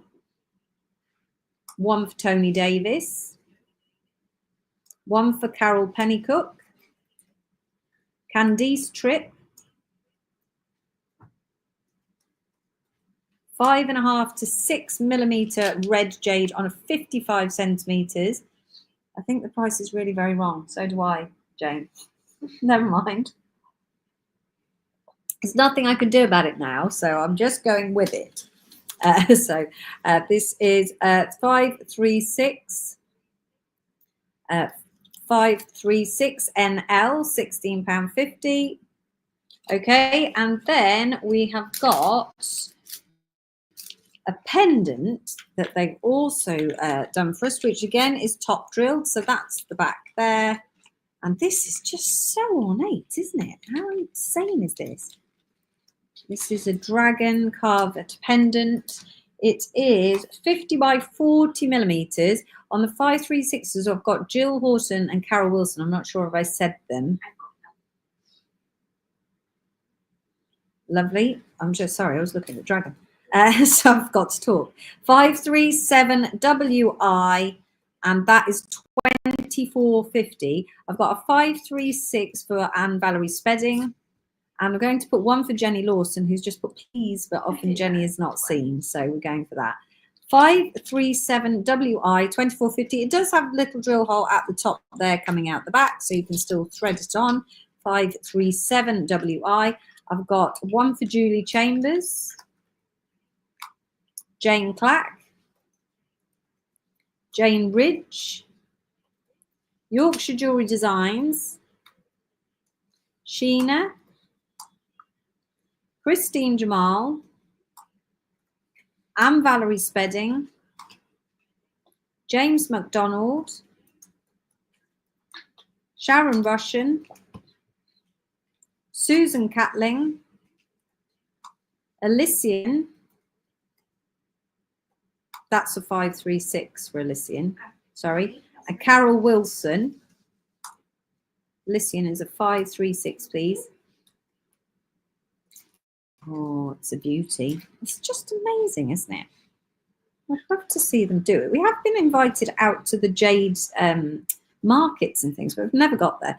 Speaker 1: 1 for Tony Davis, 1 for Carol Pennycook, Candice Tripp, 5.5 to 6 millimeter red jade on a 55 centimeters. I think the price is really very wrong. So do I, Jane. Never mind. There's nothing I can do about it now, so I'm just going with it. This is 536 NL, £16.50. Okay, and then we have got a pendant that they've also done for us, which again is top drilled. So that's the back there. And this is just so ornate, isn't it? How insane is this? This is a dragon carved pendant. It is 50 by 40 millimeters. On the 536s, I've got Jill Horton and Carol Wilson. I'm not sure if I said them. Lovely. I'm just sorry, I was looking at the dragon. So I've got to talk. 537WI, and that is £24.50. I've got a 536 for Anne Valerie Spedding. And we're going to put 1 for Jenny Lawson, who's just put please, but often Jenny is not seen. So we're going for that. 537WI, £24.50. It does have a little drill hole at the top there coming out the back, so you can still thread it on. 537WI. I've got 1 for Julie Chambers, Jane Clack, Jane Ridge, Yorkshire Jewellery Designs, Sheena, Christine Jamal, Anne Valerie Spedding, James McDonald, Sharon Russian, Susan Catling, Elysian, that's a 536 for Elysian, sorry, and Carol Wilson. Elysian is a 536, please. Oh, it's a beauty. It's just amazing, isn't it? I'd love to see them do it. We have been invited out to the jade markets and things, but we've never got there.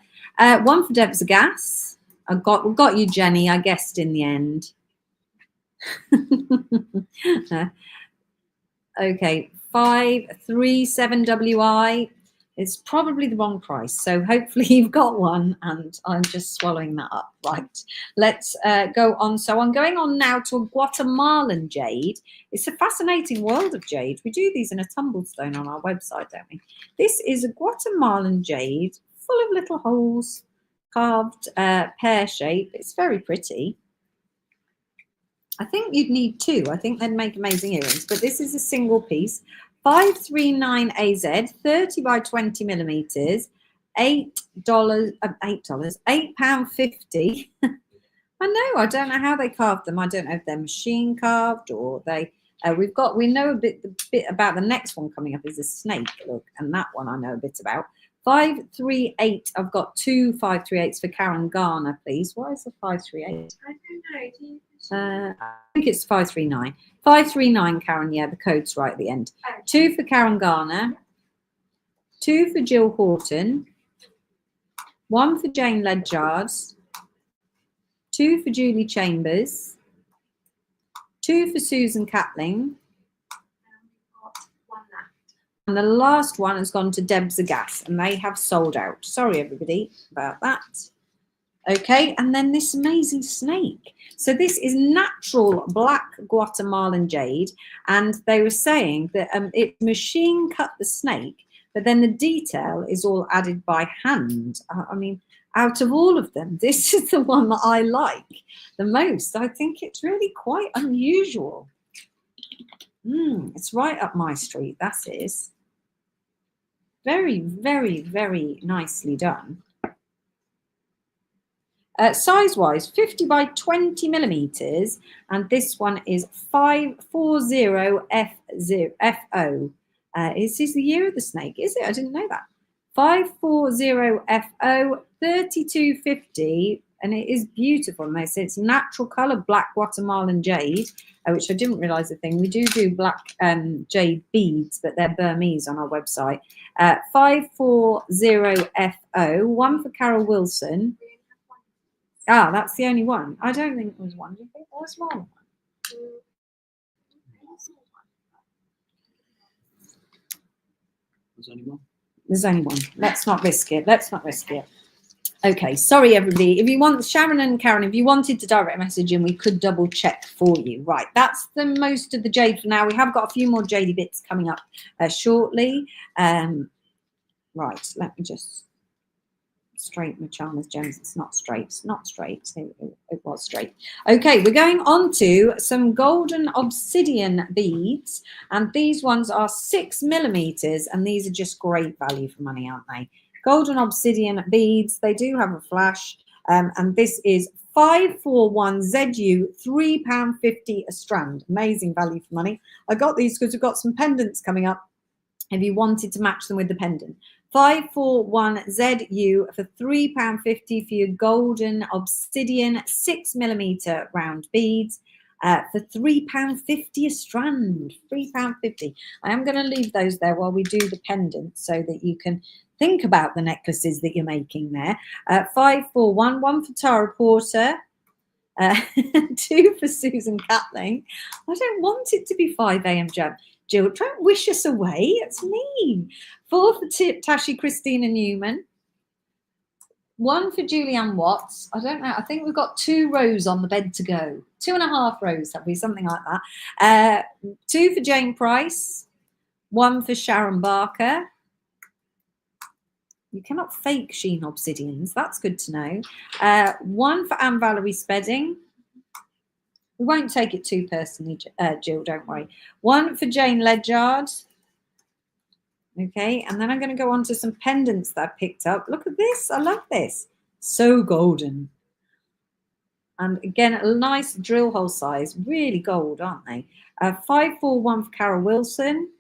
Speaker 1: 1 for Debs Gas. We've got you, Jenny. I guessed in the end. Okay, 537WI. It's probably the wrong price, so hopefully you've got one, and I'm just swallowing that up. Right, let's go on. So I'm going on now to a Guatemalan jade. It's a fascinating world of jade. We do these in a tumblestone on our website, don't we? This is a Guatemalan jade, full of little holes, carved pear shape. It's very pretty. I think you'd need 2. I think they'd make amazing earrings, but this is a single piece. 539 AZ, 30 by 20 millimeters, £8.50. I know, I don't know how they carved them. I don't know if they're machine carved or they. We know a bit about the next one coming up is a snake. Look, and that one I know a bit about. 538. I've got 2 538s for Karen Garner, please. Why is the 538?
Speaker 2: I don't know. Do you
Speaker 1: I think it's 539. 539, Karen. Yeah, the code's right at the end. 2 for Karen Garner, 2 for Jill Horton, 1 for Jane Ledyard, 2 for Julie Chambers, 2 for Susan Catling, and the last one has gone to Debs Gas, and they have sold out. Sorry, everybody, about that. Okay, and then this amazing snake. So this is natural black Guatemalan jade, and they were saying that it machine cut the snake, but then the detail is all added by hand. I mean, out of all of them, this is the one that I like the most. I think it's really quite unusual. It's right up my street, that is. Very, very, very nicely done. Size-wise, 50 by 20 millimeters, and this one is 540FO. Is this the year of the snake? Is it? I didn't know that. 540FO, 3250, and it is beautiful. And they say it's natural color black Guatemalan jade, which I didn't realize a thing. We do black jade beads, but they're Burmese on our website. 540FO, one for Carol Wilson. Ah, that's the only one. I don't think there was one. Do you think there was more?
Speaker 3: There's only one.
Speaker 1: There's only one. Let's not risk it. Let's not risk it. Okay, sorry everybody. If you want, Sharon and Karen, if you wanted to direct message in, we could double check for you. Right, that's the most of the jade for now. We have got a few more jadey bits coming up shortly. Right, let me just straighten the Chalmers Jones. It's not straight. It's not straight. It was straight. Okay, we're going on to some golden obsidian beads, and these ones are 6 millimeters, and these are just great value for money, aren't they? Golden obsidian beads. They do have a flash, and this is 541 ZU, £3.50 a strand. Amazing value for money. I got these because we've got some pendants coming up. If you wanted to match them with the pendant. 541 ZU for £3.50 for your golden obsidian 6 millimeter round beads for £3.50 a strand. £3.50. I am going to leave those there while we do the pendant so that you can think about the necklaces that you're making there. 541, one for Tara Porter. 2 for Susan Catling. I don't want it to be 5 a.m. Jam. Jill, don't wish us away. It's mean. 4 for Tashi Christina Newman. 1 for Julianne Watts. I don't know. I think we've got 2 rows on the bed to go. 2.5 rows, have we? Something like that. 2 for Jane Price. 1 for Sharon Barker. You cannot fake Sheen obsidians. That's good to know. 1 for Anne Valerie Spedding. We won't take it too personally, Jill, don't worry. 1 for Jane Ledyard. Okay, and then I'm going to go on to some pendants that I picked up. Look at this. I love this. So golden. And again, a nice drill hole size. Really gold, aren't they? 541 for Carol Wilson.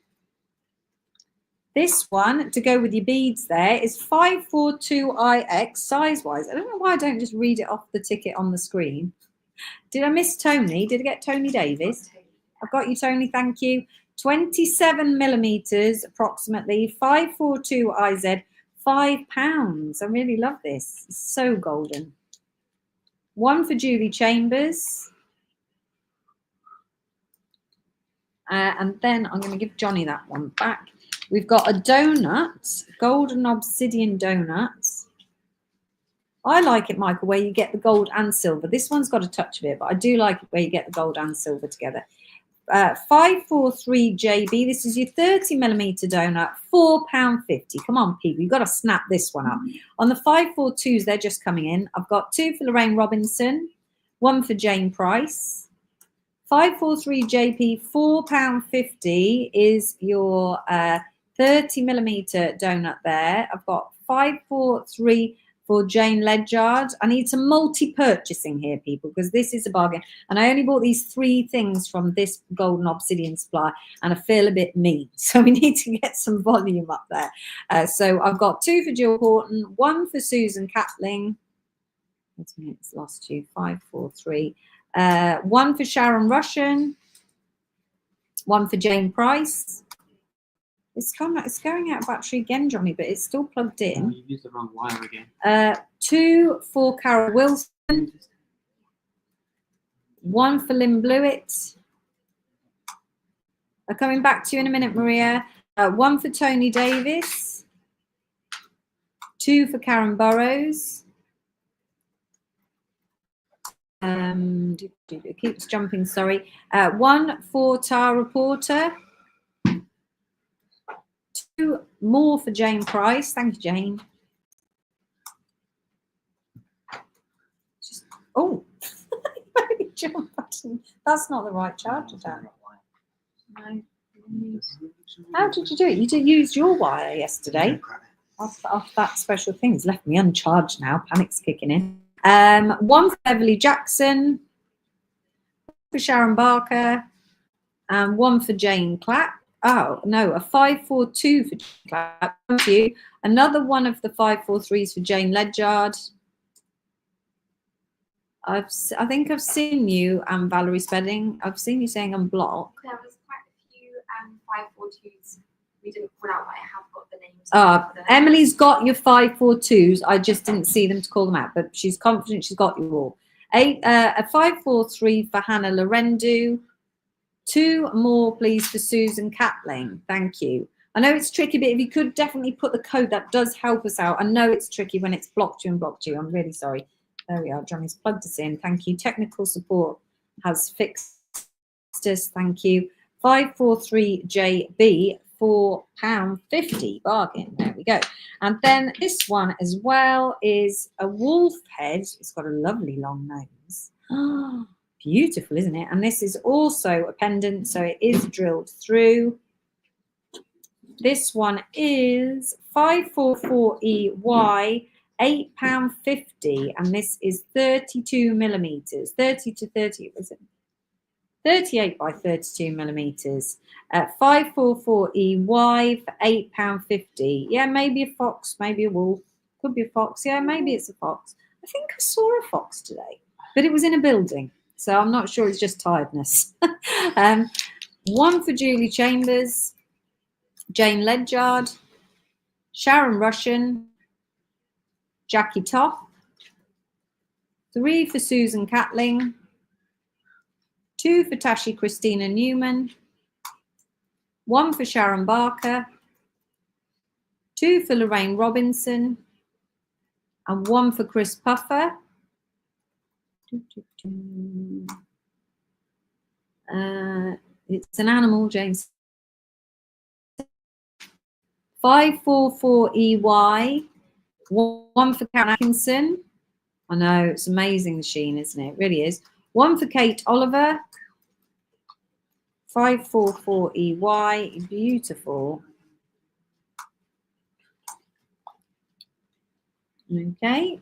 Speaker 1: This one, to go with your beads there, is 542IX size-wise. I don't know why I don't just read it off the ticket on the screen. Did I miss Tony? Did I get Tony Davis? I've got you, Tony. Thank you. 27 millimeters approximately. 542IZ. £5. I really love this. It's so golden. 1 for Julie Chambers. And then I'm going to give Johnny that one back. We've got a donut, golden obsidian donuts. I like it, Michael, where you get the gold and silver. This one's got a touch of it, but I do like it where you get the gold and silver together. 543 JB. This is your 30 millimeter donut, £4.50. Come on, people, you've got to snap this one up. On the 542s, they're just coming in. I've got 2 for Lorraine Robinson, 1 for Jane Price. 543 JP, £4.50 is your 30 millimeter donut there. I've got 543 for Jane Ledyard. I need some multi-purchasing here, people, because this is a bargain. And I only bought these 3 things from this golden obsidian supply, and I feel a bit mean. So we need to get some volume up there. So I've got 2 for Jill Horton, 1 for Susan Catling. Wait a minute, it's lost you. 543. 1 for Sharon Russian. 1 for Jane Price. It's going out of battery again, Johnny, but it's still plugged in.
Speaker 3: You used the wrong wire again.
Speaker 1: 2 for Carol Wilson. 1 for Lynn Blewett. I'm coming back to you in a minute, Maria. 1 for Tony Davis. 2 for Karen Burrows. It keeps jumping, sorry. 1 for Tara Porter. 2 more for Jane Price. Thank you, Jane. Oh, jump button. That's not the right charger, Dan. No. How did you do it? You did use your wire yesterday. Off that special thing. It's left me uncharged now. Panic's kicking in. 1 for Beverly Jackson. 1 for Sharon Barker. And 1 for Jane Clapp. Oh, no, a 542 for Jane Clapp. Thank you. Another one of the 543s for Jane Ledyard. I think I've seen you and Valerie Spedding. I've seen you saying unblock.
Speaker 2: There was quite a few 542s. We didn't put out, but I have got the names.
Speaker 1: Emily's got your 542s. I just didn't see them to call them out, but she's confident she's got you all. A 543 for Hannah Lorendu. 2 more, please, for Susan Catling. Thank you. I know it's tricky, but if you could definitely put the code, that does help us out. I know it's tricky when it's blocked you and blocked you. I'm really sorry. There we are. Johnny's plugged us in. Thank you. Technical support has fixed us. Thank you. 543JB, £4.50 bargain. There we go. And then this one as well is a wolf head. It's got a lovely long nose. Oh, beautiful, isn't it? And this is also a pendant, so it is drilled through. This one is 544EY. £8.50, and this is 32 millimeters, 30 to 30, was it? 38 by 32 millimeters. 544EY for £8.50. Yeah, maybe a fox, maybe a wolf, could be a fox. Yeah, maybe it's a fox. I think I saw a fox today, but it was in a building, so I'm not sure. It's just tiredness. 1 for Julie Chambers, Jane Ledyard, Sharon Russian, Jackie Topp. 3 for Susan Catling. 2 for Tashi Christina Newman. 1 for Sharon Barker. 2 for Lorraine Robinson. And 1 for Chris Puffer. It's an animal, James. 544EY. 1 for Karen Atkinson. I know, it's amazing, the sheen, isn't it? It really is. 1 for Kate Oliver. 544EY. Beautiful. Okay.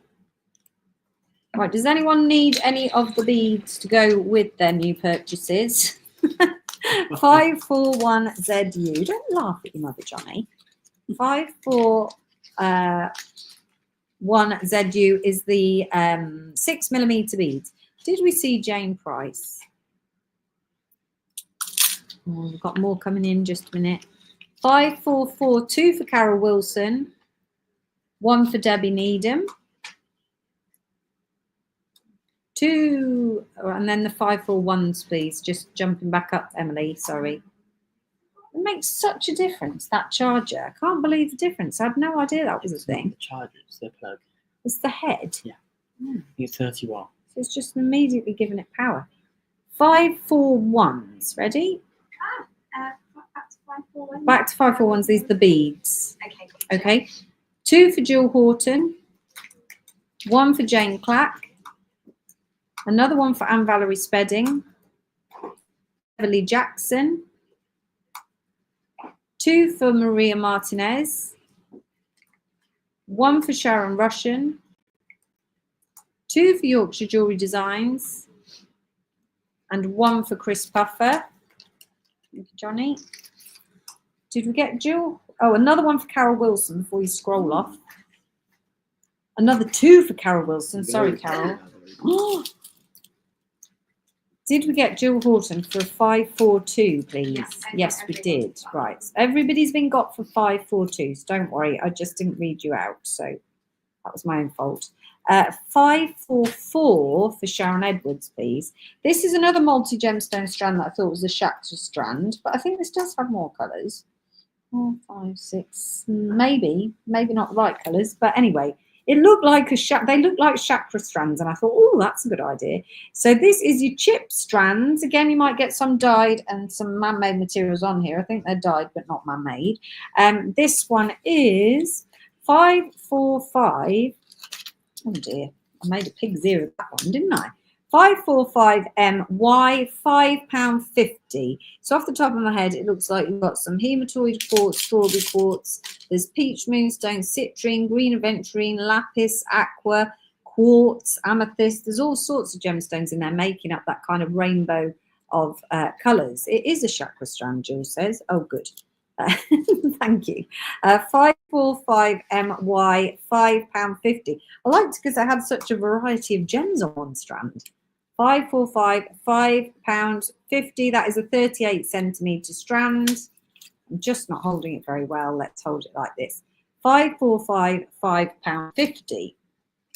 Speaker 1: Right, does anyone need any of the beads to go with their new purchases? 541ZU. Don't laugh at your mother, Johnny. 541ZU is the 6 millimeter beads. Did we see Jane Price? Oh, we've got more coming in, just a minute. 5442 for Carol Wilson. 1 for Debbie Needham. 2, and then the 541s, please. Just jumping back up, Emily, sorry. It makes such a difference, that charger. I can't believe the difference. I had no idea that was a thing.
Speaker 3: The charger, it's the plug.
Speaker 1: It's the head?
Speaker 3: Yeah. It's 30 watt.
Speaker 1: So it's just immediately giving it power. 541s, ready?
Speaker 2: Back to 541.
Speaker 1: Back to 541s, these are the beads.
Speaker 2: Okay.
Speaker 1: Okay. 2 for Jill Horton. 1 for Jane Clack. Another one for Anne Valerie Spedding. Beverly Jackson. 2 for Maria Martinez. 1 for Sharon Russian. 2 for Yorkshire Jewelry Designs. And 1 for Chris Puffer. Thank you, Johnny. Did we get Jill? Oh, another one for Carol Wilson before you scroll off. Another 2 for Carol Wilson. Sorry, Carol. Oh. Did we get Jill Horton for a 542, please? Yes, we did. Right. Everybody's been got for 542s. Don't worry. I just didn't read you out. So that was my own fault. 544 for Sharon Edwards, please. This is another multi-gemstone strand that I thought was a Shakta strand, but I think this does have more colours. 4, 5, 6, maybe not the right colours, but anyway, It looked like they look like chakra strands, and I thought, oh, that's a good idea. So this is your chip strands. Again, you might get some dyed and some man-made materials on here. I think they're dyed, but not man-made. This one is 545. Oh dear, I made a pig's ear of that one, didn't I? 545MY, £5.50. So off the top of my head, it looks like you've got some hematoid quartz, strawberry quartz. There's peach moonstone, citrine, green aventurine, lapis, aqua, quartz, amethyst. There's all sorts of gemstones in there, making up that kind of rainbow of colours. It is a chakra strand, Jules says. Oh, good. Thank you. 545MY, £5.50. I liked it because I had such a variety of gems on one strand. 545, £5.50. That is a 38 centimetre strand. I'm just not holding it very well. Let's hold it like this. 545, £5.50.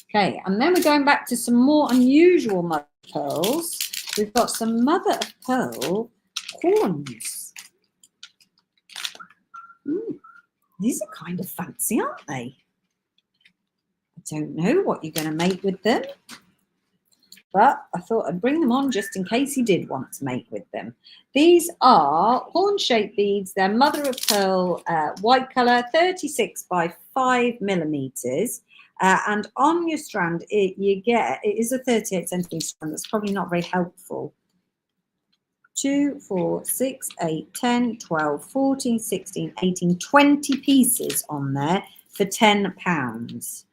Speaker 1: Okay, and then we're going back to some more unusual mother of pearls. We've got some mother of pearl horns. These are kind of fancy, aren't they? I don't know what you're going to make with them, but I thought I'd bring them on just in case you did want to make with them. These are horn-shaped beads. They're mother of pearl white colour, 36 by 5 millimetres. And on your strand, it is a 38 centimetre strand. That's probably not very helpful. 2, 4, 6, 8, 10, 12, 14, 16, 18, 20 pieces on there for £10.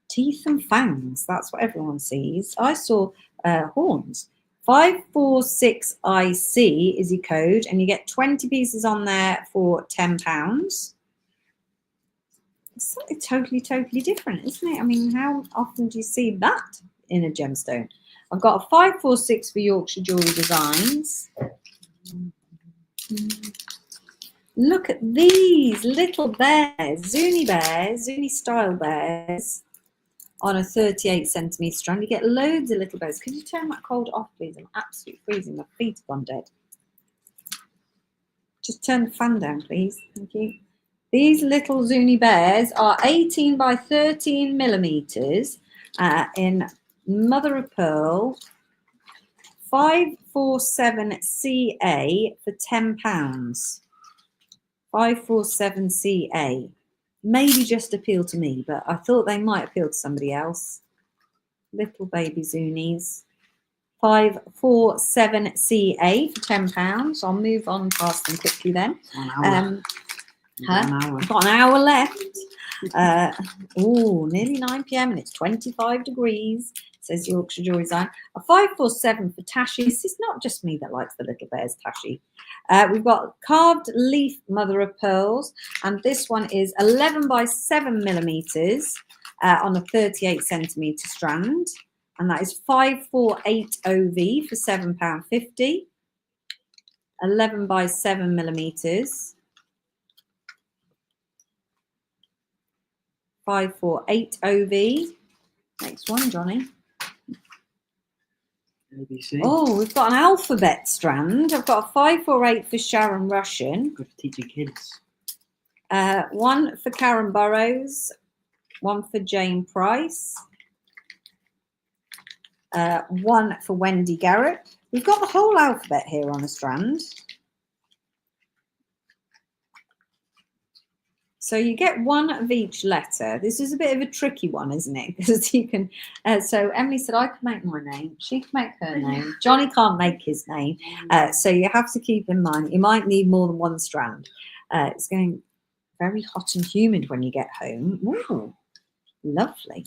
Speaker 1: Teeth and fangs, that's what everyone sees. I saw horns. 546IC is your code, and you get 20 pieces on there for £10. It's something totally different, isn't it? I mean, how often do you see that in a gemstone? I've got a 546 for Yorkshire Jewellery Designs. Look at these little bears, Zuni style bears on a 38 centimetre strand. You get loads of little bears. Could you turn that cold off, please? I'm absolutely freezing. My feet have gone dead. Just turn the fan down, please. Thank you. These little Zuni bears are 18 by 13 millimetres in mother of pearl, 547CA for £10. 547CA. Maybe just appeal to me, but I thought they might appeal to somebody else. Little baby Zunis. 547CA for £10. I'll move on past them quickly then. I've got an hour left. Nearly 9 p.m. and it's 25 degrees, says Yorkshire Jewellery Design. A 547 for Tashi's. It's not just me that likes the little bears, Tashi. We've got carved leaf mother of pearls, and this one is 11 by 7 millimetres on a 38 centimetre strand, and that is 548OV for £7.50. 11 by 7 millimetres. 548OV. Next one, Johnny.
Speaker 3: ABC.
Speaker 1: Oh, we've got an alphabet strand. I've got a 548 for Sharon Russian.
Speaker 3: Good for teaching kids.
Speaker 1: One for Karen Burrows. One for Jane Price. One for Wendy Garrett. We've got the whole alphabet here on a strand. So you get one of each letter. This is a bit of a tricky one, isn't it? Because you can. So Emily said, I can make my name. She can make her name. Johnny can't make his name. So you have to keep in mind, you might need more than one strand. It's going very hot and humid when you get home. Ooh, lovely.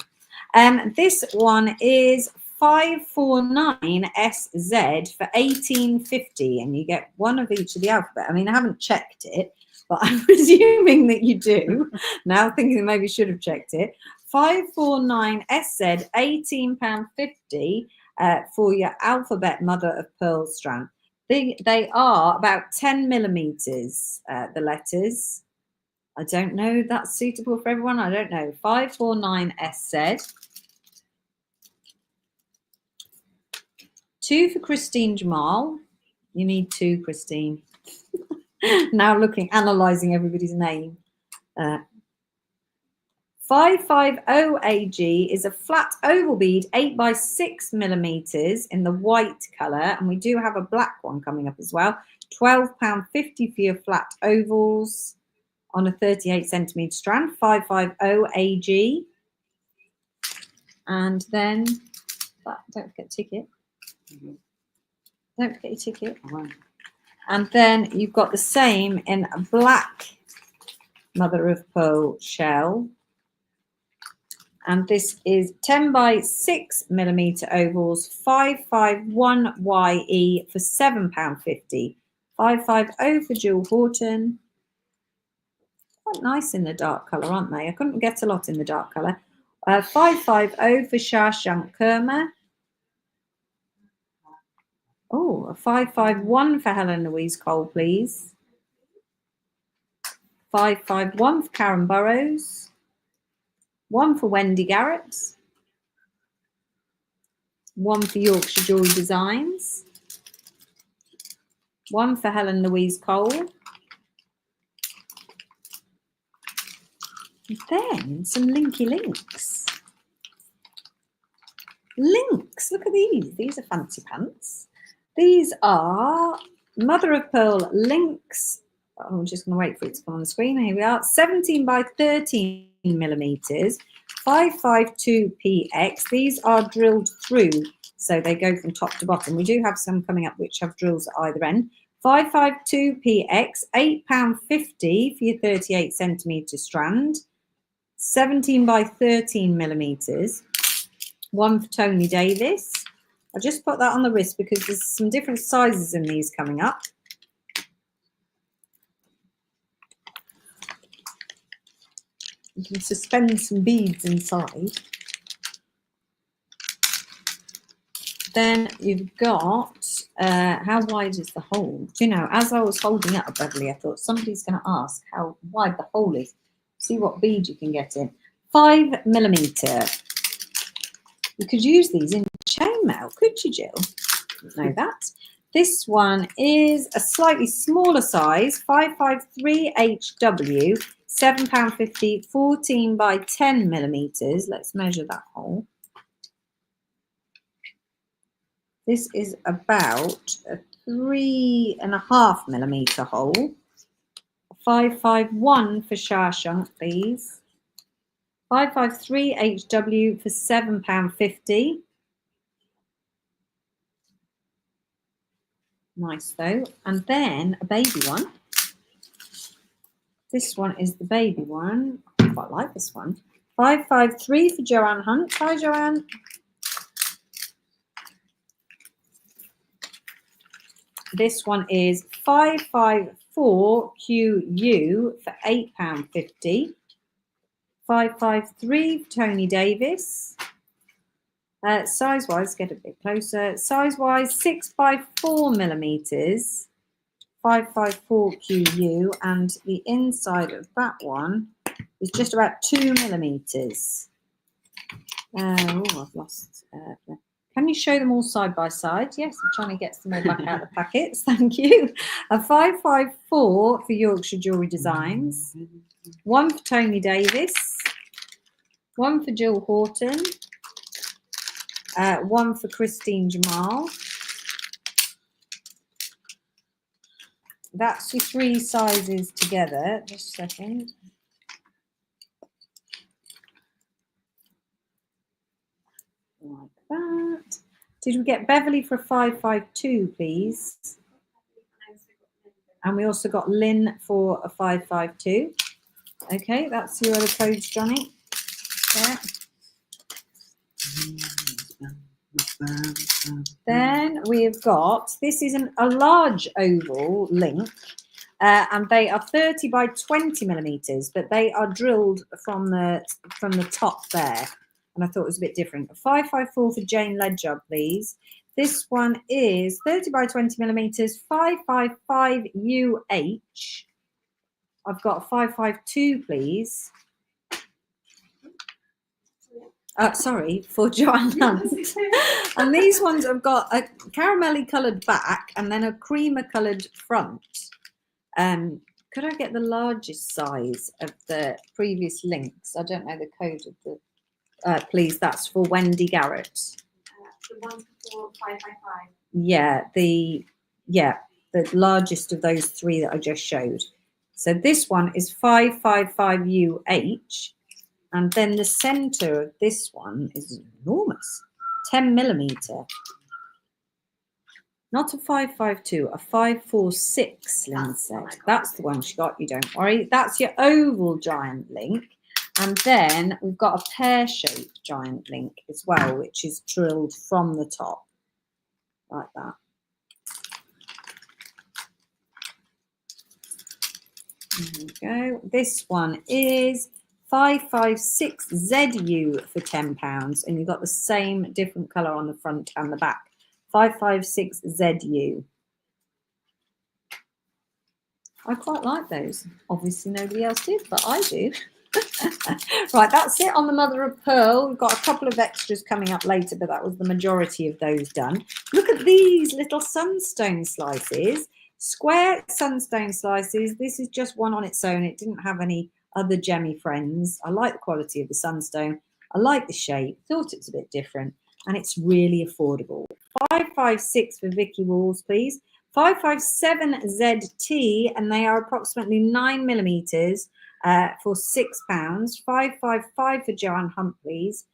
Speaker 1: This one is 549SZ for £18.50, and you get one of each of the alphabet. I mean, I haven't checked it, but I'm presuming that you do. Now thinking maybe should have checked it. 549SZ, £18.50 for your alphabet mother of pearl strand. They are about 10 millimetres, the letters. I don't know if that's suitable for everyone. I don't know. 549SZ. 2 for Christine Jamal. You need 2, Christine. Now analysing everybody's name. 550AG is a flat oval bead, 8 by 6 millimeters in the white color. And we do have a black one coming up as well. £12.50 for your flat ovals on a 38 centimeter strand, 550AG. And then, don't forget ticket. Don't forget your ticket. And then you've got the same in a black mother of pearl shell. And this is 10 by 6 millimeter ovals, 551YE for £7.50. 550 for Jill Horton. Quite nice in the dark colour, aren't they? I couldn't get a lot in the dark colour. 550 for Shashank Kurma. Oh, a 551 for Helen Louise Cole, please. 551 for Karen Burrows. 1 for Wendy Garrett. 1 for Yorkshire Jewelry Designs. 1 for Helen Louise Cole. And then some linky links. Links, look at these. These are fancy pants. These are mother of pearl links. I'm just going to wait for it to come on the screen. Here we are. 17 by 13 millimeters, 552PX. These are drilled through, so they go from top to bottom. We do have some coming up which have drills at either end. 552PX, £8.50 for your 38 centimeter strand, 17 by 13 millimeters. 1 for Tony Davis. I'll just put that on the wrist because there's some different sizes in these coming up. You can suspend some beads inside. Then you've got, how wide is the hole? Do you know, as I was holding it up, Beverly, I thought somebody's going to ask how wide the hole is. See what bead you can get in. 5 millimeter. You could use these in chainmail, could you, Jill? Didn't know that. This one is a slightly smaller size, 553HW. £7.50, 14 by 10 millimeters. Let's measure that hole. This is about a 3.5 millimeter hole. 551 for Shashank, please. 553HW for £7.50. Nice though. And then a baby one. This one is the baby one. I quite like this one. 553 for Joanne Hunt. Hi, Joanne. This one is 554QU for £8.50. 553 for Tony Davis. Size-wise, get a bit closer. Size-wise, 6 by 4 millimeters. 554QU, and the inside of that one is just about 2 millimeters. Oh, I've lost. Can you show them all side by side? Yes, I'm trying to get some more back out of the packets. Thank you. A 554 for Yorkshire Jewelry Designs. 1 for Tony Davis. 1 for Jill Horton. 1 for Christine Jamal. That's your 3 sizes together. Just a second. Like that. Did we get Beverly for 552, please? And we also got Lynn for a 552. Okay, that's your other codes, Johnny. There. Then we've got, this is a large oval link, and they are 30 by 20 millimeters, but they are drilled from the top there. And I thought it was a bit different. 554 for Jane Ledger, please. This one is 30 by 20 millimeters, 555UH. I've got a 552, please. Sorry, for Joanne Hunt. And these ones have got a caramelly coloured back and then a creamer coloured front. Could I get the largest size of the previous links? I don't know the code of the. Please, that's for Wendy Garrett.
Speaker 2: The ones before 555.
Speaker 1: Yeah, the largest of those three that I just showed. So this one is 555UH, and then the center of this one is enormous, 10 millimeter. Not a 552, a 546, Lynn said. That's the one she got you, don't worry. That's your oval giant link. And then we've got a pear-shaped giant link as well, which is drilled from the top, like that. There we go. This one is 556ZU for £10, and you've got the same different colour on the front and the back. 556ZU. I quite like those. Obviously nobody else did, but I do. Right, that's it on the mother of pearl. We've got a couple of extras coming up later, but that was the majority of those done. Look at these little sunstone slices, square sunstone slices. This is just one on its own. It didn't have any other gemmy friends. I like the quality of the sunstone. I like the shape. Thought it's a bit different, and it's really affordable. 556 for Vicky Walls, please. 557ZT, and they are approximately 9 millimeters for £6. 555 for Joanne Hunt, please.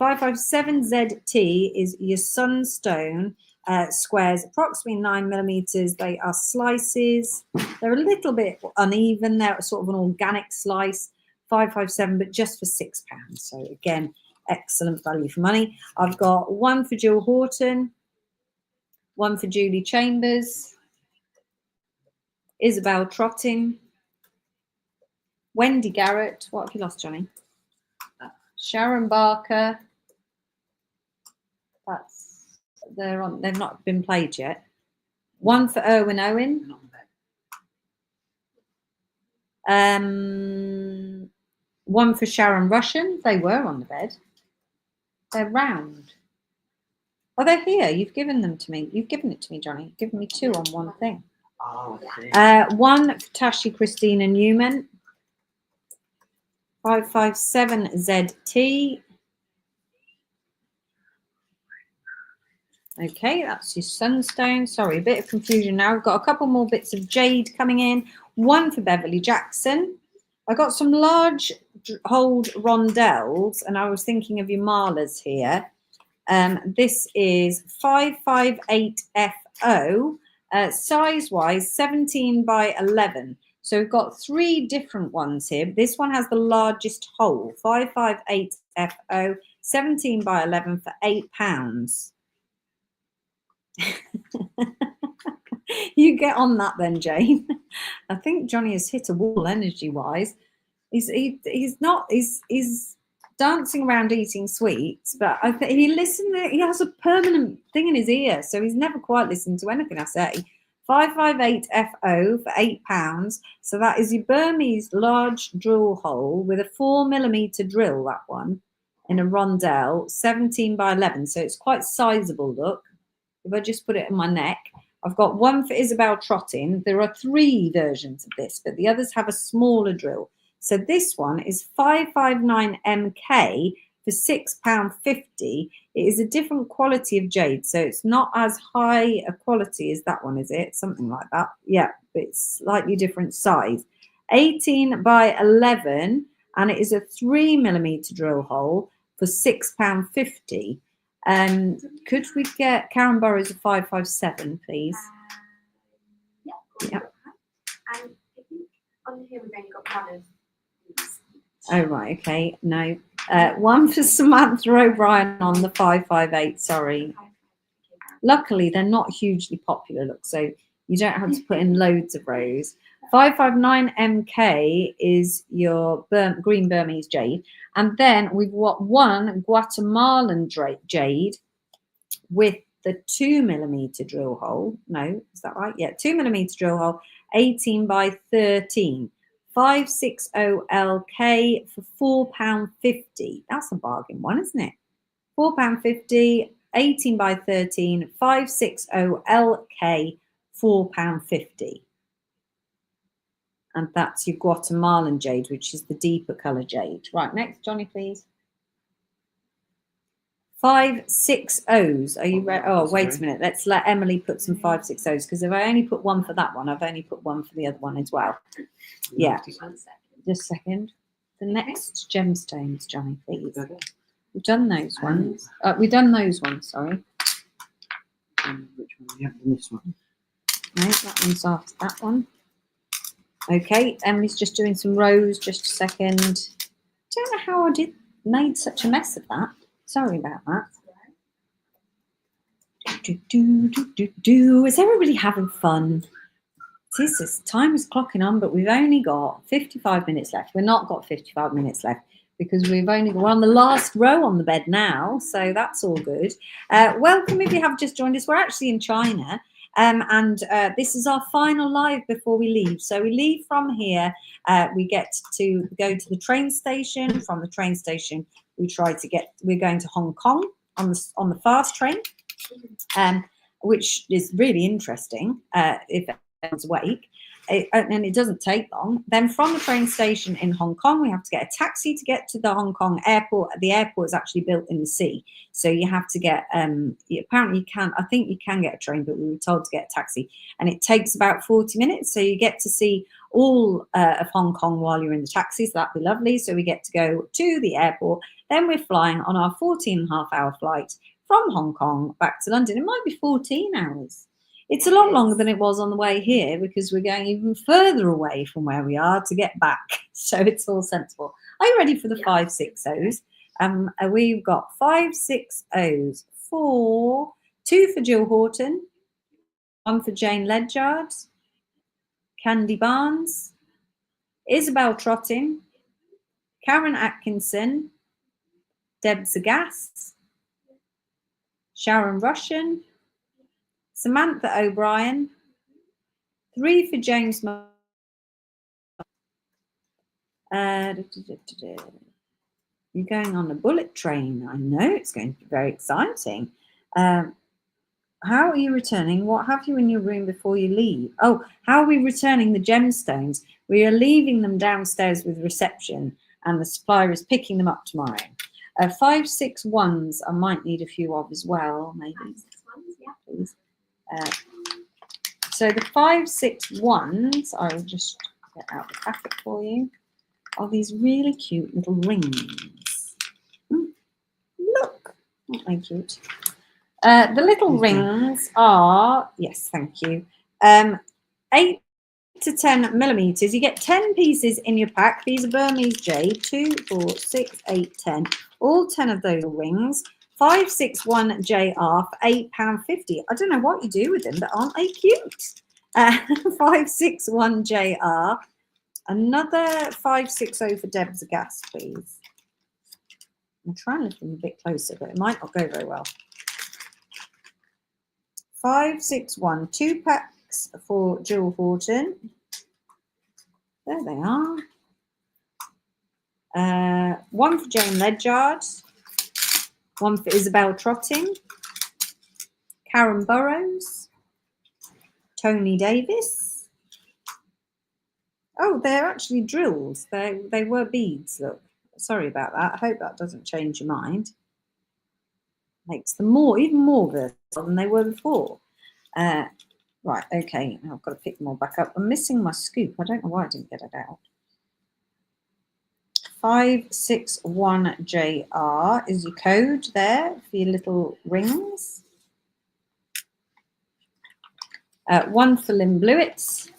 Speaker 1: 557ZT is your sunstone squares, approximately 9 millimeters. They are slices. They're a little bit uneven. They're sort of an organic slice. 557, but just for £6. So again, excellent value for money. I've got one for Jill Horton, one for Julie Chambers, Isabel Trotting, Wendy Garrett. What have you lost, Johnny? Sharon Barker. They've not been played yet. One for Erwin Owen. One for Sharon Russian. They were on the bed. They're round. Oh, they're here. You've given them to me. You've given it to me, Johnny. You've given me two on one thing.
Speaker 3: Oh,
Speaker 1: One for Tashi Christina Newman. 557ZT. Okay, that's your sunstone. Sorry, a bit of confusion now. We've got a couple more bits of jade coming in. One for Beverly Jackson. I got some large hold rondelles, and I was thinking of your malas here. This is 558FO, size-wise 17 by 11. So we've got three different ones here. This one has the largest hole, 558FO, 17 by 11 for £8. You get on that then, Jane. I think Johnny has hit a wall energy-wise. He's dancing around eating sweets, but I think he has a permanent thing in his ear, so he's never quite listened to anything I say. 558FO for £8. So that is your Burmese large drill hole with a 4 millimeter drill, that one, in a rondelle, 17 by 11. So it's quite sizable, look. If I just put it in my neck. I've got one for Isabel Trotting. There are three versions of this, but the others have a smaller drill. So this one is 559MK for £6.50. It is a different quality of jade, so it's not as high a quality as that one, is it? Something like that. Yeah, but it's slightly different size. 18 by 11, and it is a 3 millimeter drill hole for £6.50. Could we get Karen Burrows a 557, please?
Speaker 2: Yeah. And I think on here we've only got one of these.
Speaker 1: Oh, right, okay. No. One for Samantha O'Brien on the 558, sorry. Luckily, they're not hugely popular, look, so you don't have to put in loads of rows. 559MK is your green Burmese jade. And then we've got one Guatemalan jade with the 2 millimeter drill hole. No, is that right? Yeah, 2 millimeter drill hole, 18 by 13. 560LK for £4.50. That's a bargain one, isn't it? £4.50, 18 by 13, 560LK, £4.50. And that's your Guatemalan jade, which is the deeper colour jade. Right, next, Johnny, please. 560s. Are you ready? Oh, wait a minute. Let's let Emily put some 560s, because if I only put one for that one, I've only put one for the other one as well. Yeah. Just a second. The next gemstones, Johnny, please. We've done those ones. We've done those ones, sorry.
Speaker 3: Which one? Yeah, this one.
Speaker 1: No, that one's after that one. Okay, Emily's just doing some rows. Just a second. Don't know how I made such a mess of that. Sorry about that. Is everybody having fun? Time is clocking on, but we've only got 55 minutes left. We've not got 55 minutes left because we're on the last row on the bed now, so that's all good. Welcome if you have just joined us. We're actually in China, and this is our final live before we leave. So we leave from here. We get to go to the train station. From the train station, we're going to Hong Kong on the fast train, which is really interesting. If anyone's awake, and it doesn't take long. Then from the train station in Hong Kong, we have to get a taxi to get to the Hong Kong airport. The airport is actually built in the sea, so you have to get. Apparently, I think you can get a train, but we were told to get a taxi, and it takes about 40 minutes. So you get to see all of Hong Kong while you're in the taxi. So that'd be lovely. So we get to go to the airport. Then we're flying on our 14.5-hour flight from Hong Kong back to London. It might be 14 hours. It's a lot longer than it was on the way here because we're going even further away from where we are to get back. So it's all sensible. Are you ready for the 560s? We've got 560s for 2 for Jill Horton, 1 for Jane Ledyard, Candy Barnes, Isabel Trotting, Karen Atkinson, Deb Zagast, Sharon Russian, Samantha O'Brien, 3 for James. You're going on a bullet train. I know it's going to be very exciting. How are you returning? What have you in your room before you leave? Oh, how are we returning the gemstones? We are leaving them downstairs with reception, and the supplier is picking them up tomorrow. 561s, I might need a few of as well, maybe.
Speaker 2: 561s, yeah.
Speaker 1: Please. So the 561s, I will just get out the packet for you, are these really cute little rings. Look, aren't they cute? The little rings are, yes, thank you, 8 to 10 millimeters. You get 10 pieces in your pack. These are Burmese jade, 2, 4, 6, 8, 10. All 10 of those rings. 561 JR for £8.50. I don't know what you do with them, but aren't they cute? 561 JR. Another 560 for Deb Zagast, please. I'm trying to lift them a bit closer, but it might not go very well. 561, 2 packs for Jill Horton. There they are. 1 for Jane Ledyard. 1 for Isabel Trotting, Karen Burrows, Tony Davis. Oh, they're actually drills. They were beads, look. Sorry about that. I hope that doesn't change your mind. Makes them even more versatile than they were before. Right, okay. Now I've got to pick them all back up. I'm missing my scoop. I don't know why I didn't get it out. 561 JR is your code there for your little rings. 1 for Lynn Blewitts.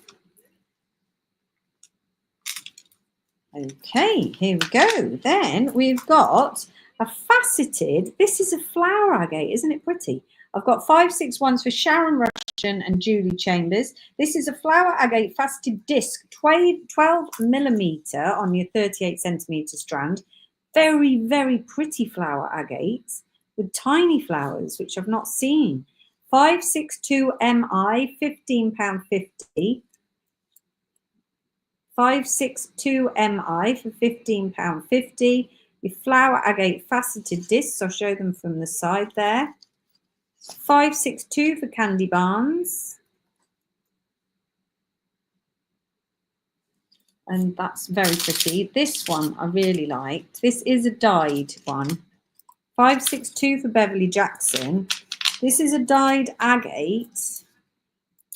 Speaker 1: Okay, here we go. Then we've got a faceted, this is a flower agate, isn't it pretty? I've got 561s for Sharon Russian and Julie Chambers. This is a flower agate faceted disc, 12 millimeter on your 38 centimeter strand. Very, very pretty flower agates with tiny flowers, which I've not seen. 562 MI, £15.50. 562 MI for £15.50. Your flower agate faceted discs, I'll show them from the side there. 562 for Candy Barnes. And that's very pretty. This one I really liked. This is a dyed one. 562 for Beverly Jackson. This is a dyed agate.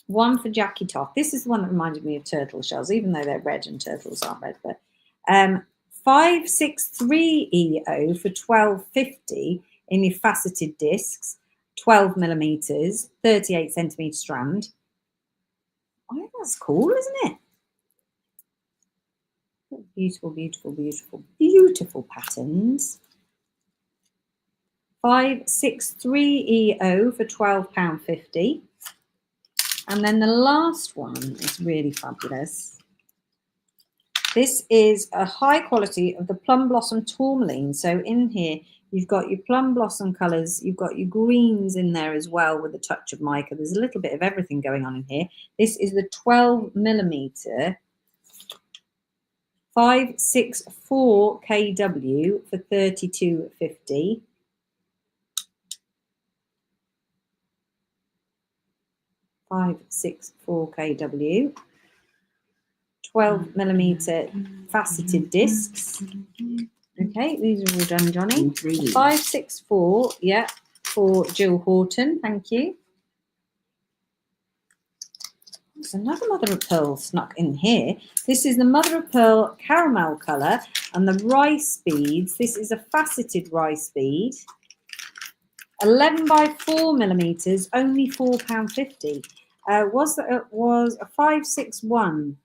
Speaker 1: One for Jackie Toth. This is the one that reminded me of turtle shells, even though they're red and turtles aren't red. But 563 EO for 1250 in your faceted discs, 12 millimeters, 38 centimeter strand. I think that's cool, isn't it? Beautiful, beautiful, beautiful, beautiful patterns. 563 EO for £12.50. And then the last one is really fabulous. This is a high quality of the Plum Blossom Tourmaline. So in here, you've got your plum blossom colours. You've got your greens in there as well with a touch of mica. There's a little bit of everything going on in here. This is the 12 millimeter 564 kW for £32.50. $564 kW, 12 millimeter faceted discs. Okay, these are all done, Johnny. 564, yeah, for Jill Horton. Thank you. There's another mother of pearl snuck in here. This is the mother of pearl caramel colour and the rice beads. This is a faceted rice bead. 11 by 4 millimeters, only £4.50. Was a 561.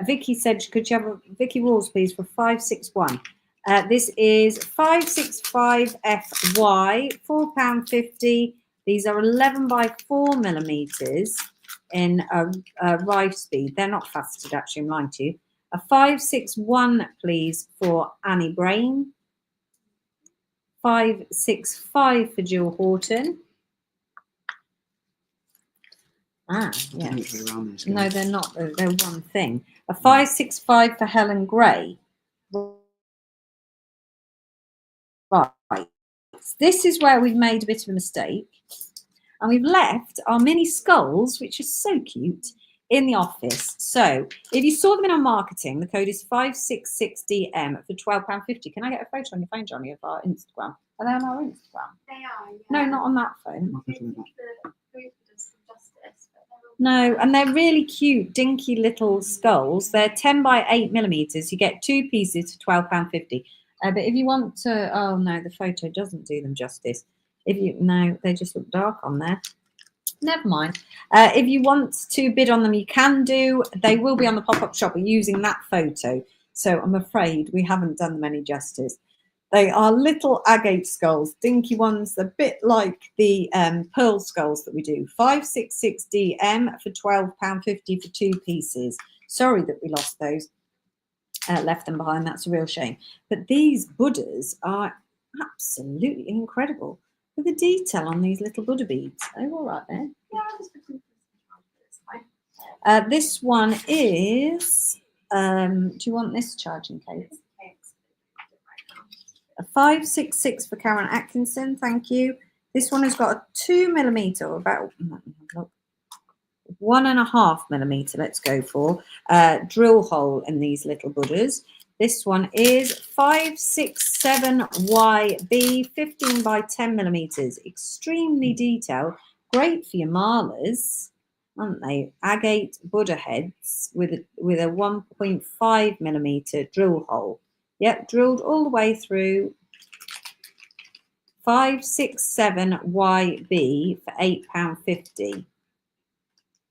Speaker 1: Vicky said, could you have a Vicky Rawls, please, for 561? This is 565 FY, £4.50. These are 11 by 4 millimeters in a rice bead. They're not faceted, actually, I'm lying to you. A 561, please, for Annie Brain. 565 for Jill Horton. Yeah. No, they're not. They're one thing. A 565 for Helen Gray. Right. This is where we've made a bit of a mistake. And we've left our mini skulls, which are so cute, in the office. So if you saw them in our marketing, the code is 566DM for £12.50. Can I get a photo on your phone, Johnny, of our Instagram? Are they on our Instagram?
Speaker 2: They are, yeah.
Speaker 1: No, not on that phone.
Speaker 2: No,
Speaker 1: No, and they're really cute, dinky little skulls. They're 10 by 8 millimeters. You get 2 pieces for £12.50. But if you want to, oh no, the photo doesn't do them justice. No, they just look dark on there. Never mind. If you want to bid on them, you can do. They will be on the pop-up shop using that photo. So I'm afraid we haven't done them any justice. They are little agate skulls, dinky ones, a bit like the pearl skulls that we do. 566DM for £12.50 for 2 pieces. Sorry that we lost those, left them behind. That's a real shame. But these Buddhas are absolutely incredible. With the detail on these little Buddha beads. They're all right there.
Speaker 2: Yeah, I'll just put them fine.
Speaker 1: This one is, do you want this charging case? A 566 for Karen Atkinson, thank you. This one has got a 2 millimeter, or about 1.5 millimeter, let's go for, drill hole in these little Buddhas. This one is 567YB, 15 by 10 millimeters. Extremely detailed, great for your malas, aren't they? Agate Buddha heads with a 1.5 millimeter drill hole. Yep, drilled all the way through. 567YB for £8.50.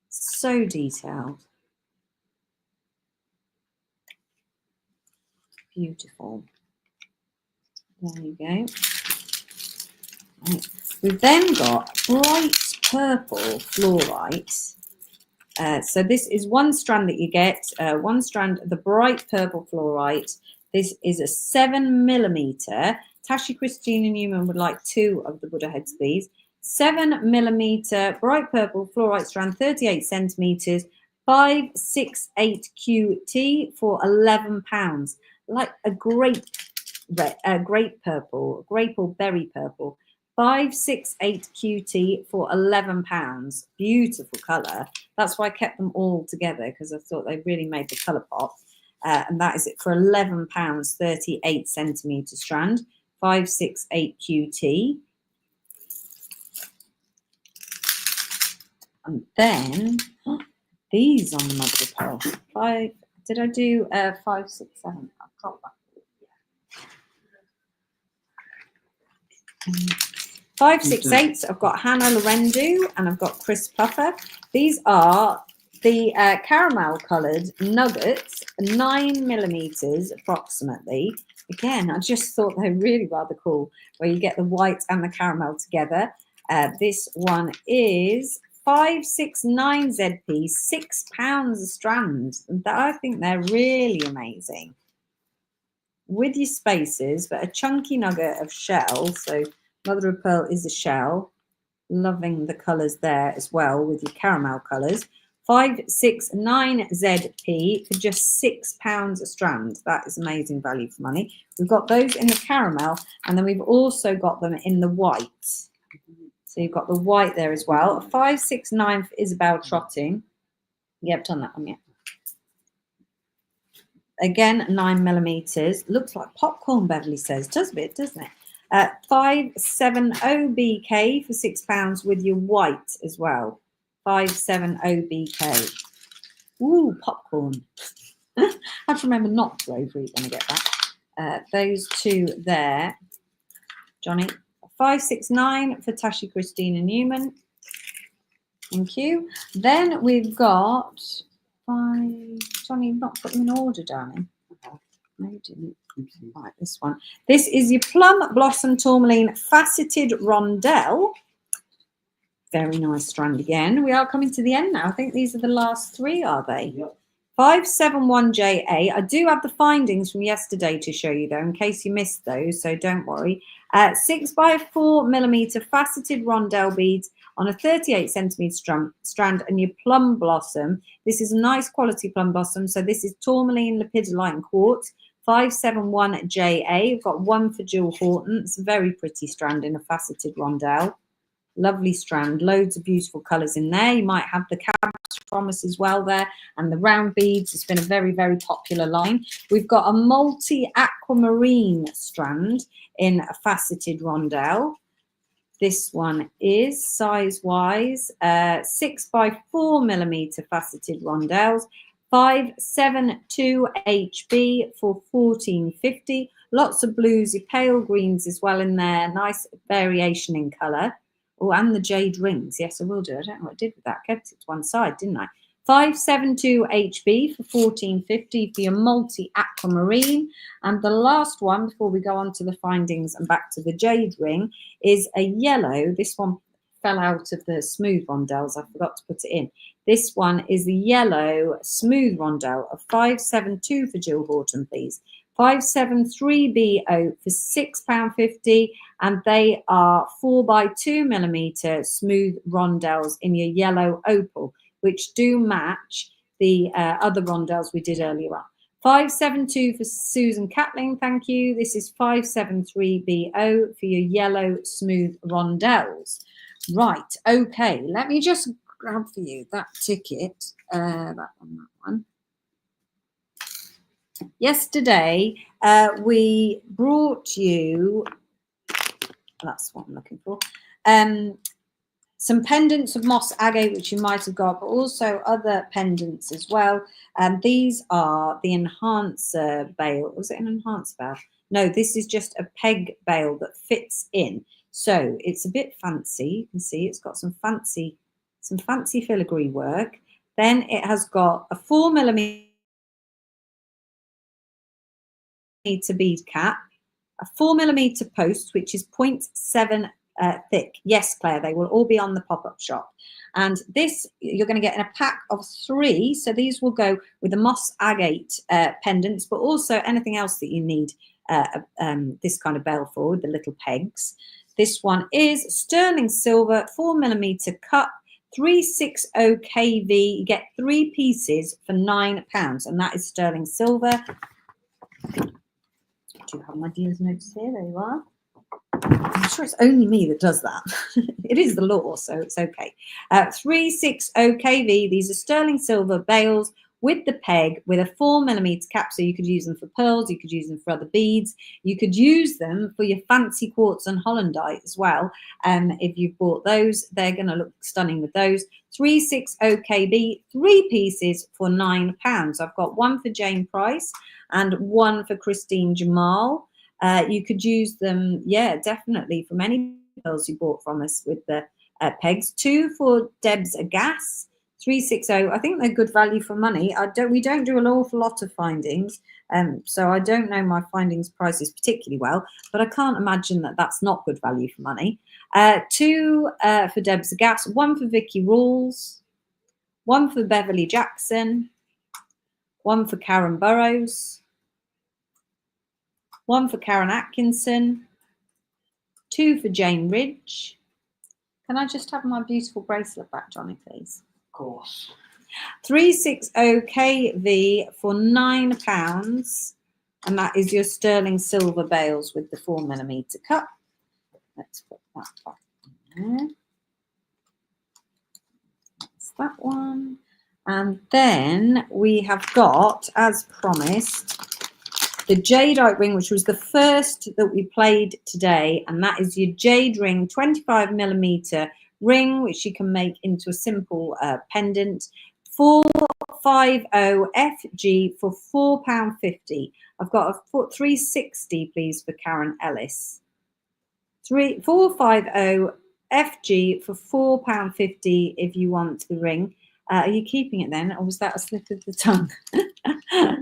Speaker 1: So detailed. Beautiful. There you go. Right. We've then got bright purple fluorite. So this is one strand that you get, one strand of the bright purple fluorite. This is a 7 millimeter. Tashi Christina Newman would like 2 of the Buddha heads, please. 7 millimeter bright purple fluorite strand, 38 centimeters, 568QT for £11. Like a grape purple, grape or berry purple. 568 QT for £11. Beautiful colour. That's why I kept them all together, because I thought they really made the colour pop. And that is it for £11, 38 centimetre strand. 568 QT. And then these on the mother of pearl. Did I do 567? I've got that. 568. I've got Hannah Lorendu and I've got Chris Puffer. These are the caramel coloured nuggets, 9mm approximately. Again, I just thought they're really rather cool, where you get the white and the caramel together. This one is 569 ZP, £6 a strand. I think they're really amazing. With your spaces, but a chunky nugget of shell. So mother of pearl is a shell. Loving the colours there as well with your caramel colours. 569 ZP for just £6 a strand. That is amazing value for money. We've got those in the caramel, and then we've also got them in the white. So you've got the white there as well. 569 for Isabel Trotting. You haven't done that one yet. Again, 9mm. Looks like popcorn, Beverly says. Does a bit, doesn't it? 570 BK for £6 with your white as well. 570 BK. Ooh, popcorn. I have to remember not to overeat when I get that. Those two there. Johnny. 569 for Tashi Christina Newman. Thank you. Then we've got Johnny, you've not put them in order, darling. No, you didn't. Right, this one. This is your Plum Blossom Tourmaline Faceted Rondelle. Very nice strand again. We are coming to the end now. I think these are the last three, are they? Yep. 571JA. I do have the findings from yesterday to show you, though, in case you missed those, so don't worry. 6x4mm faceted rondelle beads on a 38 centimetre strand, and your Plum Blossom. This is a nice quality Plum Blossom. So this is tourmaline lepidolite quartz. 571JA. We've got one for Jill Horton. It's a very pretty strand in a faceted rondelle. Lovely strand, loads of beautiful colours in there. You might have the Cabs Promise as well there, and the round beads. It's been a very, very popular line. We've got a multi-aquamarine strand in a faceted rondelle. This one is size-wise 6x4mm faceted rondelles. 572 HB for $14.50. Lots of blues, your pale greens as well in there. Nice variation in colour. Oh, and the jade rings. Yes, I will do. I don't know what I did with that. Kept it to one side, didn't I? 572 HB for $14.50 for your multi-aquamarine. And the last one, before we go on to the findings and back to the jade ring, is a yellow. This one fell out of the smooth rondelles. I forgot to put it in. This one is the yellow smooth rondelle of 572 for Jill Horton, please. 573BO for £6.50, and they are 4x2mm smooth rondelles in your yellow opal, which do match the other rondelles we did earlier on. 572 for Susan Catling, thank you. This is 573BO for your yellow smooth rondelles. Right, okay, let me just grab for you that ticket, that one. Yesterday, we brought you, that's what I'm looking for, some pendants of moss agate, which you might have got, but also other pendants as well. And these are the enhancer bail. Was it an enhancer bail? No, this is just a peg bail that fits in. So it's a bit fancy. You can see it's got some fancy filigree work. Then it has got a 4mm bead cap, a 4mm post, which is 0.7 thick. Yes, Claire, they will all be on the pop-up shop. And this you're going to get in a pack of 3. So these will go with the moss agate pendants, but also anything else that you need this kind of bell for with the little pegs. This one is sterling silver, 4mm cut, 360 kV. You get 3 pieces for £9, and that is sterling silver. I do have my dealer's notes here. There you are. I'm sure it's only me that does that. It is the law, so it's okay. 360 kV. These are sterling silver bales with the peg with a 4mm cap, so you could use them for pearls, you could use them for other beads, you could use them for your fancy quartz and hollandite as well. If you've bought those, they're going to look stunning with those. 360 kV, 3 pieces for £9. I've got one for Jane Price and one for Christine Jamal. You could use them, yeah, definitely from any pearls you bought from us with the pegs. 2 for Debs Agas. 360. I think they're good value for money. We don't do an awful lot of findings, so I don't know my findings prices particularly well, but I can't imagine that that's not good value for money. 2 for Debs Gas, 1 for Vicky Rawls, 1 for Beverly Jackson, 1 for Karen Burrows, 1 for Karen Atkinson, 2 for Jane Ridge. Can I just have my beautiful bracelet back, Johnny, please?
Speaker 3: Of course.
Speaker 1: 360 kV for £9, and that is your sterling silver bales with the 4mm cut. Let's put that back in there. That's that one. And then we have got, as promised, the jadeite ring, which was the first that we played today, and that is your jade ring, 25mm ring, which you can make into a simple pendant. 450 FG for £4.50. I've got a 360, please, for Karen Ellis. 450 FG for £4.50 if you want the ring. Are you keeping it then, or was that a slip of the tongue?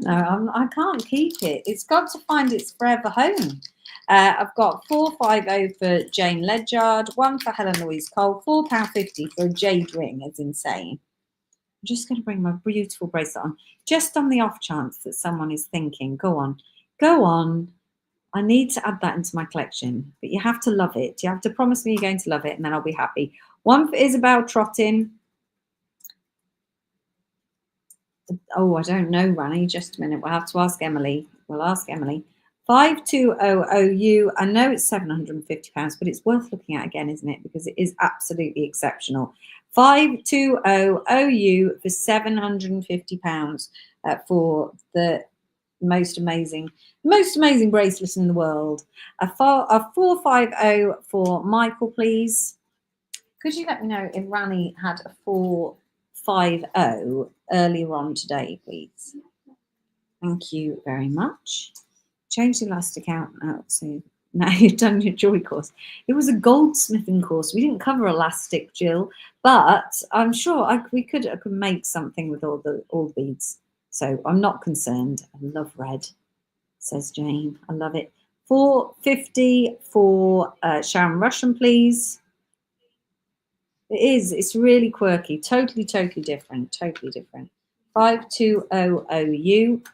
Speaker 1: No, I can't keep it. It's got to find its forever home. I've got 450 for Jane Ledyard, 1 for Helen Louise Cole, £4.50 for a jade ring. It's insane. I'm just going to bring my beautiful bracelet on, just on the off chance that someone is thinking, go on. I need to add that into my collection, but you have to love it. You have to promise me you're going to love it, and then I'll be happy. 1 for Isabel Trottin. Oh, I don't know, Rani. Just a minute. We'll have to ask Emily. We'll ask Emily. 5200U. I know it's £750, but it's worth looking at again, isn't it? Because it is absolutely exceptional. 5200U for £750 for the most amazing bracelet in the world. A 450 for Michael, please. Could you let me know if Rani had a 450 earlier on today, please? Thank you very much. Change the elastic out so now you've done your jewelry course. It was a goldsmithing course. We didn't cover elastic, Jill, but I'm sure we could make something with all the beads. So I'm not concerned. I love red, says Jane. I love it. 450 for Sharon Russian, please. It is. It's really quirky. Totally different. 5200U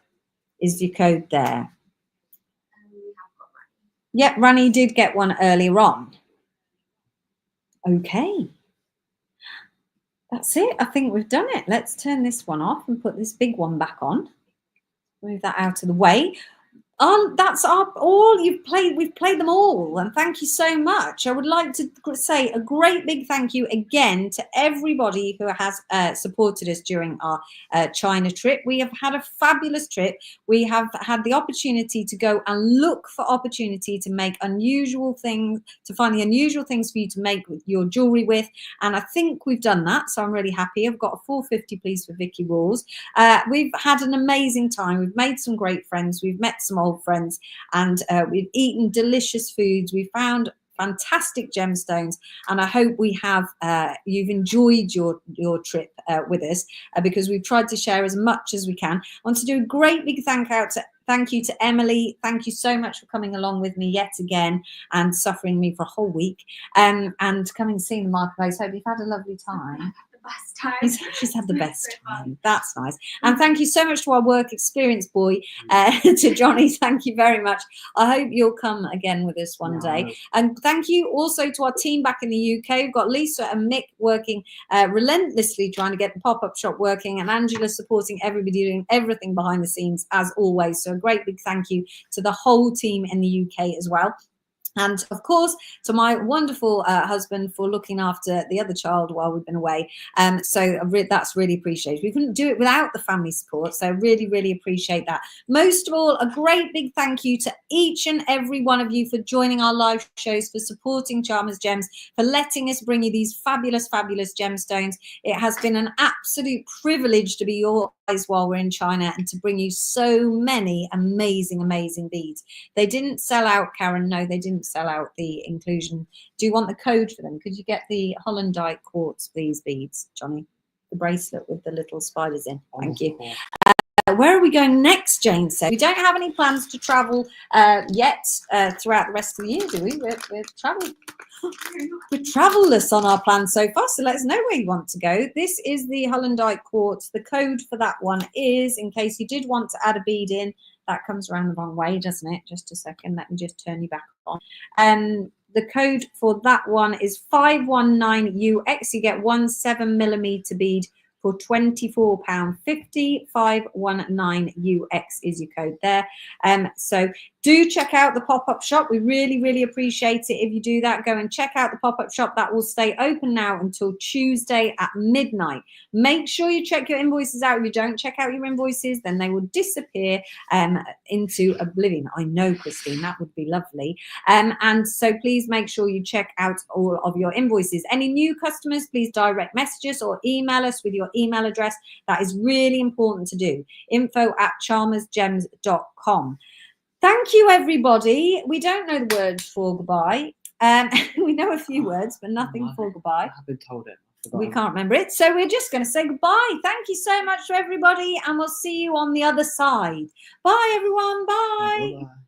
Speaker 1: is your code there. Yep, Rani did get one earlier on. Okay. That's it. I think we've done it. Let's turn this one off and put this big one back on. Move that out of the way. That's all you've played. We've played them all, and thank you so much. I would like to say a great big thank you again to everybody who has supported us during our China trip. We have had a fabulous trip. We have had the opportunity to go and look for opportunity to make unusual things, to find the unusual things for you to make your jewelry with, and I think we've done that. So I'm really happy. I've got a 450 please for Vicky Rawls. We've had an amazing time. We've made some great friends. We've met some old friends, and we've eaten delicious foods. We found fantastic gemstones, and I hope you've enjoyed your trip with us, because we've tried to share as much as we can. I want to do a great big thank you to Emily. Thank you so much for coming along with me yet again and suffering me for a whole week, and coming and seeing the marketplace. Hope you've had a lovely time.
Speaker 2: Best time.
Speaker 1: She's had the best time. That's nice. And thank you so much to our work experience boy, to Johnny. Thank you very much. I hope you'll come again with us one day. And thank you also to our team back in the UK. We've got Lisa and Mick working relentlessly trying to get the pop-up shop working, and Angela supporting everybody, doing everything behind the scenes as always. So a great big thank you to the whole team in the UK as well. And of course, to my wonderful husband for looking after the other child while we've been away. So that's really appreciated. We couldn't do it without the family support. So really, really appreciate that. Most of all, a great big thank you to each and every one of you for joining our live shows, for supporting Charmers Gems, for letting us bring you these fabulous, fabulous gemstones. It has been an absolute privilege to be your eyes while we're in China and to bring you so many amazing, amazing beads. They didn't sell out, Karen. No, they didn't sell out the inclusion. Do you want the code for them? Could you get the Hollandite quartz, please, beads, Johnny? The bracelet with the little spiders in. Thank you. Where are we going next, Jane said? We don't have any plans to travel yet throughout the rest of the year, do we? We're travelless on our plans so far, so let us know where you want to go. This is the Hollandite quartz. The code for that one is, in case you did want to add a bead in, that comes around the wrong way, doesn't it? Just a second. Let me just turn you back on. The code for that one is 519UX. You get 17mm bead for £24.50. 519UX is your code there. So do check out the pop-up shop. We really, really appreciate it if you do that. Go and check out the pop-up shop. That will stay open now until Tuesday at midnight. Make sure you check your invoices out. If you don't check out your invoices, then they will disappear into oblivion. I know, Christine, that would be lovely. And so please make sure you check out all of your invoices. Any new customers, please direct message us or email us with your email address. That is really important to do. info@charmersgems.com. Thank you, everybody. We don't know the words for goodbye. We know a few words, but nothing for goodbye.
Speaker 3: I haven't told it.
Speaker 1: We can't remember it. So we're just going to say goodbye. Thank you so much to everybody, and we'll see you on the other side. Bye, everyone. Bye.
Speaker 3: Bye-bye.